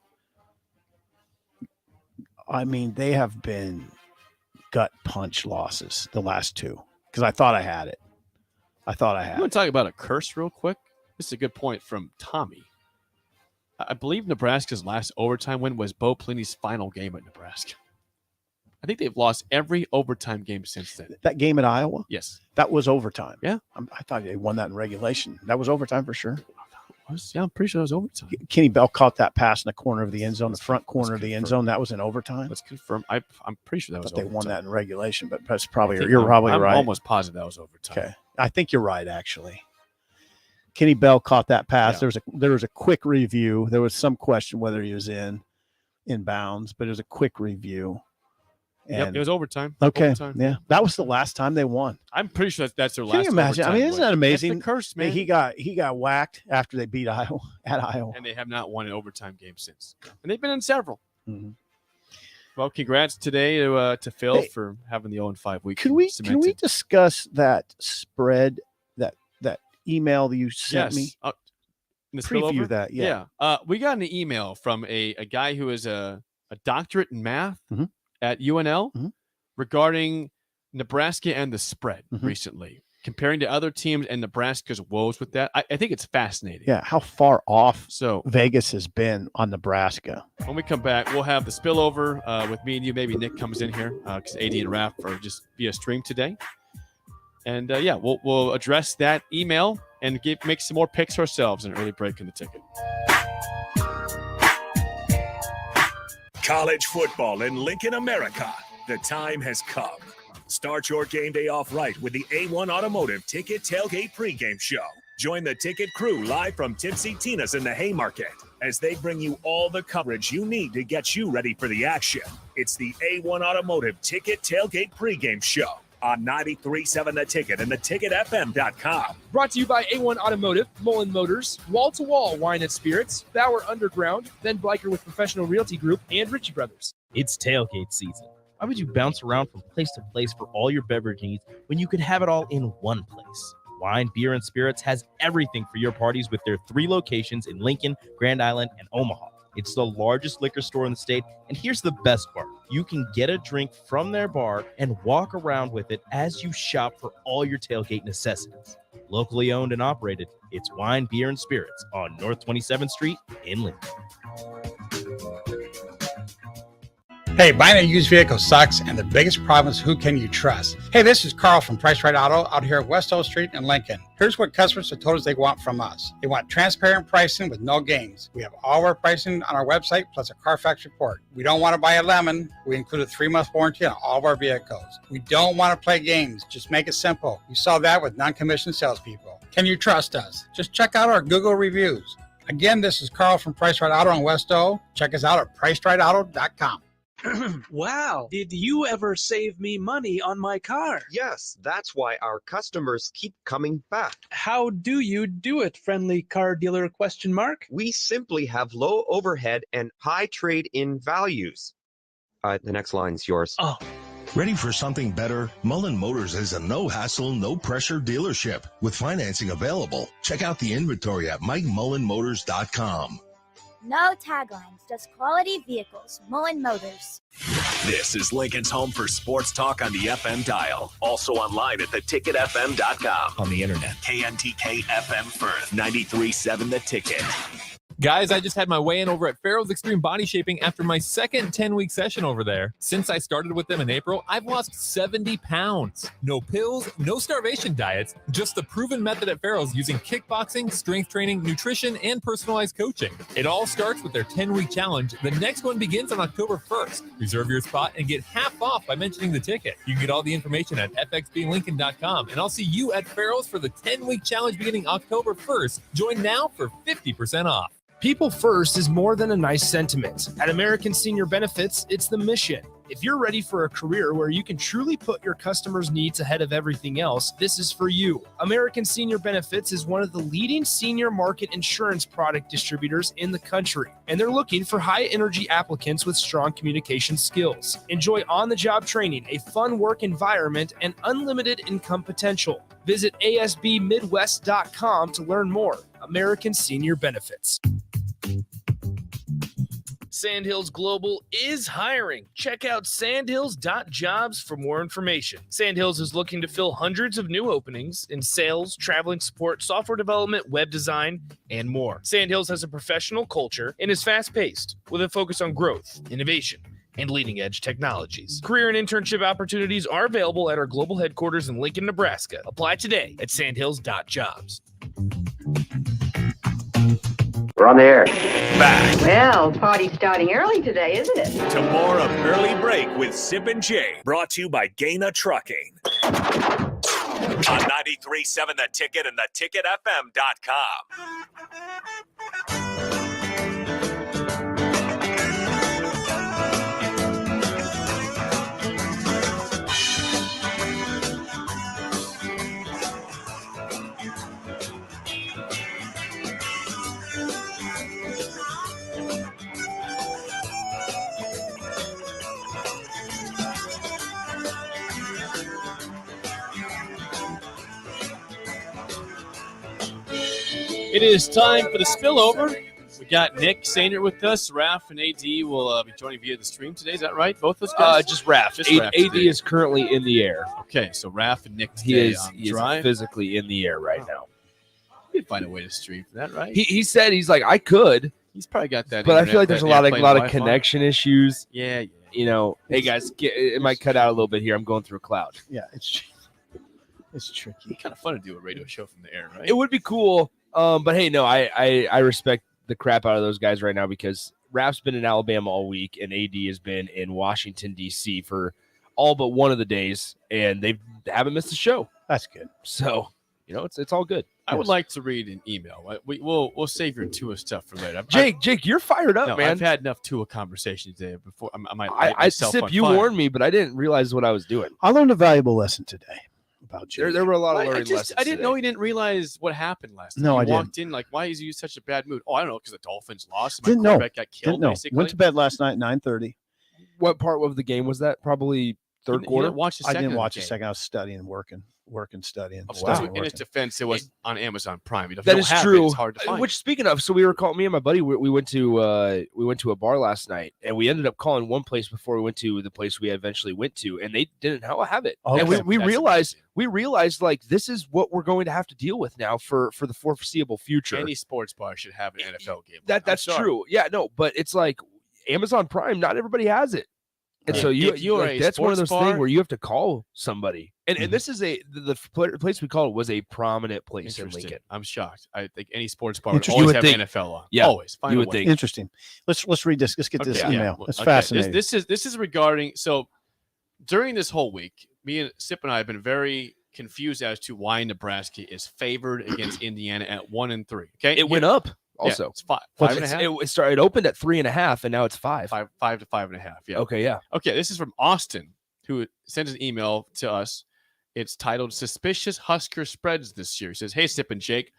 they have been gut punch losses, the last 2, because I thought I had it. You want to talk about a curse real quick? This is a good point from Tommy. I believe Nebraska's last overtime win was Bo Pelini's final game at Nebraska. I think they've lost every overtime game since then. That game at Iowa? Yes. That was overtime. Yeah. I thought they won that in regulation. That was overtime for sure. Yeah, I'm pretty sure it was overtime. Kenny Bell caught that pass in the corner of the end zone, the front corner of the end zone. That was in overtime. Let's confirm. I'm pretty sure that was overtime. They won that in regulation, but that's probably I'm right. almost positive that was overtime. Okay. I think you're right, actually. Kenny Bell caught that pass. Yeah. There was a quick review. There was some question whether he was in bounds, but it was a quick review. Yep, it was overtime. Okay. Overtime. Yeah. That was the last time they won. I'm pretty sure that's their Can last you imagine? overtime I mean, isn't that win. amazing? That's the curse, man. He got whacked after they beat Iowa at Iowa. And they have not won an overtime game since. And they've been in several. Mm-hmm. Well, congrats today to Phil for having the 0-5 week. Can we discuss that spread, that email that you sent me? In the Preview spillover? that, yeah. We got an email from a guy who is a doctorate in math Mhm. at UNL Mhm. regarding Nebraska and the spread Mhm. recently, comparing to other teams and Nebraska's woes with that. I think it's fascinating. Yeah, how far off So Vegas has been on Nebraska. when we come back, we'll have the spillover with me and you. Maybe Nick comes in here because AD and Raph are just via stream today. And we'll address that email and make some more picks ourselves in an early break in the ticket. College football in Lincoln, America. The time has come. Start your game day off right with the A1 Automotive Ticket Tailgate pregame show. Join the ticket crew live from Tipsy Tina's in the Haymarket as they bring you all the coverage you need to get you ready for the action. It's the A1 Automotive Ticket Tailgate pregame show on 93.7 The Ticket and theticketfm.com. Brought to you by A1 Automotive, Mullen Motors, Wall to Wall Wine and Spirits, Bauer Underground, then Bliker with Professional Realty Group, and Ritchie Brothers. It's tailgate season. Why would you bounce around from place to place for all your beverage needs when you could have it all in one place? Wine, Beer, and Spirits has everything for your parties with their 3 locations in Lincoln, Grand Island, and Omaha. It's the largest liquor store in the state, and here's the best part. You can get a drink from their bar and walk around with it as you shop for all your tailgate necessities. Locally owned and operated, it's Wine, Beer, and Spirits on North 27th Street in Lincoln. Hey, buying a used vehicle sucks, and the biggest problem is who can you trust? Hey, this is Carl from Price Right Auto out here at West O Street in Lincoln. Here's what customers have told us they want from us. They want transparent pricing with no games. We have all of our pricing on our website, plus a Carfax report. We don't want to buy a lemon. We include a 3-month warranty on all of our vehicles. We don't want to play games. Just make it simple. You saw that with non-commissioned salespeople. Can you trust us? Just check out our Google reviews. Again, this is Carl from Price Right Auto in West O. Check us out at pricerightauto.com. Wow. Did you ever save me money on my car? Yes, that's why our customers keep coming back. How do you do it, friendly car dealer ? We simply have low overhead and high trade-in values. The next line's yours. Oh. Ready for something better? Mullen Motors is a no-hassle, no-pressure dealership with financing available. Check out the inventory at MikeMullenMotors.com. No taglines, just quality vehicles. Mullen Motors. This is Lincoln's home for sports talk on the FM dial. Also online at theticketfm.com. On the internet. KNTK FM Firth, 93.7 The Ticket. Guys, I just had my weigh-in over at Farrell's Extreme Body Shaping after my second 10-week session over there. Since I started with them in April, I've lost 70 pounds. No pills, no starvation diets, just the proven method at Farrell's using kickboxing, strength training, nutrition, and personalized coaching. It all starts with their 10-week challenge. The next one begins on October 1st. Reserve your spot and get half off by mentioning the ticket. You can get all the information at fxblincoln.com, and I'll see you at Farrell's for the 10-week challenge beginning October 1st. Join now for 50% off. People first is more than a nice sentiment. At American Senior Benefits, it's the mission. If you're ready for a career where you can truly put your customers' needs ahead of everything else, this is for you. American Senior Benefits is one of the leading senior market insurance product distributors in the country, and they're looking for high-energy applicants with strong communication skills. Enjoy on-the-job training, a fun work environment, and unlimited income potential. Visit asbmidwest.com to learn more. American Senior Benefits. Sandhills Global is hiring. Check out sandhills.jobs for more information. Sandhills is looking to fill hundreds of new openings in sales, traveling support, software development, web design, and more. Sandhills has a professional culture and is fast-paced with a focus on growth, innovation, and leading-edge technologies. Career and internship opportunities are available at our global headquarters in Lincoln, Nebraska. Apply today at sandhills.jobs. We're on the air. Back Well, party's starting early today, isn't it? to more of Early Break with Sip and Jay, brought to you by Gaina Trucking. On 93.7 The Ticket and theticketfm.com. It is time for the spillover. We got Nick Sainer with us. Raph and AD will be joining via the stream today. Is that right? Both those guys? Just Raph. Raph AD today. is currently in the air. Okay, so Raph and Nick today He is drive. physically in the air right now. We could find a way to stream for that, right? He said he's like, I could. He's probably got that. But I feel like there's a lot of Wi-Fi. connection issues. Yeah. You know, hey guys, it might cut out a little bit here. I'm going through a cloud. Yeah, it's tricky. It's kind of fun to do a radio show from the air, right? It would be cool. But hey, no, I respect the crap out of those guys right now because Raph's been in Alabama all week and AD has been in Washington, D.C. for all but one of the days, and they haven't missed a show. That's good. So, you know, it's all good. I would like to read an email. We'll save your Tua stuff for later. Jake, you're fired up, man. I've had enough Tua conversation today. Before I Sip, you warned me, but I didn't realize what I was doing. I learned a valuable lesson today about Jake. There were a lot of learning lessons. I didn't today. know he didn't realize what happened last night. No, he I walked didn't. in like, why is he in such a bad mood? Oh, I don't know, because the Dolphins lost. My Didn't know. quarterback got killed, Didn't know. basically. Went to bed last night at 9:30. What part of the game was that? Probably third You quarter. didn't watch the I second didn't of the watch the game. second. I was studying, working, studying. Well, studying, in his working. defense, it was on Amazon Prime. If you That don't is have it, true. it's hard to find. Which, speaking of, so we were calling. Me and my buddy, we went to a bar last night, and we ended up calling one place before we went to the place we eventually went to, and they didn't have it. Okay. And we That's realized like this is what we're going to have to deal with now for the foreseeable future. Any sports bar should have an NFL game. That's true. Yeah, no, but it's like Amazon Prime. Not everybody has it. And Right. so If you are a that's one of sports those things bar- where you have to call somebody. And this is the place we called it was a prominent place in Interesting. Lincoln. I'm shocked. I think any sports bar would Interesting. always You would have think- NFL on. Yeah, Always. Find you a would way. think. Interesting. Let's read this. Let's get this Okay, email. yeah. It's Okay, fascinating. This is regarding. So during this whole week, me and Sip and I have been very confused as to why Nebraska is favored against Indiana at 1-3. Okay, It went up. Also, it's five and a half. It opened at 3.5, and now it's 5. 5 to 5.5. Yeah. Okay. Yeah. Okay. This is from Austin, who sent an email to us. It's titled "Suspicious Husker Spreads This Year." He says, "Hey, Sip and Jake,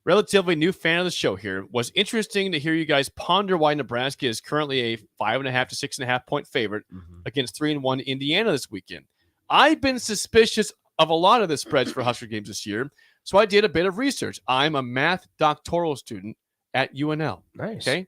relatively new fan of the show here. Was interesting to hear you guys ponder why Nebraska is currently a 5.5 to 6.5 point favorite against 3-1 Indiana this weekend. I've been suspicious of a lot of the spreads for Husker games this year, so I did a bit of research. I'm a math doctoral student at UNL. Nice. Okay.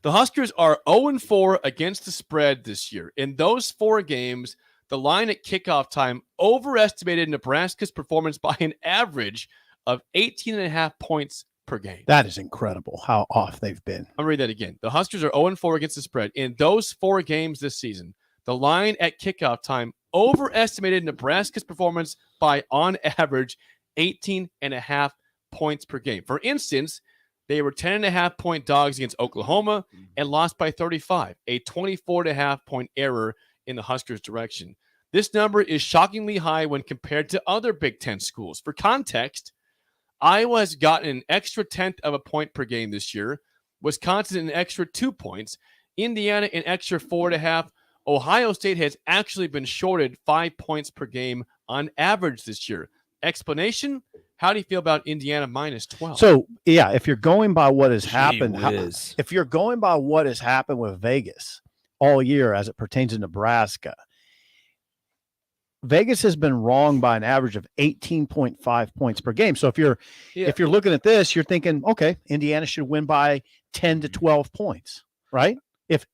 The Huskers are 0-4 against the spread this year. In those 4 games, the line at kickoff time overestimated Nebraska's performance by an average of 18.5 points per game. That is incredible how off they've been. I'm going to read that again. The Huskers are 0-4 against the spread. In those 4 games this season, the line at kickoff time overestimated Nebraska's performance by, on average, 18.5 points per game. For instance, they were 10.5 point dogs against Oklahoma and lost by 35, a 24.5 point error in the Huskers' direction. This number is shockingly high when compared to other Big Ten schools. For context, Iowa has gotten an extra 1/10 of a point per game this year. Wisconsin an extra 2 points. Indiana an extra 4.5. Ohio State has actually been shorted 5 points per game on average this year. Explanation? How do you feel about Indiana minus 12? So, yeah, if you're going by what has happened, whiz. if you're going by what has happened with Vegas all year as it pertains to Nebraska, Vegas has been wrong by an average of 18.5 points per game. So if you're looking at this, you're thinking, okay, Indiana should win by 10 to 12 points, right? If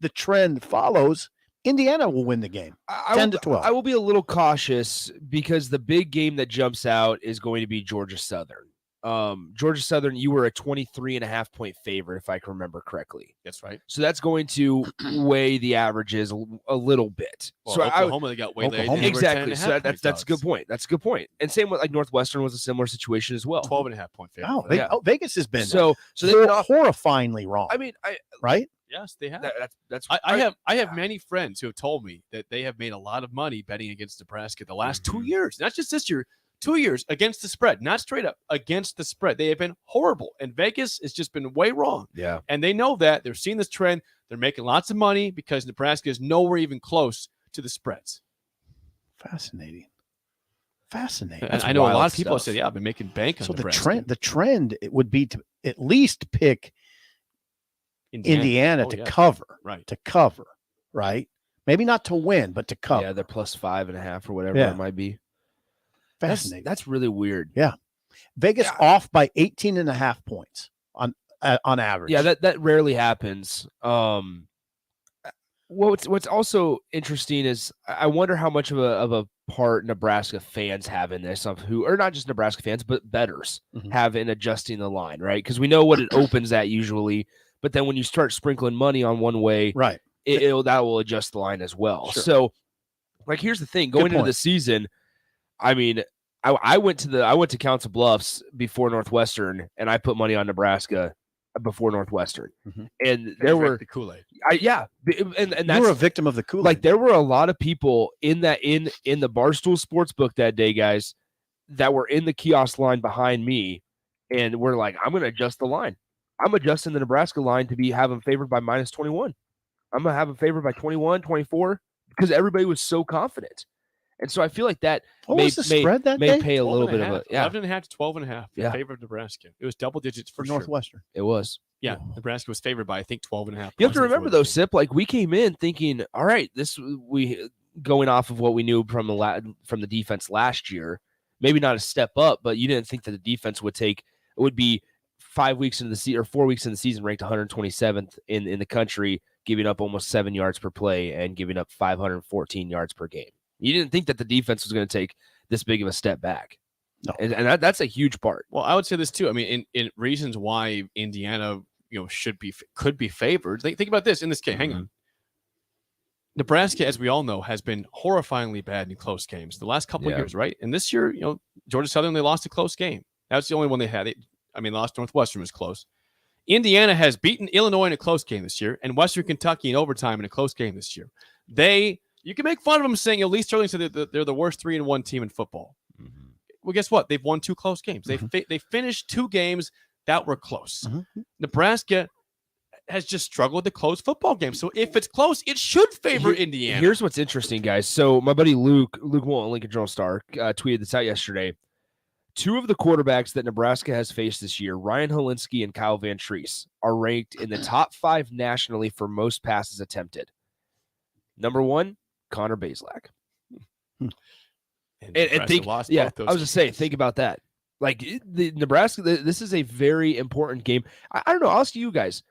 the trend follows, Indiana will win the game. 10 to 12. I will be a little cautious because the big game that jumps out is going to be Georgia Southern. Georgia Southern, you were a 23.5 point favorite, if I can remember correctly. That's right. So that's going to weigh the averages a little bit. Well, so Oklahoma, they got way laid. Exactly. So that's a good point. That's a good point. And same with like Northwestern was a similar situation as well. 12.5 point favorite. Vegas has been so they've been horrifyingly wrong. I mean, right? Yes, they have. That's I have many friends who have told me that they have made a lot of money betting against Nebraska the last 2 years, not just this year. 2 years against the spread, not straight up against the spread. They have been horrible, and Vegas has just been way wrong. Yeah, and they know that. They're seeing this trend. They're making lots of money because Nebraska is nowhere even close to the spreads. Fascinating. And I know a lot of people say, "Yeah, I've been making bank on Nebraska." The trend it would be to at least pick Indiana to cover, right? To cover, right? Maybe not to win, but to cover. Yeah, they're plus 5.5 or whatever it might be. Fascinating. That's really weird. Yeah. Vegas off by 18.5 points on average. Yeah, that rarely happens. What's also interesting is I wonder how much of a part Nebraska fans have in this, or not just Nebraska fans, but bettors have in adjusting the line, right? Because we know what it opens at usually, but then when you start sprinkling money on one way, right, that will adjust the line as well. Sure. So, like, here's the thing: going into the season, I mean, I went to Council Bluffs before Northwestern, and I put money on Nebraska before Northwestern, and there were the Kool-Aid. And that's, you were a victim of the Kool-Aid. Like, there were a lot of people in the Barstool Sportsbook that day, guys, that were in the kiosk line behind me, and we're like, I'm going to adjust the line. I'm adjusting the Nebraska line to have them favored by minus 21. I'm going to have them favored by 21, 24, because everybody was so confident. And so I feel like that may pay a little bit of a 11.5 to 12.5 in favor of Nebraska. It was double digits for Northwestern. It was. Yeah, Nebraska was favored by I think 12.5. You have to remember though, Sip, like we came in thinking, all right, we going off of what we knew from the defense last year, maybe not a step up, but you didn't think that the defense would be 5 weeks into the season or 4 weeks in the season ranked 127th in the country, giving up almost 7 yards per play and giving up 514 yards per game. You didn't think that the defense was going to take this big of a step back. No. And that's a huge part. Well, I would say this too. I mean, in reasons why Indiana, could be favored. Think about this in this case. Hang on. Nebraska, as we all know, has been horrifyingly bad in close games the last couple of years, right? And this year, Georgia Southern, they lost a close game. That's the only one they had. They lost Northwestern was close. Indiana has beaten Illinois in a close game this year, and Western Kentucky in overtime in a close game this year. You can make fun of them saying, Lee Sterling said that they're the worst 3-1 team in football. Well, guess what? They've won 2 close games. They finished 2 games that were close. Nebraska has just struggled to close football games. So if it's close, it should favor Indiana. Here's what's interesting, guys. So my buddy Luke Walton, Lincoln Journal-Star, tweeted this out yesterday. 2 of the quarterbacks that Nebraska has faced this year, Ryan Helinski and Kyle Van Treese, are ranked in the top 5 nationally for most passes attempted. Number 1, Connor Bazelak. And think, I was going to say, think about that. Like the Nebraska, this is a very important game. I don't know. I'll ask you guys.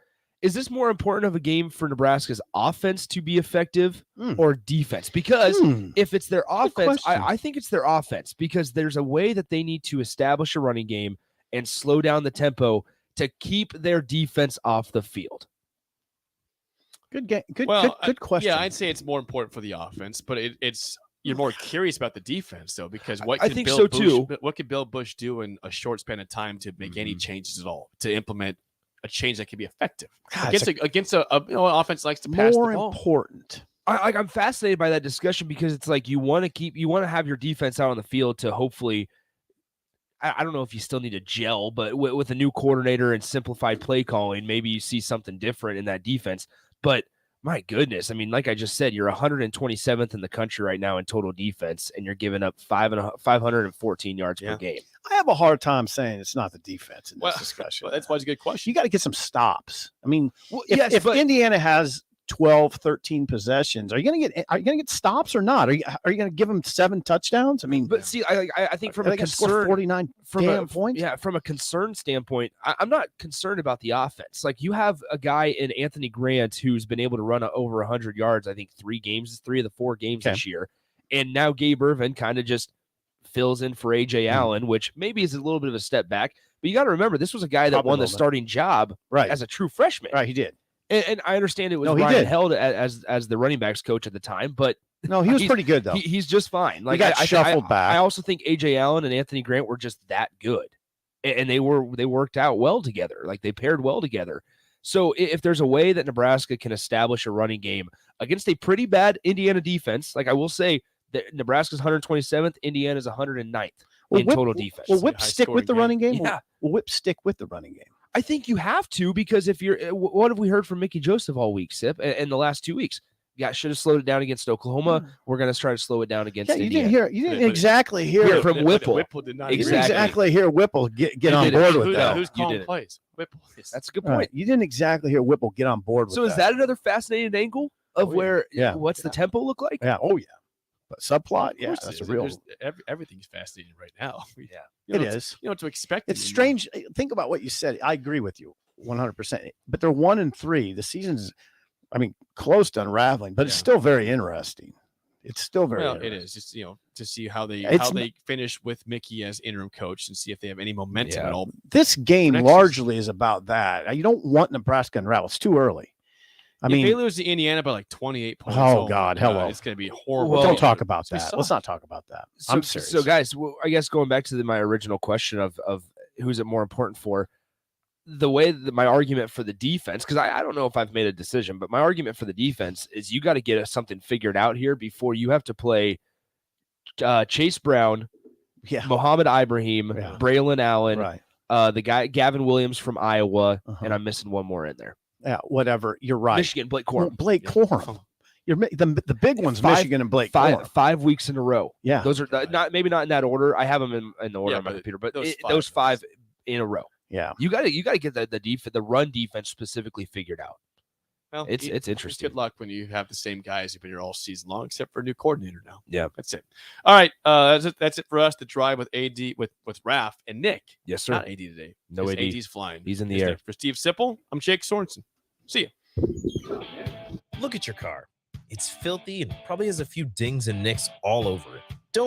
Is this more important of a game for Nebraska's offense to be effective or defense? Because if it's their offense, I think it's their offense, because there's a way that they need to establish a running game and slow down the tempo to keep their defense off the field. Good game. Good question. Yeah, I'd say it's more important for the offense, but it's you're more curious about the defense, though, because what I could think Bill so Bush, too. What could Bill Bush do in a short span of time to make any changes at all, to implement a change that can be effective against an offense likes to pass the ball. More important. I'm fascinated by that discussion, because it's like you want to have your defense out on the field to hopefully. I don't know if you still need to gel, but with a new coordinator and simplified play calling, maybe you see something different in that defense. But my goodness, I mean, like I just said, you're 127th in the country right now in total defense, and you're giving up 514 yards per game. I have a hard time saying it's not the defense in this discussion. That's why it's a good question. You got to get some stops. I mean, if Indiana has 12, 13 possessions, are you going to get stops or not? Are you going to give them 7 touchdowns? I mean, but see, I think from a concern, 49 points. Yeah, from a concern standpoint, I'm not concerned about the offense. Like, you have a guy in Anthony Grant who's been able to run over 100 yards. I think 3 of the 4 games this year, and now Gabe Ervin kind of just fills in for AJ Allen, which maybe is a little bit of a step back. But you got to remember, this was a guy that won the starting job as a true freshman. Right, he did. And I understand it was Ryan Held as the running backs coach at the time, but no, he was pretty good though. He's just fine. Like, he got shuffled back. I also think AJ Allen and Anthony Grant were just that good, and they worked out well together. Like, they paired well together. So if there's a way that Nebraska can establish a running game against a pretty bad Indiana defense, like I will say that Nebraska's 127th, Indiana's 109th in total defense. Will Whip stick with the running game? Yeah. Will Whip stick with the running game? I think you have to, because if you're, what have we heard from Mickey Joseph all week, Sip, and the last 2 weeks? Yeah, should have slowed it down against Oklahoma. We're going to try to slow it down against Indiana. You didn't exactly hear from Whipple. Whipple did not exactly hear Whipple get on board with that. Who's calling plays? Whipple. That's a good point. Right. You didn't exactly hear Whipple get on board with that. So is that another fascinating angle of what's the tempo look like? Yeah. Oh, yeah. But subplot, that's a real. Everything's fascinating right now. It is. You know what to expect. It's strange. Think about what you said. I agree with you 100%. But they're 1-3. The season's, close to unraveling, but it's still very interesting. It's still very. Well, it is. Just to see how they finish with Mickey as interim coach and see if they have any momentum at all. This game largely is about that. You don't want Nebraska to unravel. It's too early. If they lose to Indiana by like 28 points, God, hello, it's going to be horrible. Well, don't talk about that. Let's not talk about that. I'm serious. So, guys, I guess going back to my original question of who's it more important for, the way that my argument for the defense, because I don't know if I've made a decision, but my argument for the defense is you got to get something figured out here before you have to play Chase Brown, Mohamed Ibrahim, Braylon Allen, the guy Gavin Williams from Iowa, and I'm missing one more in there. Yeah, whatever. You're right. Michigan, Blake Corum. Blake Corum. You're the big ones. Michigan and Blake Corum. 5 weeks in a row. Yeah, those are not in that order. I have them in the order on my computer, but those 5 in a row. Yeah, you got to get the run defense specifically figured out. Well, it's interesting. Good luck when you have the same guys who've been here all season long, except for a new coordinator now. Yeah, that's it. All right, that's it for us to drive with AD with Raph and Nick. Yes, sir. Not AD today. No AD. AD's flying. He's in the air. For Steve Sipple, I'm Jake Sorensen. See you. Look at your car. It's filthy and probably has a few dings and nicks all over it. Don't